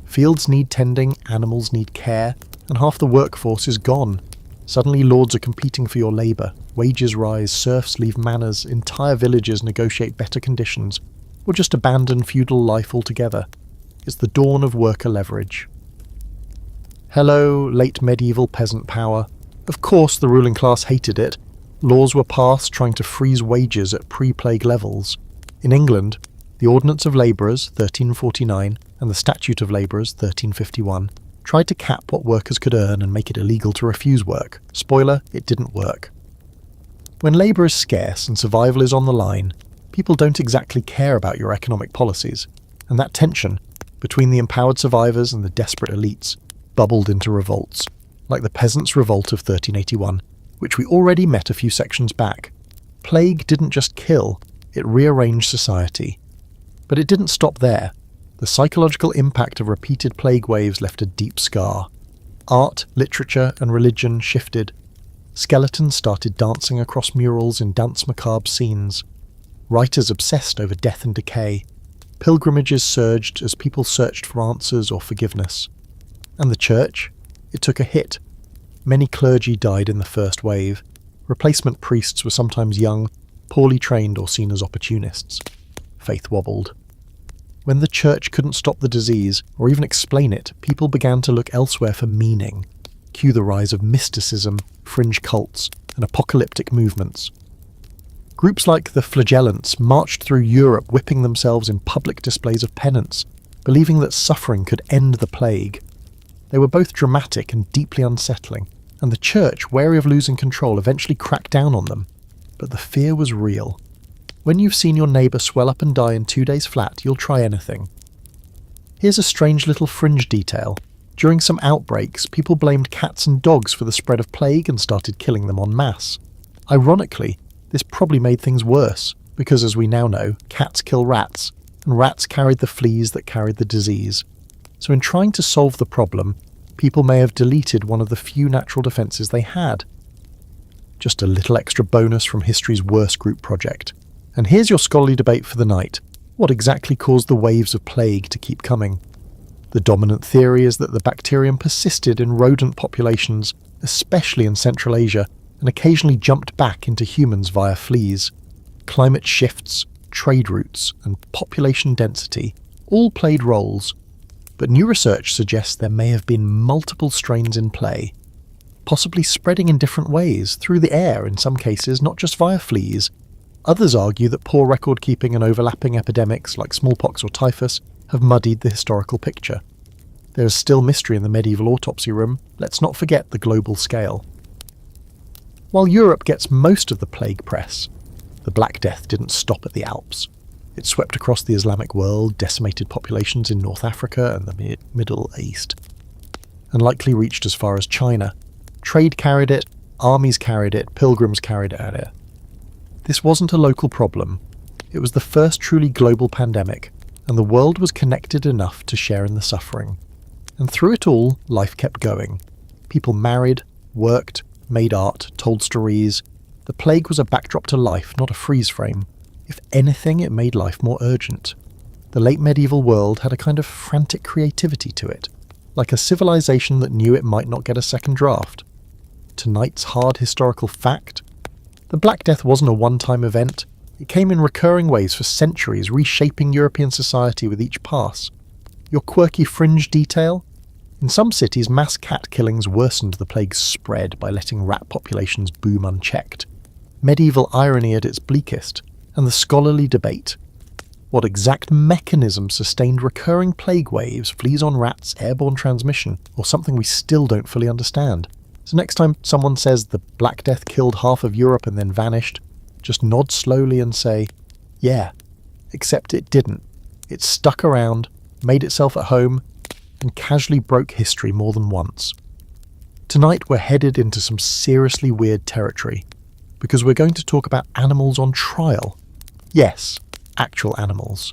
Fields need tending, animals need care, and half the workforce is gone. Suddenly lords are competing for your labour, wages rise, serfs leave manors, entire villages negotiate better conditions, or just abandon feudal life altogether. It's the dawn of worker leverage. Hello, late medieval peasant power. Of course the ruling class hated it. Laws were passed trying to freeze wages at pre-plague levels. In England, the Ordinance of Labourers, 1349, and the Statute of Labourers, 1351, tried to cap what workers could earn and make it illegal to refuse work. Spoiler, it didn't work. When labour is scarce and survival is on the line, people don't exactly care about your economic policies, and that tension between the empowered survivors and the desperate elites bubbled into revolts, like the Peasants' Revolt of 1381, which we already met a few sections back. Plague didn't just kill, it rearranged society. But it didn't stop there. The psychological impact of repeated plague waves left a deep scar. Art, literature, and religion shifted. Skeletons started dancing across murals in dance macabre scenes. Writers obsessed over death and decay. Pilgrimages surged as people searched for answers or forgiveness. And the church? It took a hit. Many clergy died in the first wave. Replacement priests were sometimes young, poorly trained or seen as opportunists. Faith wobbled. When the church couldn't stop the disease, or even explain it, people began to look elsewhere for meaning. Cue the rise of mysticism, fringe cults, and apocalyptic movements. Groups like the Flagellants marched through Europe whipping themselves in public displays of penance, believing that suffering could end the plague. They were both dramatic and deeply unsettling, and the church, wary of losing control, eventually cracked down on them. But the fear was real. When you've seen your neighbour swell up and die in 2 days flat, you'll try anything. Here's a strange little fringe detail. During some outbreaks, people blamed cats and dogs for the spread of plague and started killing them en masse. Ironically, this probably made things worse, because as we now know, cats kill rats, and rats carried the fleas that carried the disease. So in trying to solve the problem, people may have deleted one of the few natural defences they had. Just a little extra bonus from history's worst group project. And here's your scholarly debate for the night. What exactly caused the waves of plague to keep coming? The dominant theory is that the bacterium persisted in rodent populations, especially in Central Asia, and occasionally jumped back into humans via fleas. Climate shifts, trade routes, and population density all played roles. But new research suggests there may have been multiple strains in play, possibly spreading in different ways, through the air in some cases, not just via fleas. Others argue that poor record-keeping and overlapping epidemics like smallpox or typhus have muddied the historical picture. There is still mystery in the medieval autopsy room. Let's not forget the global scale. While Europe gets most of the plague press, the Black Death didn't stop at the Alps. It swept across the Islamic world, decimated populations in North Africa and the Middle East, and likely reached as far as China. Trade carried it, armies carried it, pilgrims carried it at it. This wasn't a local problem. It was the first truly global pandemic, and the world was connected enough to share in the suffering. And through it all, life kept going. People married, worked, made art, told stories. The plague was a backdrop to life, not a freeze frame. If anything, it made life more urgent. The late medieval world had a kind of frantic creativity to it, like a civilization that knew it might not get a second draft. Tonight's hard historical fact: the Black Death wasn't a one-time event. It came in recurring ways for centuries, reshaping European society with each pass. Your quirky fringe detail? In some cities, mass cat killings worsened the plague's spread by letting rat populations boom unchecked. Medieval irony at its bleakest. And the scholarly debate. What exact mechanism sustained recurring plague waves, fleas on rats, airborne transmission, or something we still don't fully understand? So next time someone says the Black Death killed half of Europe and then vanished, just nod slowly and say, yeah, except it didn't. It stuck around, made itself at home, and casually broke history more than once. Tonight we're headed into some seriously weird territory, because we're going to talk about animals on trial. Yes, actual animals.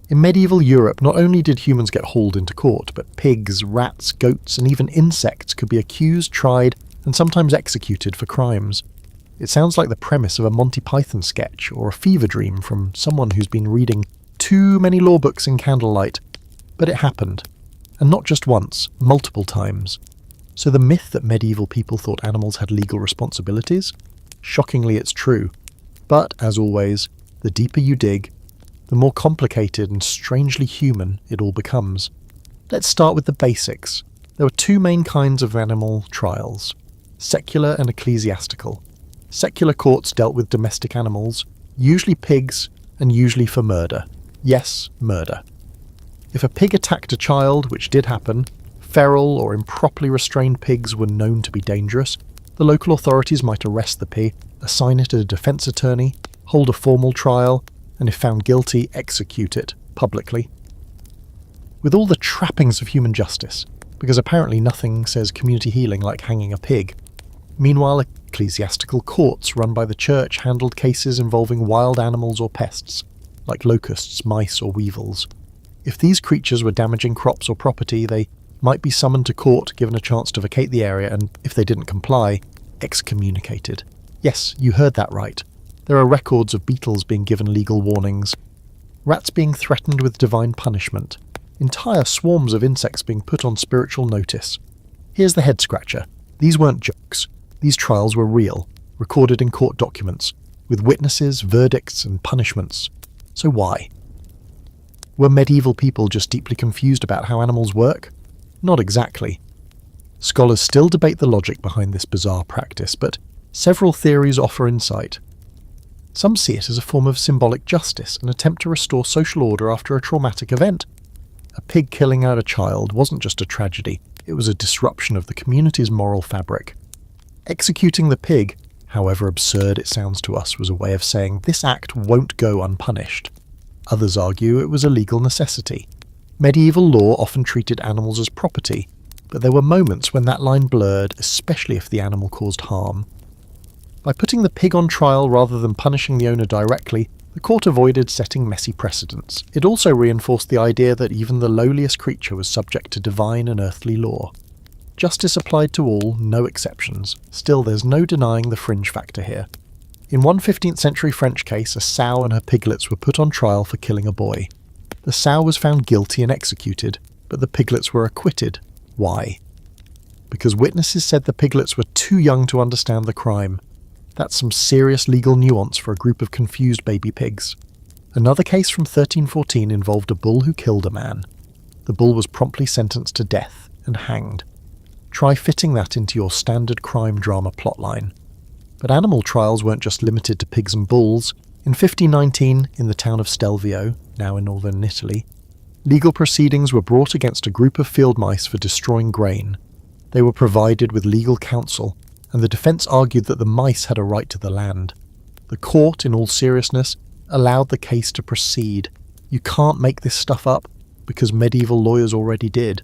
In medieval Europe, not only did humans get hauled into court, but pigs, rats, goats, and even insects could be accused, tried, and sometimes executed for crimes. It sounds like the premise of a Monty Python sketch or a fever dream from someone who's been reading too many law books in candlelight. But it happened. And not just once, multiple times. So the myth that medieval people thought animals had legal responsibilities? Shockingly, it's true. But, as always, the deeper you dig, the more complicated and strangely human it all becomes. Let's start with the basics. There were two main kinds of animal trials: secular and ecclesiastical. Secular courts dealt with domestic animals, usually pigs, and usually for murder. Yes, murder. If a pig attacked a child, which did happen, feral or improperly restrained pigs were known to be dangerous, the local authorities might arrest the pig, assign it a defense attorney, hold a formal trial, and if found guilty, execute it publicly. With all the trappings of human justice, because apparently nothing says community healing like hanging a pig. Meanwhile, ecclesiastical courts run by the church handled cases involving wild animals or pests, like locusts, mice, or weevils. If these creatures were damaging crops or property, they might be summoned to court, given a chance to vacate the area, and if they didn't comply, excommunicated. Yes, you heard that right. There are records of beetles being given legal warnings, rats being threatened with divine punishment, entire swarms of insects being put on spiritual notice. Here's the head-scratcher. These weren't jokes. These trials were real, recorded in court documents, with witnesses, verdicts, and punishments. So why? Were medieval people just deeply confused about how animals work? Not exactly. Scholars still debate the logic behind this bizarre practice, but several theories offer insight. Some see it as a form of symbolic justice, an attempt to restore social order after a traumatic event. A pig killing out a child wasn't just a tragedy, it was a disruption of the community's moral fabric. Executing the pig, however absurd it sounds to us, was a way of saying this act won't go unpunished. Others argue it was a legal necessity. Medieval law often treated animals as property, but there were moments when that line blurred, especially if the animal caused harm. By putting the pig on trial rather than punishing the owner directly, the court avoided setting messy precedents. It also reinforced the idea that even the lowliest creature was subject to divine and earthly law. Justice applied to all, no exceptions. Still, there's no denying the fringe factor here. In one 15th century French case, a sow and her piglets were put on trial for killing a boy. The sow was found guilty and executed, but the piglets were acquitted. Why? Because witnesses said the piglets were too young to understand the crime. That's some serious legal nuance for a group of confused baby pigs. Another case from 1314 involved a bull who killed a man. The bull was promptly sentenced to death and hanged. Try fitting that into your standard crime drama plotline. But animal trials weren't just limited to pigs and bulls. In 1519, in the town of Stelvio, now in northern Italy, legal proceedings were brought against a group of field mice for destroying grain. They were provided with legal counsel, and the defense argued that the mice had a right to the land. The court, in all seriousness, allowed the case to proceed. You can't make this stuff up, because medieval lawyers already did.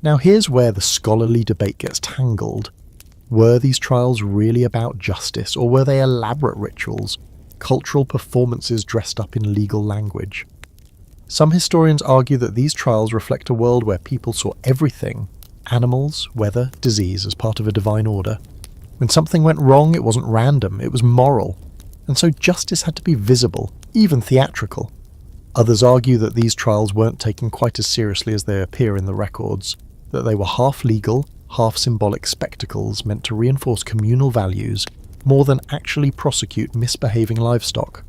Now here's where the scholarly debate gets tangled. Were these trials really about justice, or were they elaborate rituals, cultural performances dressed up in legal language? Some historians argue that these trials reflect a world where people saw everything, animals, weather, disease, as part of a divine order. When something went wrong, it wasn't random, it was moral, and so justice had to be visible, even theatrical. Others argue that these trials weren't taken quite as seriously as they appear in the records, that they were half legal, half symbolic spectacles meant to reinforce communal values more than actually prosecute misbehaving livestock.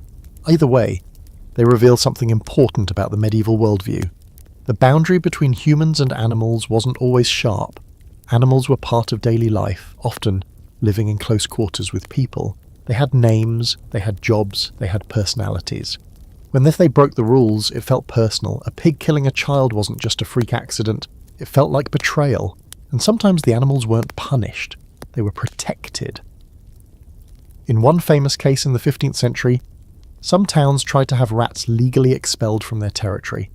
Either way, they reveal something important about the medieval worldview. The boundary between humans and animals wasn't always sharp. Animals were part of daily life, often living in close quarters with people. They had names, they had jobs, they had personalities. When if they broke the rules, it felt personal. A pig killing a child wasn't just a freak accident. It felt like betrayal. And sometimes the animals weren't punished. They were protected. In one famous case in the 15th century, some towns tried to have rats legally expelled from their territory.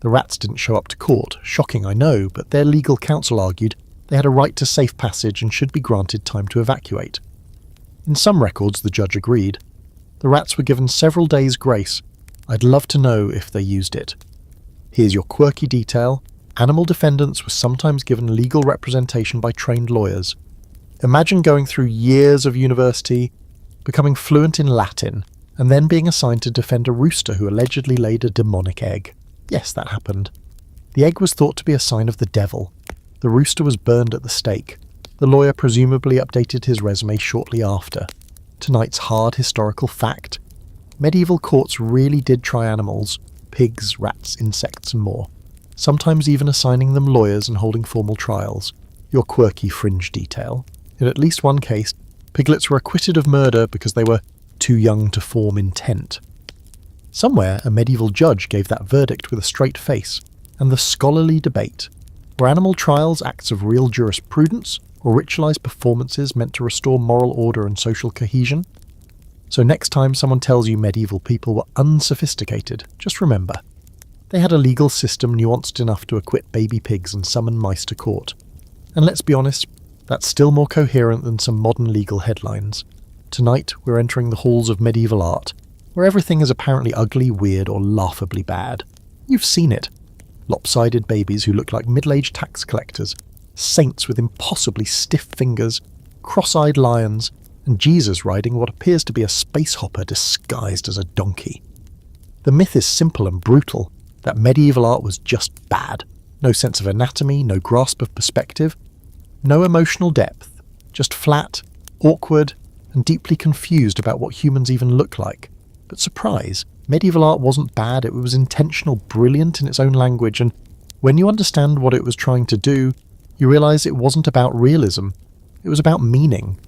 The rats didn't show up to court. Shocking, I know, but their legal counsel argued they had a right to safe passage and should be granted time to evacuate. In some records, the judge agreed. The rats were given several days' grace. I'd love to know if they used it. Here's your quirky detail. Animal defendants were sometimes given legal representation by trained lawyers. Imagine going through years of university, becoming fluent in Latin, and then being assigned to defend a rooster who allegedly laid a demonic egg. Yes, that happened. The egg was thought to be a sign of the devil. The rooster was burned at the stake. The lawyer presumably updated his resume shortly after. Tonight's hard historical fact. Medieval courts really did try animals, pigs, rats, insects and more. Sometimes even assigning them lawyers and holding formal trials. Your quirky fringe detail. In at least one case, piglets were acquitted of murder because they were too young to form intent. Somewhere, a medieval judge gave that verdict with a straight face, and the scholarly debate. Were animal trials acts of real jurisprudence, or ritualized performances meant to restore moral order and social cohesion? So next time someone tells you medieval people were unsophisticated, just remember, they had a legal system nuanced enough to acquit baby pigs and summon mice to court. And let's be honest, that's still more coherent than some modern legal headlines. Tonight, we're entering the halls of medieval art, where everything is apparently ugly, weird, or laughably bad. You've seen it. Lopsided babies who look like middle-aged tax collectors, saints with impossibly stiff fingers, cross-eyed lions, and Jesus riding what appears to be a space hopper disguised as a donkey. The myth is simple and brutal, that medieval art was just bad. No sense of anatomy, no grasp of perspective, no emotional depth, just flat, awkward, and deeply confused about what humans even look like. But surprise, medieval art wasn't bad, it was intentional, brilliant in its own language, and when you understand what it was trying to do, you realise it wasn't about realism, it was about meaning.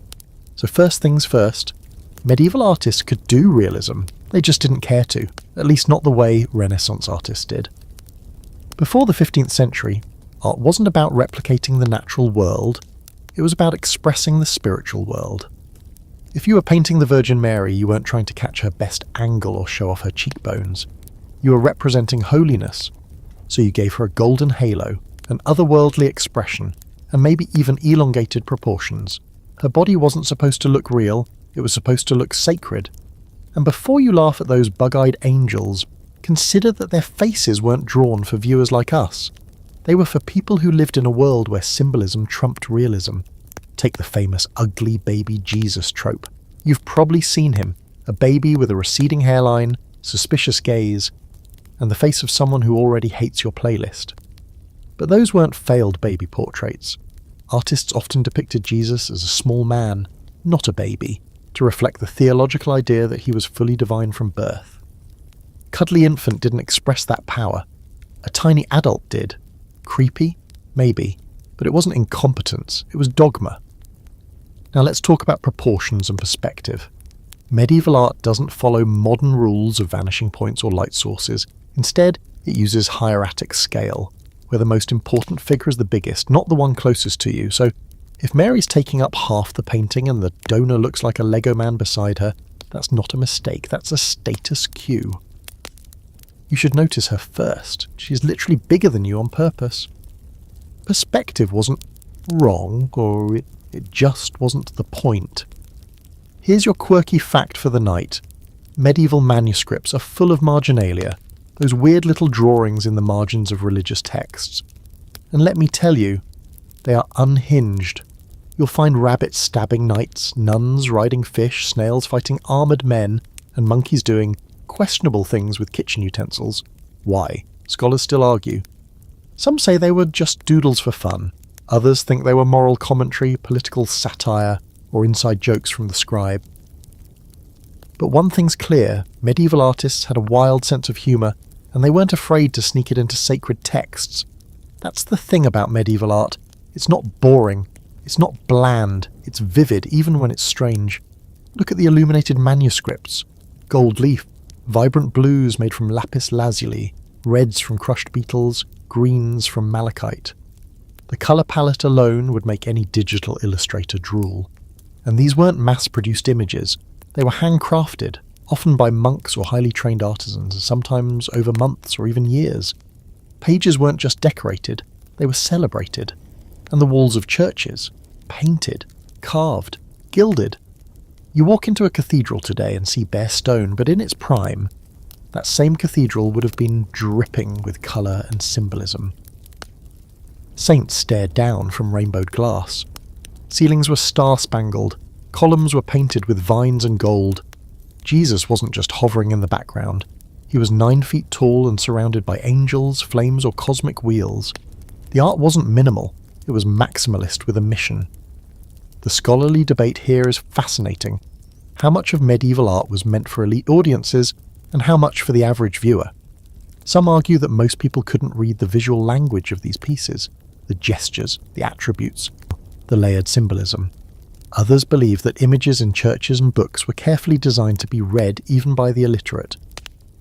So first things first, medieval artists could do realism, they just didn't care to, at least not the way Renaissance artists did. Before the 15th century, art wasn't about replicating the natural world, it was about expressing the spiritual world. If you were painting the Virgin Mary, you weren't trying to catch her best angle or show off her cheekbones. You were representing holiness, so you gave her a golden halo, an otherworldly expression, and maybe even elongated proportions. Her body wasn't supposed to look real, it was supposed to look sacred. And before you laugh at those bug-eyed angels, consider that their faces weren't drawn for viewers like us. They were for people who lived in a world where symbolism trumped realism. Take the famous ugly baby Jesus trope. You've probably seen him, a baby with a receding hairline, suspicious gaze, and the face of someone who already hates your playlist. But those weren't failed baby portraits. Artists often depicted Jesus as a small man, not a baby, to reflect the theological idea that he was fully divine from birth. Cuddly infant didn't express that power. A tiny adult did. Creepy? Maybe. But it wasn't incompetence, it was dogma. Now let's talk about proportions and perspective. Medieval art doesn't follow modern rules of vanishing points or light sources. Instead, it uses hieratic scale, where the most important figure is the biggest, not the one closest to you. So if Mary's taking up half the painting and the donor looks like a Lego man beside her, that's not a mistake, that's a status cue. You should notice her first. She's literally bigger than you on purpose. Perspective wasn't wrong, or it just wasn't the point. Here's your quirky fact for the night. Medieval manuscripts are full of marginalia, those weird little drawings in the margins of religious texts. And let me tell you, they are unhinged. You'll find rabbits stabbing knights, nuns riding fish, snails fighting armoured men, and monkeys doing questionable things with kitchen utensils. Why? Scholars still argue. Some say they were just doodles for fun. Others think they were moral commentary, political satire, or inside jokes from the scribe. But one thing's clear, medieval artists had a wild sense of humour, and they weren't afraid to sneak it into sacred texts. That's the thing about medieval art. It's not boring, it's not bland, it's vivid, even when it's strange. Look at the illuminated manuscripts. Gold leaf, vibrant blues made from lapis lazuli, reds from crushed beetles, greens from malachite. The colour palette alone would make any digital illustrator drool. And these weren't mass-produced images. They were handcrafted, often by monks or highly trained artisans, sometimes over months or even years. Pages weren't just decorated, they were celebrated. And the walls of churches, painted, carved, gilded. You walk into a cathedral today and see bare stone, but in its prime, that same cathedral would have been dripping with colour and symbolism. Saints stared down from rainbowed glass. Ceilings were star-spangled, columns were painted with vines and gold. Jesus wasn't just hovering in the background. He was 9 feet tall and surrounded by angels, flames, or cosmic wheels. The art wasn't minimal, it was maximalist with a mission. The scholarly debate here is fascinating. How much of medieval art was meant for elite audiences, and how much for the average viewer? Some argue that most people couldn't read the visual language of these pieces, the gestures, the attributes, the layered symbolism. Others believe that images in churches and books were carefully designed to be read even by the illiterate.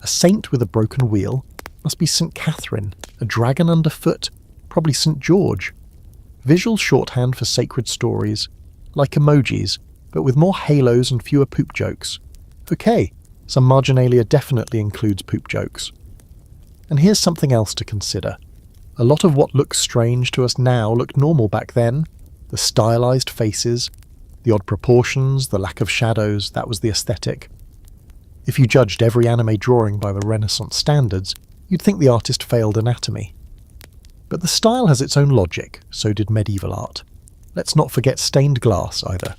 A saint with a broken wheel must be St. Catherine, a dragon underfoot, probably St. George. Visual shorthand for sacred stories, like emojis, but with more halos and fewer poop jokes. Okay, some marginalia definitely includes poop jokes. And here's something else to consider. A lot of what looks strange to us now looked normal back then. The stylized faces, the odd proportions, the lack of shadows, that was the aesthetic. If you judged every anime drawing by the Renaissance standards, you'd think the artist failed anatomy. But the style has its own logic, so did medieval art. Let's not forget stained glass either.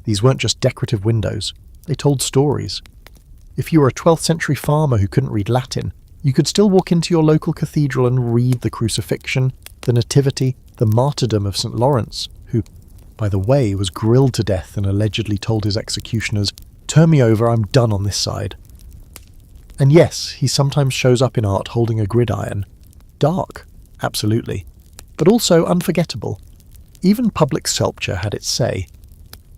These weren't just decorative windows, they told stories. If you were a 12th century farmer who couldn't read Latin, you could still walk into your local cathedral and read the crucifixion, the nativity, the martyrdom of St. Lawrence, who, by the way, was grilled to death and allegedly told his executioners, "Turn me over, I'm done on this side." And yes, he sometimes shows up in art holding a gridiron. Dark, absolutely, but also unforgettable. Even public sculpture had its say.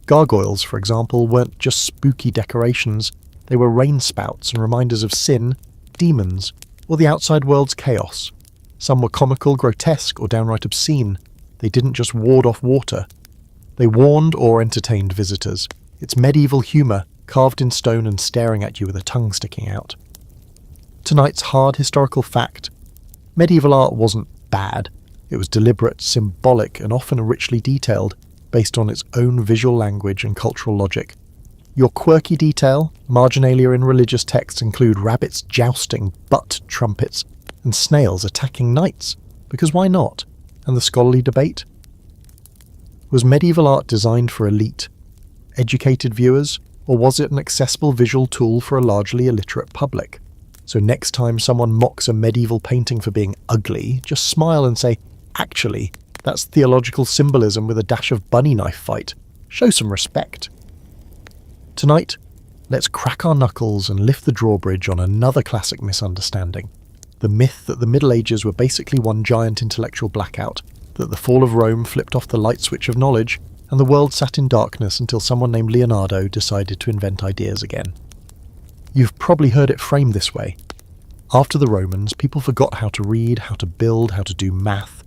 Gargoyles, for example, weren't just spooky decorations, they were rain spouts and reminders of sin, demons, or the outside world's chaos. Some were comical, grotesque, or downright obscene. They didn't just ward off water. They warned or entertained visitors. It's medieval humour, carved in stone and staring at you with a tongue sticking out. Tonight's hard historical fact: medieval art wasn't bad. It was deliberate, symbolic, and often richly detailed, based on its own visual language and cultural logic. Your quirky detail, marginalia in religious texts include rabbits jousting, butt trumpets, and snails attacking knights, because why not? And the scholarly debate? Was medieval art designed for elite, educated viewers, or was it an accessible visual tool for a largely illiterate public? So next time someone mocks a medieval painting for being ugly, just smile and say, "Actually, that's theological symbolism with a dash of bunny knife fight. Show some respect." Tonight, let's crack our knuckles and lift the drawbridge on another classic misunderstanding. The myth that the Middle Ages were basically one giant intellectual blackout, that the fall of Rome flipped off the light switch of knowledge, and the world sat in darkness until someone named Leonardo decided to invent ideas again. You've probably heard it framed this way. After the Romans, people forgot how to read, how to build, how to do math.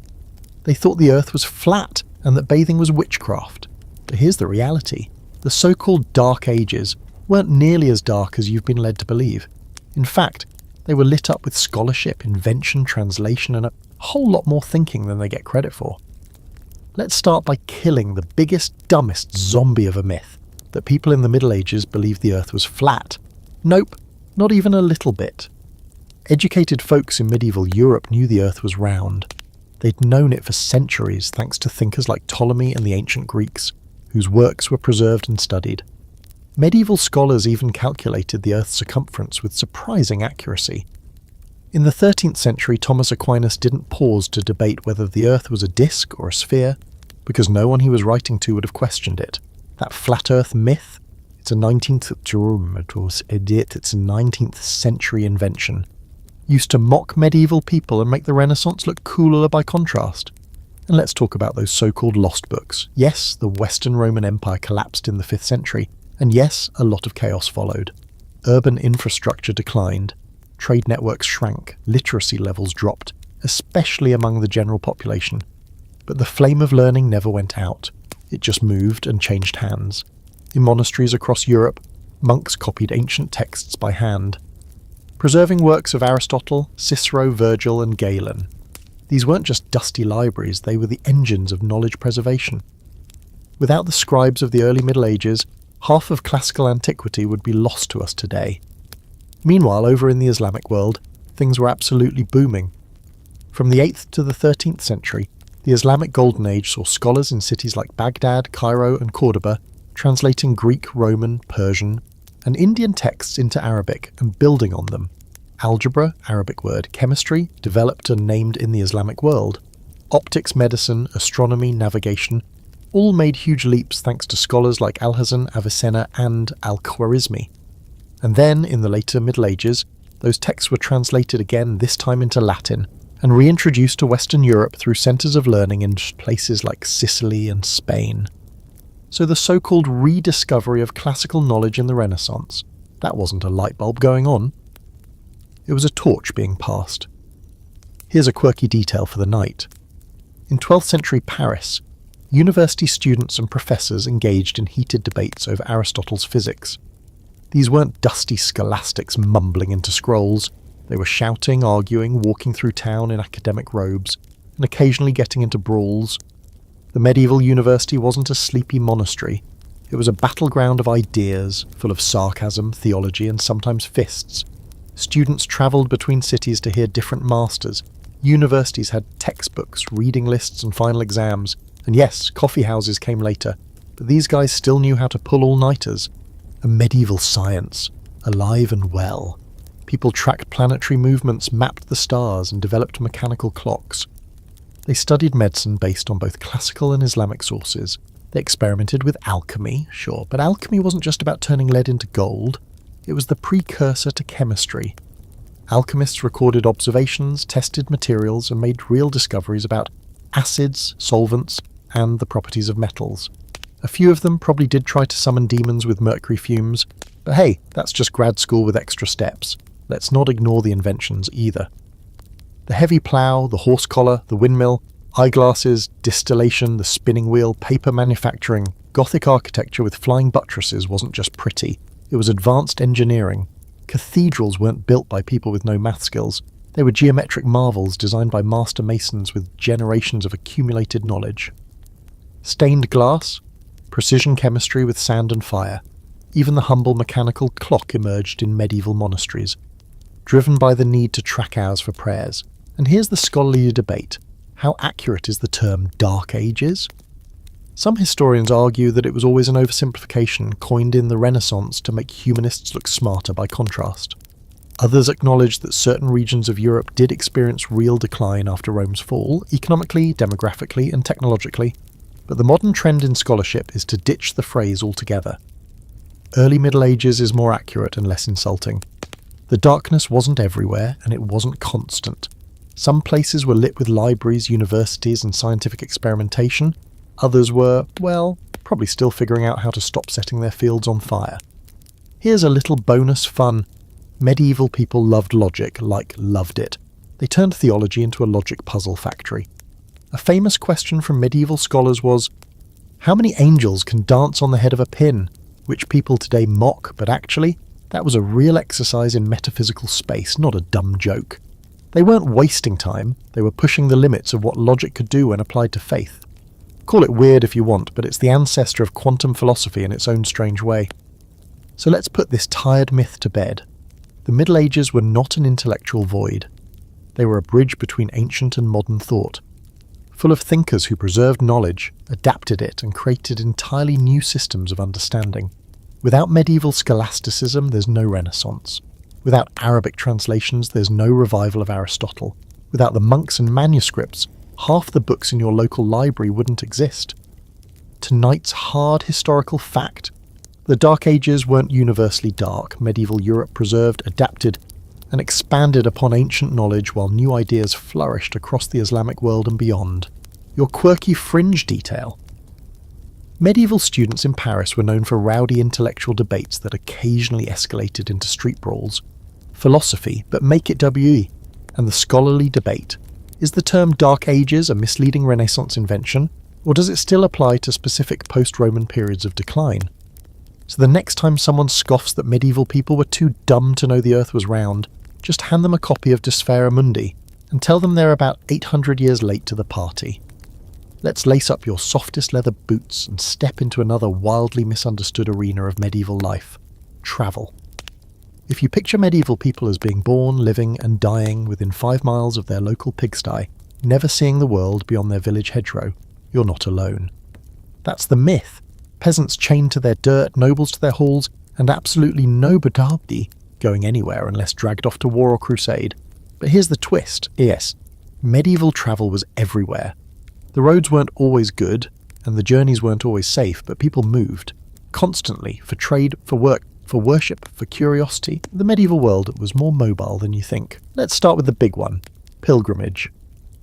They thought the earth was flat and that bathing was witchcraft. But here's the reality. The so-called Dark Ages weren't nearly as dark as you've been led to believe. In fact, they were lit up with scholarship, invention, translation, and a whole lot more thinking than they get credit for. Let's start by killing the biggest, dumbest zombie of a myth, that people in the Middle Ages believed the earth was flat. Nope, not even a little bit. Educated folks in medieval Europe knew the earth was round. They'd known it for centuries thanks to thinkers like Ptolemy and the ancient Greeks, whose works were preserved and studied. Medieval scholars even calculated the earth's circumference with surprising accuracy. In the 13th century, Thomas Aquinas didn't pause to debate whether the earth was a disk or a sphere, because no one he was writing to would have questioned it. That flat earth myth? It's a 19th century invention. Used to mock medieval people and make the Renaissance look cooler by contrast. And let's talk about those so-called lost books. Yes, the Western Roman Empire collapsed in the 5th century, and yes, a lot of chaos followed. Urban infrastructure declined, trade networks shrank, literacy levels dropped, especially among the general population. But the flame of learning never went out. It just moved and changed hands. In monasteries across Europe, monks copied ancient texts by hand, preserving works of Aristotle, Cicero, Virgil, and Galen. These weren't just dusty libraries, they were the engines of knowledge preservation. Without the scribes of the early Middle Ages, half of classical antiquity would be lost to us today. Meanwhile, over in the Islamic world, things were absolutely booming. From the 8th to the 13th century, The Islamic Golden Age saw scholars in cities like Baghdad, Cairo, and Cordoba translating Greek, Roman, Persian, and Indian texts into Arabic and building on them. Algebra, Arabic word, chemistry, developed and named in the Islamic world. Optics, medicine, astronomy, navigation, all made huge leaps thanks to scholars like Alhazen, Avicenna, and Al-Khwarizmi. And then, in the later Middle Ages, those texts were translated again, this time into Latin, and reintroduced to Western Europe through centres of learning in places like Sicily and Spain. So the so-called rediscovery of classical knowledge in the Renaissance, that wasn't a light bulb going on. It was a torch being passed. Here's a quirky detail for the night. In 12th century Paris, university students and professors engaged in heated debates over Aristotle's physics. These weren't dusty scholastics mumbling into scrolls. They were shouting, arguing, walking through town in academic robes, and occasionally getting into brawls. The medieval university wasn't a sleepy monastery. It was a battleground of ideas, full of sarcasm, theology, and sometimes fists. Students travelled between cities to hear different masters. Universities had textbooks, reading lists, and final exams. And yes, coffee houses came later, but these guys still knew how to pull all-nighters. A medieval science, alive and well. People tracked planetary movements, mapped the stars, and developed mechanical clocks. They studied medicine based on both classical and Islamic sources. They experimented with alchemy, sure, but alchemy wasn't just about turning lead into gold. It was the precursor to chemistry. Alchemists recorded observations, tested materials, and made real discoveries about acids, solvents, and the properties of metals. A few of them probably did try to summon demons with mercury fumes, but hey, that's just grad school with extra steps. Let's not ignore the inventions either. The heavy plough, the horse collar, the windmill, eyeglasses, distillation, the spinning wheel, paper manufacturing, Gothic architecture with flying buttresses wasn't just pretty, it was advanced engineering. Cathedrals weren't built by people with no math skills. They were geometric marvels designed by master masons with generations of accumulated knowledge. Stained glass, precision chemistry with sand and fire. Even the humble mechanical clock emerged in medieval monasteries, driven by the need to track hours for prayers. And here's the scholarly debate. How accurate is the term Dark Ages? Some historians argue that it was always an oversimplification coined in the Renaissance to make humanists look smarter by contrast. Others acknowledge that certain regions of Europe did experience real decline after Rome's fall, economically, demographically, and technologically, but the modern trend in scholarship is to ditch the phrase altogether. Early Middle Ages is more accurate and less insulting. The darkness wasn't everywhere, and it wasn't constant. Some places were lit with libraries, universities, and scientific experimentation. Others were, well, probably still figuring out how to stop setting their fields on fire. Here's a little bonus fun. Medieval people loved logic, like loved it. They turned theology into a logic puzzle factory. A famous question from medieval scholars was, how many angels can dance on the head of a pin? Which people today mock, but actually, that was a real exercise in metaphysical space, not a dumb joke. They weren't wasting time, they were pushing the limits of what logic could do when applied to faith. Call it weird if you want, but it's the ancestor of quantum philosophy in its own strange way. So let's put this tired myth to bed. The Middle Ages were not an intellectual void. They were a bridge between ancient and modern thought, full of thinkers who preserved knowledge, adapted it, and created entirely new systems of understanding. Without medieval scholasticism, there's no Renaissance. Without Arabic translations, there's no revival of Aristotle. Without the monks and manuscripts, half the books in your local library wouldn't exist. Tonight's hard historical fact: the Dark Ages weren't universally dark. Medieval Europe preserved, adapted, and expanded upon ancient knowledge while new ideas flourished across the Islamic world and beyond. Your quirky fringe detail. Medieval students in Paris were known for rowdy intellectual debates that occasionally escalated into street brawls. Philosophy, but make it WE, and the scholarly debate. Is the term Dark Ages a misleading Renaissance invention, or does it still apply to specific post-Roman periods of decline? So the next time someone scoffs that medieval people were too dumb to know the earth was round, just hand them a copy of De Sphera Mundi and tell them they're about 800 years late to the party. Let's lace up your softest leather boots and step into another wildly misunderstood arena of medieval life: travel. If you picture medieval people as being born, living, and dying within 5 miles of their local pigsty, never seeing the world beyond their village hedgerow. You're not alone. That's the myth. Peasants chained to their dirt, nobles to their halls, and absolutely no badabdi going anywhere unless dragged off to war or crusade. But here's the twist. Yes, medieval travel was everywhere. The roads weren't always good, and the journeys weren't always safe, but people moved. Constantly, for trade, for work, for worship, for curiosity. The medieval world was more mobile than you think. Let's start with the big one. Pilgrimage.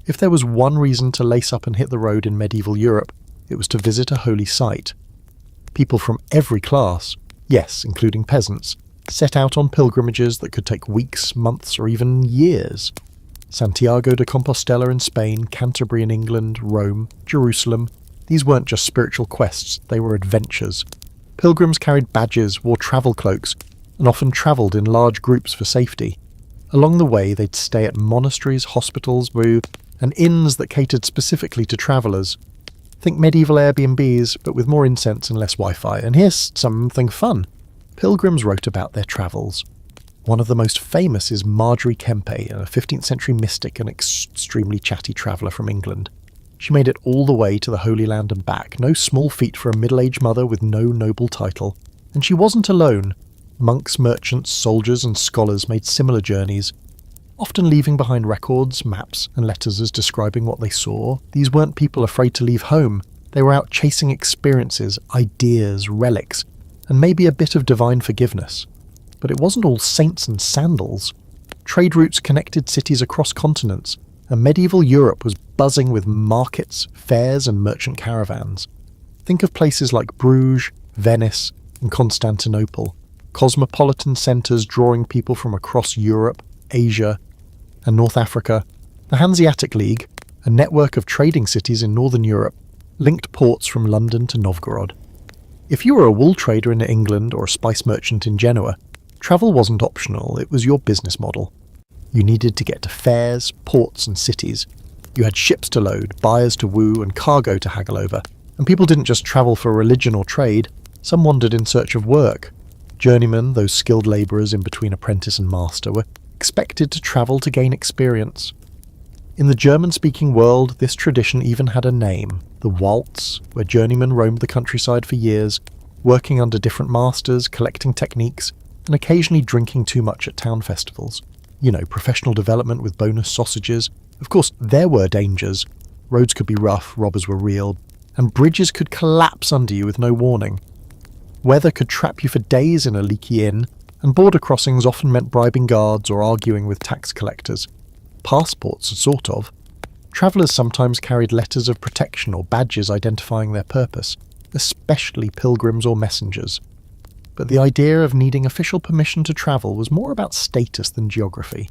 If there was one reason to lace up and hit the road in medieval Europe, it was to visit a holy site. People from every class, yes, including peasants, set out on pilgrimages that could take weeks, months, or even years. Santiago de Compostela in Spain, Canterbury in England, Rome, Jerusalem. These weren't just spiritual quests, they were adventures. Pilgrims carried badges, wore travel cloaks, and often travelled in large groups for safety. Along the way, they'd stay at monasteries, hospitals, and inns that catered specifically to travellers. Think medieval Airbnbs, but with more incense and less Wi-Fi. And here's something fun. Pilgrims wrote about their travels. One of the most famous is Marjorie Kempe, a 15th century mystic and extremely chatty traveller from England. She made it all the way to the Holy Land and back, no small feat for a middle-aged mother with no noble title. And she wasn't alone. Monks, merchants, soldiers and scholars made similar journeys, often leaving behind records, maps and letters as describing what they saw. These weren't people afraid to leave home. They were out chasing experiences, ideas, relics, and maybe a bit of divine forgiveness. But it wasn't all saints and sandals. Trade routes connected cities across continents, and medieval Europe was buzzing with markets, fairs and merchant caravans. Think of places like Bruges, Venice and Constantinople, cosmopolitan centres drawing people from across Europe, Asia and North Africa. The Hanseatic League, a network of trading cities in northern Europe, linked ports from London to Novgorod. If you were a wool trader in England or a spice merchant in Genoa, travel wasn't optional, it was your business model. You needed to get to fairs, ports and cities. You had ships to load, buyers to woo and cargo to haggle over. And people didn't just travel for religion or trade, some wandered in search of work. Journeymen, those skilled labourers in between apprentice and master, were expected to travel to gain experience. In the German-speaking world, this tradition even had a name, the waltz, where journeymen roamed the countryside for years, working under different masters, collecting techniques, and occasionally drinking too much at town festivals. You know, professional development with bonus sausages. Of course, there were dangers. Roads could be rough, robbers were real, and bridges could collapse under you with no warning. Weather could trap you for days in a leaky inn, and border crossings often meant bribing guards or arguing with tax collectors. Passports, sort of. Travellers sometimes carried letters of protection or badges identifying their purpose, especially pilgrims or messengers. But the idea of needing official permission to travel was more about status than geography.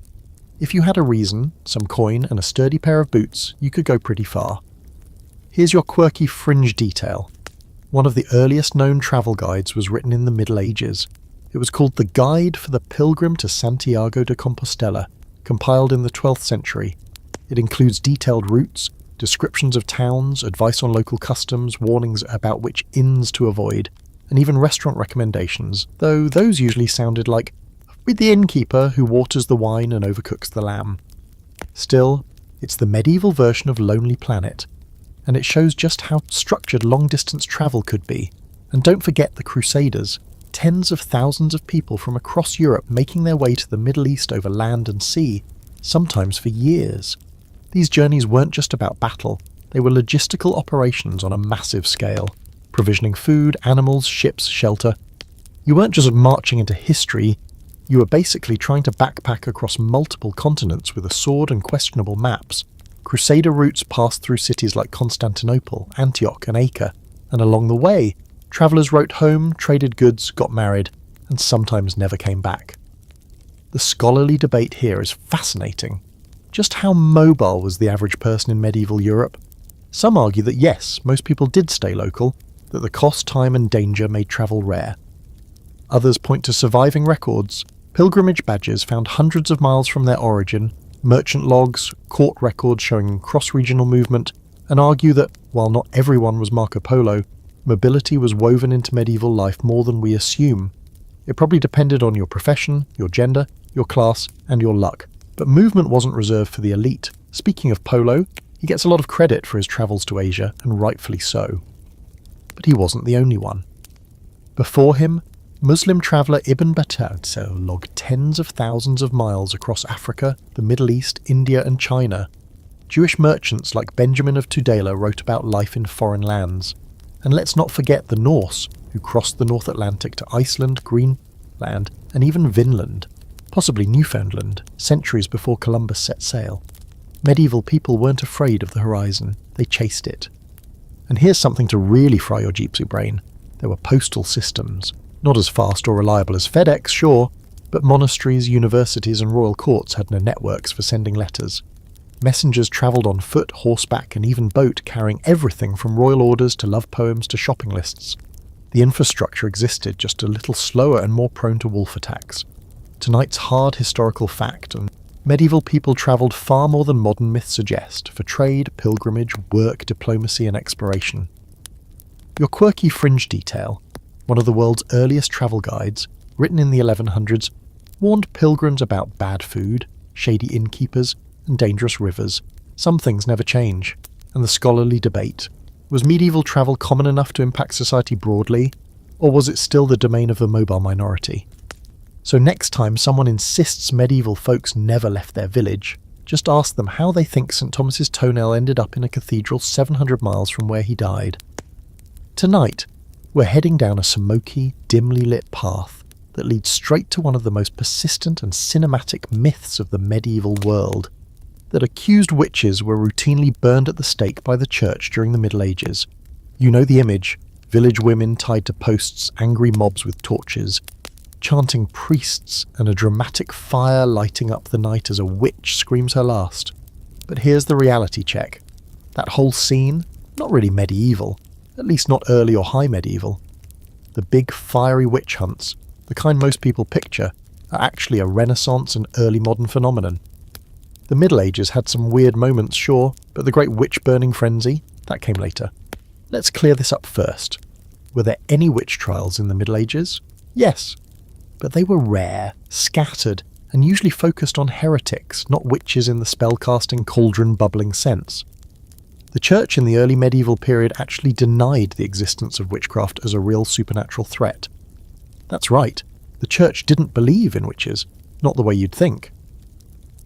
If you had a reason, some coin and a sturdy pair of boots, you could go pretty far. Here's your quirky fringe detail. One of the earliest known travel guides was written in the Middle Ages. It was called The Guide for the Pilgrim to Santiago de Compostela, compiled in the 12th century. It includes detailed routes, descriptions of towns, advice on local customs, warnings about which inns to avoid, and even restaurant recommendations, though those usually sounded like, "with the innkeeper who waters the wine and overcooks the lamb." Still, it's the medieval version of Lonely Planet, and it shows just how structured long-distance travel could be. And don't forget the Crusaders, tens of thousands of people from across Europe making their way to the Middle East over land and sea, sometimes for years. These journeys weren't just about battle, they were logistical operations on a massive scale. Provisioning food, animals, ships, shelter. You weren't just marching into history, you were basically trying to backpack across multiple continents with a sword and questionable maps. Crusader routes passed through cities like Constantinople, Antioch and Acre, and along the way, travellers wrote home, traded goods, got married, and sometimes never came back. The scholarly debate here is fascinating. Just how mobile was the average person in medieval Europe? Some argue that yes, most people did stay local, that the cost, time and danger made travel rare. Others point to surviving records, pilgrimage badges found hundreds of miles from their origin, merchant logs, court records showing cross-regional movement, and argue that, while not everyone was Marco Polo, mobility was woven into medieval life more than we assume. It probably depended on your profession, your gender, your class, and your luck, but movement wasn't reserved for the elite. Speaking of polo, he gets a lot of credit for his travels to Asia, and rightfully so. But he wasn't the only one. Before him, Muslim traveller Ibn Battuta logged tens of thousands of miles across Africa, the Middle East, India and China. Jewish merchants like Benjamin of Tudela wrote about life in foreign lands. And let's not forget the Norse, who crossed the North Atlantic to Iceland, Greenland and even Vinland, possibly Newfoundland, centuries before Columbus set sail. Medieval people weren't afraid of the horizon, they chased it. And here's something to really fry your gypsy brain. There were postal systems. Not as fast or reliable as FedEx, sure, but monasteries, universities and royal courts had no networks for sending letters. Messengers travelled on foot, horseback and even boat, carrying everything from royal orders to love poems to shopping lists. The infrastructure existed, just a little slower and more prone to wolf attacks. Tonight's hard historical fact, and medieval people travelled far more than modern myths suggest, for trade, pilgrimage, work, diplomacy and exploration. Your quirky fringe detail, one of the world's earliest travel guides, written in the 1100s, warned pilgrims about bad food, shady innkeepers, and dangerous rivers. Some things never change, and the scholarly debate. Was medieval travel common enough to impact society broadly, or was it still the domain of the mobile minority? So next time someone insists medieval folks never left their village, just ask them how they think St. Thomas's toenail ended up in a cathedral 700 miles from where he died. Tonight, we're heading down a smoky, dimly lit path that leads straight to one of the most persistent and cinematic myths of the medieval world, that accused witches were routinely burned at the stake by the church during the Middle Ages. You know the image, village women tied to posts, angry mobs with torches, chanting priests and a dramatic fire lighting up the night as a witch screams her last. But here's the reality check. That whole scene, not really medieval, at least not early or high medieval. The big fiery witch hunts, the kind most people picture, are actually a Renaissance and early modern phenomenon. The Middle Ages had some weird moments, sure, but the great witch-burning frenzy, that came later. Let's clear this up first. Were there any witch trials in the Middle Ages? Yes. But they were rare, scattered, and usually focused on heretics, not witches in the spellcasting, cauldron-bubbling sense. The church in the early medieval period actually denied the existence of witchcraft as a real supernatural threat. That's right, the church didn't believe in witches, not the way you'd think.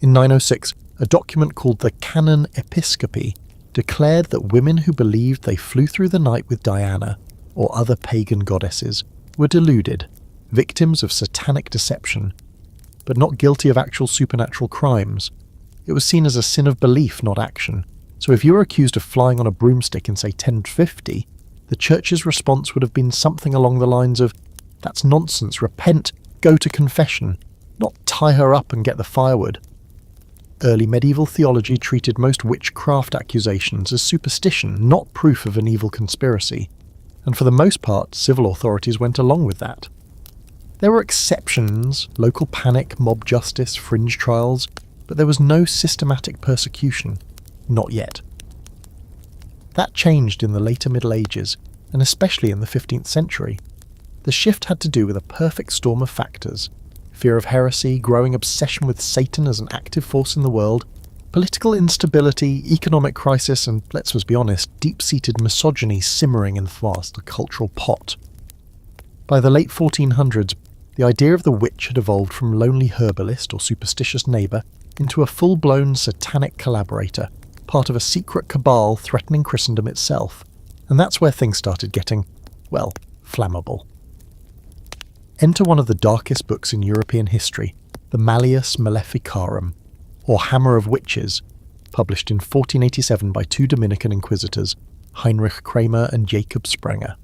In 906, a document called the Canon Episcopi declared that women who believed they flew through the night with Diana, or other pagan goddesses, were deluded, victims of satanic deception, but not guilty of actual supernatural crimes. It was seen as a sin of belief, not action. So if you were accused of flying on a broomstick in, say, 1050, the church's response would have been something along the lines of, "That's nonsense, repent, go to confession," not "tie her up and get the firewood." Early medieval theology treated most witchcraft accusations as superstition, not proof of an evil conspiracy, and for the most part, civil authorities went along with that. There were exceptions, local panic, mob justice, fringe trials, but there was no systematic persecution. Not yet. That changed in the later Middle Ages, and especially in the 15th century. The shift had to do with a perfect storm of factors: fear of heresy, growing obsession with Satan as an active force in the world, political instability, economic crisis, and, let's be honest, deep-seated misogyny simmering in the vast cultural pot. By the late 1400s, the idea of the witch had evolved from lonely herbalist or superstitious neighbour into a full-blown satanic collaborator, part of a secret cabal threatening Christendom itself. And that's where things started getting, well, flammable. Enter one of the darkest books in European history, the Malleus Maleficarum, or Hammer of Witches, published in 1487 by two Dominican inquisitors, Heinrich Kramer and Jacob Sprenger.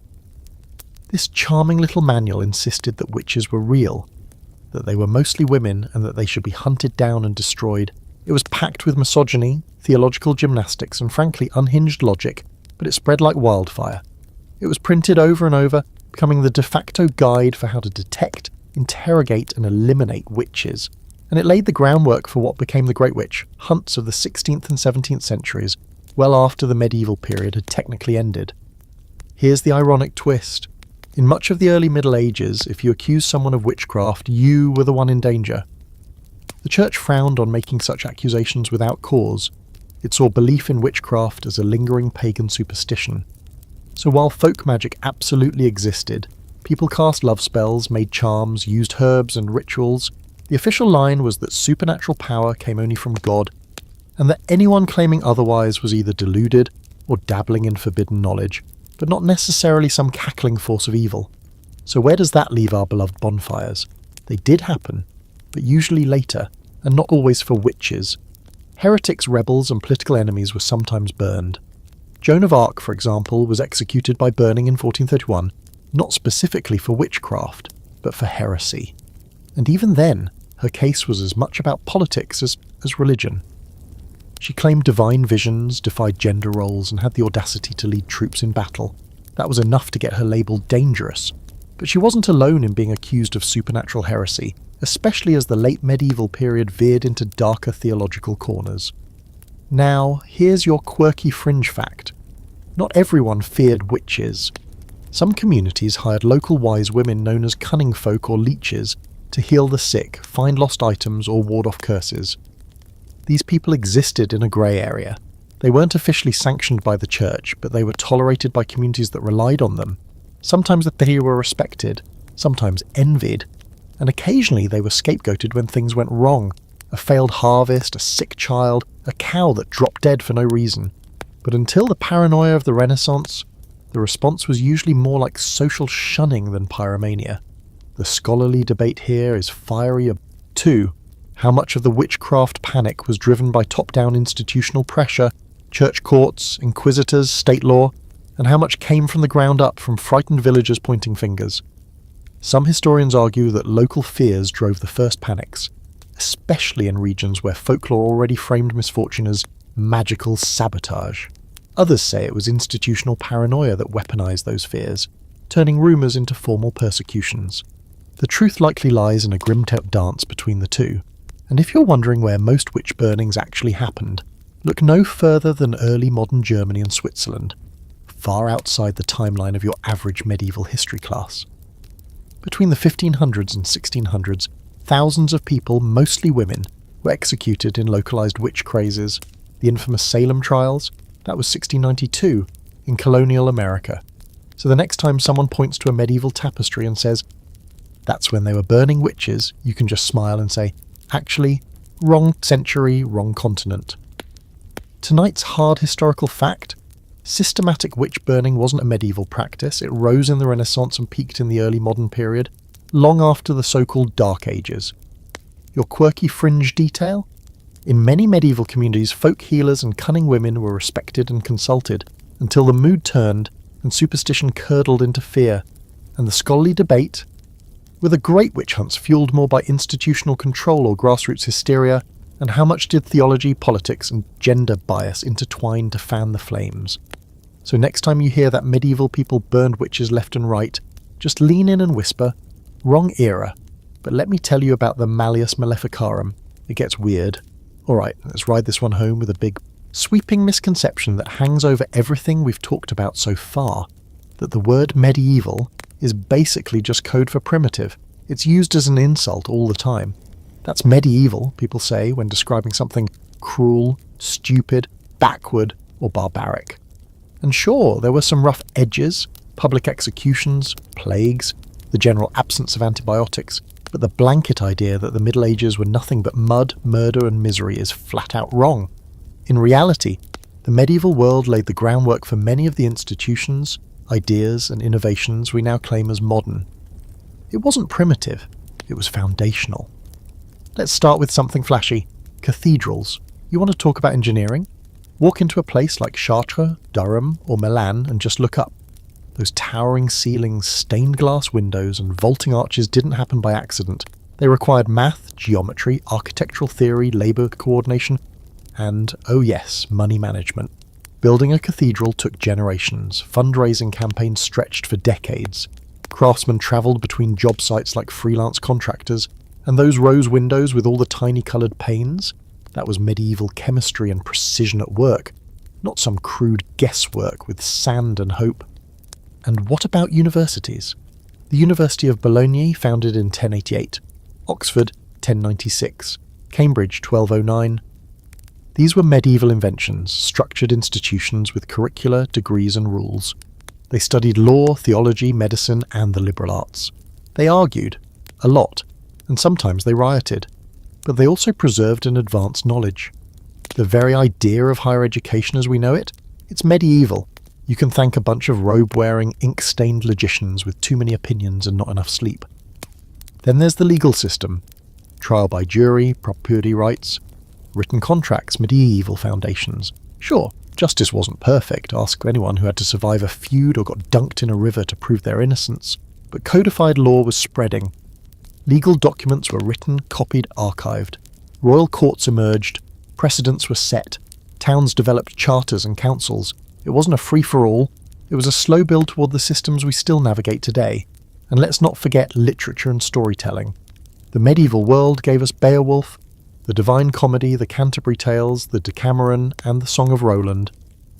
This charming little manual insisted that witches were real, that they were mostly women and that they should be hunted down and destroyed. It was packed with misogyny, theological gymnastics and frankly unhinged logic, but it spread like wildfire. It was printed over and over, becoming the de facto guide for how to detect, interrogate and eliminate witches, and it laid the groundwork for what became the Great Witch hunts of the 16th and 17th centuries, well after the medieval period had technically ended. Here's the ironic twist. In much of the early Middle Ages, if you accused someone of witchcraft, you were the one in danger. The church frowned on making such accusations without cause, It saw belief in witchcraft as a lingering pagan superstition. So while folk magic absolutely existed, people cast love spells, made charms, used herbs and rituals, the official line was that supernatural power came only from God, and that anyone claiming otherwise was either deluded or dabbling in forbidden knowledge, but not necessarily some cackling force of evil. So where does that leave our beloved bonfires? They did happen, but usually later, and not always for witches. Heretics, rebels, and political enemies were sometimes burned. Joan of Arc, for example, was executed by burning in 1431, not specifically for witchcraft, but for heresy. And even then, her case was as much about politics as religion. She claimed divine visions, defied gender roles, and had the audacity to lead troops in battle. That was enough to get her labelled dangerous. But she wasn't alone in being accused of supernatural heresy, especially as the late medieval period veered into darker theological corners. Now, here's your quirky fringe fact. Not everyone feared witches. Some communities hired local wise women known as cunning folk or leeches to heal the sick, find lost items, or ward off curses. These people existed in a grey area. They weren't officially sanctioned by the church, but they were tolerated by communities that relied on them. Sometimes they were respected, sometimes envied, and occasionally they were scapegoated when things went wrong. A failed harvest, a sick child, a cow that dropped dead for no reason. But until the paranoia of the Renaissance, the response was usually more like social shunning than pyromania. The scholarly debate here is fiery. 2. How much of the witchcraft panic was driven by top-down institutional pressure, church courts, inquisitors, state law, and how much came from the ground up from frightened villagers pointing fingers? Some historians argue that local fears drove the first panics, especially in regions where folklore already framed misfortune as magical sabotage. Others say it was institutional paranoia that weaponized those fears, turning rumours into formal persecutions. The truth likely lies in a grim dance between the two, and if you're wondering where most witch burnings actually happened, look no further than early modern Germany and Switzerland, far outside the timeline of your average medieval history class. Between the 1500s and 1600s, thousands of people, mostly women, were executed in localised witch crazes. The infamous Salem trials, that was 1692, in colonial America. So the next time someone points to a medieval tapestry and says, "That's when they were burning witches," you can just smile and say, "Actually, wrong century, wrong continent." Tonight's hard historical fact: systematic witch burning wasn't a medieval practice. It rose in the Renaissance and peaked in the early modern period, long after the so-called Dark Ages. Your quirky fringe detail? In many medieval communities, folk healers and cunning women were respected and consulted, until the mood turned and superstition curdled into fear, and the scholarly debate, were the great witch hunts fueled more by institutional control or grassroots hysteria, and how much did theology, politics, and gender bias intertwine to fan the flames? So next time you hear that medieval people burned witches left and right, just lean in and whisper, "Wrong era, but let me tell you about the Malleus Maleficarum. It gets weird." Alright, let's ride this one home with a big, sweeping misconception that hangs over everything we've talked about so far, that the word medieval is basically just code for primitive. It's used as an insult all the time. That's medieval, people say, when describing something cruel, stupid, backward, or barbaric. And sure, there were some rough edges, public executions, plagues, the general absence of antibiotics, but the blanket idea that the Middle Ages were nothing but mud, murder, and misery is flat out wrong. In reality, the medieval world laid the groundwork for many of the institutions, ideas, and innovations we now claim as modern. It wasn't primitive, it was foundational. Let's start with something flashy. Cathedrals. You want to talk about engineering? Walk into a place like Chartres, Durham, or Milan and just look up. Those towering ceilings, stained glass windows, and vaulting arches didn't happen by accident. They required math, geometry, architectural theory, labour coordination, and, oh yes, money management. Building a cathedral took generations. Fundraising campaigns stretched for decades. Craftsmen travelled between job sites like freelance contractors, and those rose windows with all the tiny coloured panes? That was medieval chemistry and precision at work, not some crude guesswork with sand and hope. And what about universities? The University of Bologna, founded in 1088, Oxford, 1096, Cambridge, 1209. These were medieval inventions, structured institutions with curricula, degrees and rules. They studied law, theology, medicine and the liberal arts. They argued, a lot, and sometimes they rioted. But they also preserved and advanced knowledge. The very idea of higher education as we know it, it's medieval. You can thank a bunch of robe-wearing, ink-stained logicians with too many opinions and not enough sleep. Then there's the legal system. Trial by jury, property rights, written contracts, medieval foundations. Sure, justice wasn't perfect, ask anyone who had to survive a feud or got dunked in a river to prove their innocence. But codified law was spreading. Legal documents were written, copied, archived. Royal courts emerged. Precedents were set. Towns developed charters and councils. It wasn't a free-for-all. It was a slow build toward the systems we still navigate today. And let's not forget literature and storytelling. The medieval world gave us Beowulf, the Divine Comedy, the Canterbury Tales, the Decameron, and the Song of Roland.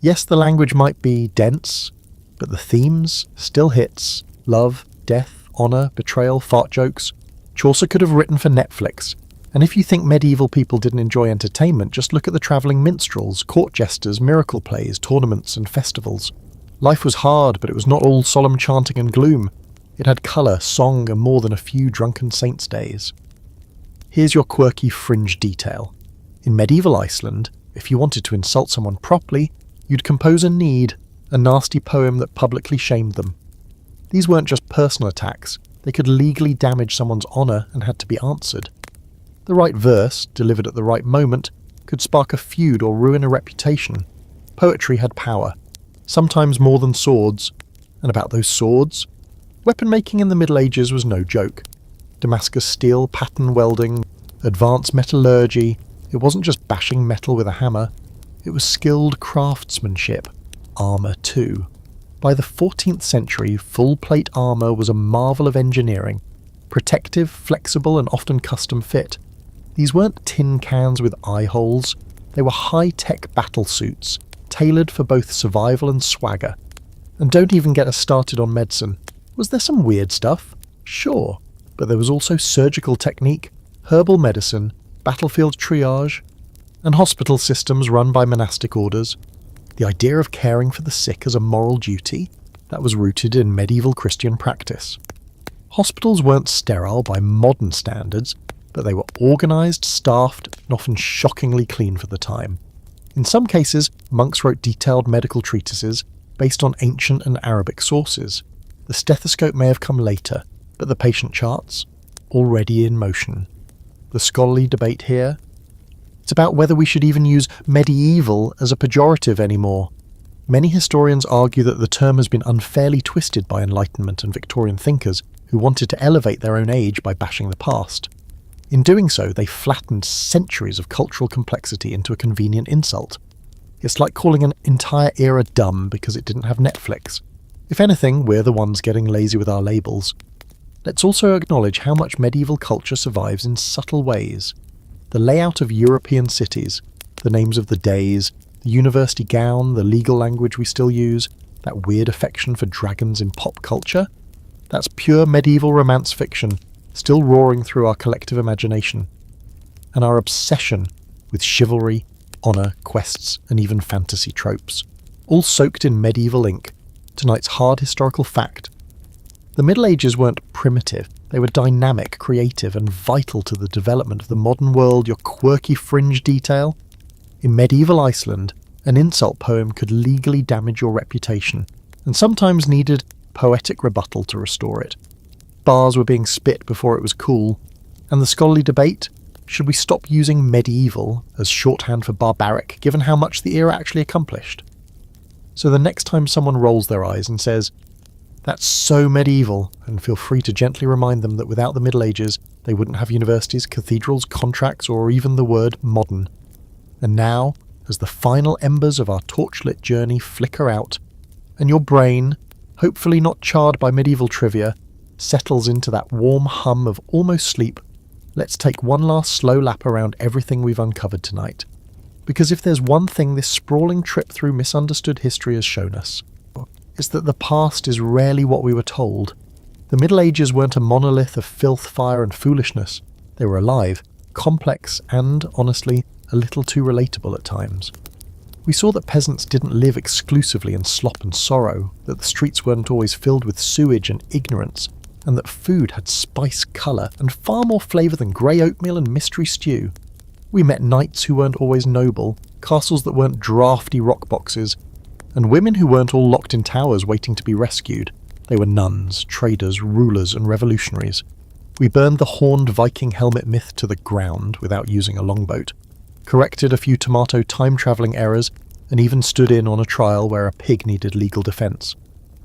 Yes, the language might be dense, but the themes still hits. Love, death, honour, betrayal, fart jokes. Chaucer could have written for Netflix. And if you think medieval people didn't enjoy entertainment, just look at the travelling minstrels, court jesters, miracle plays, tournaments and festivals. Life was hard, but it was not all solemn chanting and gloom. It had colour, song, and more than a few drunken saints' days. Here's your quirky fringe detail. In medieval Iceland, if you wanted to insult someone properly, you'd compose a need, a nasty poem that publicly shamed them. These weren't just personal attacks, they could legally damage someone's honour and had to be answered. The right verse, delivered at the right moment, could spark a feud or ruin a reputation. Poetry had power, sometimes more than swords. And about those swords? Weapon making in the Middle Ages was no joke. Damascus steel, pattern welding, advanced metallurgy. It wasn't just bashing metal with a hammer. It was skilled craftsmanship. Armour too. By the 14th century, full-plate armour was a marvel of engineering. Protective, flexible and often custom fit. These weren't tin cans with eye holes. They were high-tech battle suits, tailored for both survival and swagger. And don't even get us started on medicine. Was there some weird stuff? Sure. But there was also surgical technique, herbal medicine, battlefield triage, and hospital systems run by monastic orders. The idea of caring for the sick as a moral duty, that was rooted in medieval Christian practice. Hospitals weren't sterile by modern standards, but they were organised, staffed, and often shockingly clean for the time. In some cases, monks wrote detailed medical treatises based on ancient and Arabic sources. The stethoscope may have come later, but the patient charts, already in motion. The scholarly debate here? It's about whether we should even use medieval as a pejorative anymore. Many historians argue that the term has been unfairly twisted by Enlightenment and Victorian thinkers who wanted to elevate their own age by bashing the past. In doing so, they flattened centuries of cultural complexity into a convenient insult. It's like calling an entire era dumb because it didn't have Netflix. If anything, we're the ones getting lazy with our labels. Let's also acknowledge how much medieval culture survives in subtle ways. The layout of European cities, the names of the days, the university gown, the legal language we still use, that weird affection for dragons in pop culture, that's pure medieval romance fiction, still roaring through our collective imagination. And our obsession with chivalry, honour, quests, and even fantasy tropes, all soaked in medieval ink. Tonight's hard historical fact. The Middle Ages weren't primitive, they were dynamic, creative, and vital to the development of the modern world. Your quirky fringe detail? In medieval Iceland, an insult poem could legally damage your reputation, and sometimes needed poetic rebuttal to restore it. Bars were being spit before it was cool, and the scholarly debate? Should we stop using medieval as shorthand for barbaric, given how much the era actually accomplished? So the next time someone rolls their eyes and says, "That's so medieval," and feel free to gently remind them that without the Middle Ages, they wouldn't have universities, cathedrals, contracts, or even the word modern. And now, as the final embers of our torchlit journey flicker out, and your brain, hopefully not charred by medieval trivia, settles into that warm hum of almost sleep, let's take one last slow lap around everything we've uncovered tonight. Because if there's one thing this sprawling trip through misunderstood history has shown us, it's that the past is rarely what we were told. The Middle Ages weren't a monolith of filth, fire and foolishness. They were alive, complex and, honestly, a little too relatable at times. We saw that peasants didn't live exclusively in slop and sorrow, that the streets weren't always filled with sewage and ignorance, and that food had spice, colour, and far more flavour than grey oatmeal and mystery stew. We met knights who weren't always noble, castles that weren't drafty rock boxes, and women who weren't all locked in towers waiting to be rescued. They were nuns, traders, rulers, and revolutionaries. We burned the horned Viking helmet myth to the ground without using a longboat, corrected a few tomato time-travelling errors, and even stood in on a trial where a pig needed legal defence.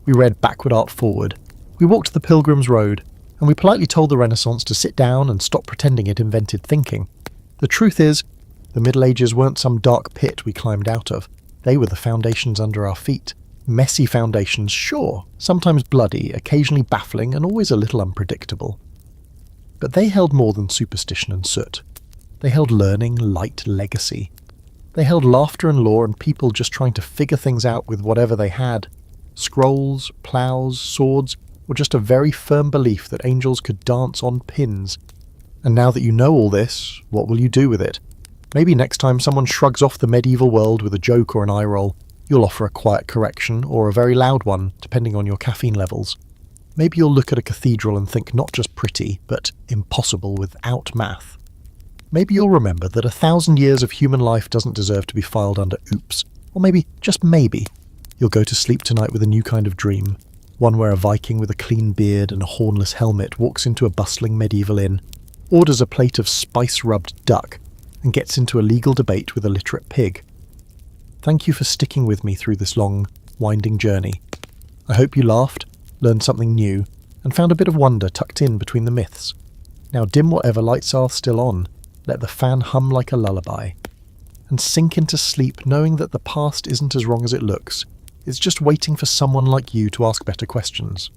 We read Backward Art Forward. We walked the Pilgrim's Road, and we politely told the Renaissance to sit down and stop pretending it invented thinking. The truth is, the Middle Ages weren't some dark pit we climbed out of. They were the foundations under our feet. Messy foundations, sure, sometimes bloody, occasionally baffling, and always a little unpredictable. But they held more than superstition and soot. They held learning, light, legacy. They held laughter and lore and people just trying to figure things out with whatever they had. Scrolls, ploughs, swords, or just a very firm belief that angels could dance on pins. And now that you know all this, what will you do with it? Maybe next time someone shrugs off the medieval world with a joke or an eye roll, you'll offer a quiet correction or a very loud one, depending on your caffeine levels. Maybe you'll look at a cathedral and think not just pretty, but impossible without math. Maybe you'll remember that 1,000 years of human life doesn't deserve to be filed under oops. Or maybe, just maybe, you'll go to sleep tonight with a new kind of dream. One where a Viking with a clean beard and a hornless helmet walks into a bustling medieval inn, orders a plate of spice-rubbed duck, and gets into a legal debate with a literate pig. Thank you for sticking with me through this long, winding journey. I hope you laughed, learned something new, and found a bit of wonder tucked in between the myths. Now dim whatever lights are still on, let the fan hum like a lullaby, and sink into sleep knowing that the past isn't as wrong as it looks. It's just waiting for someone like you to ask better questions.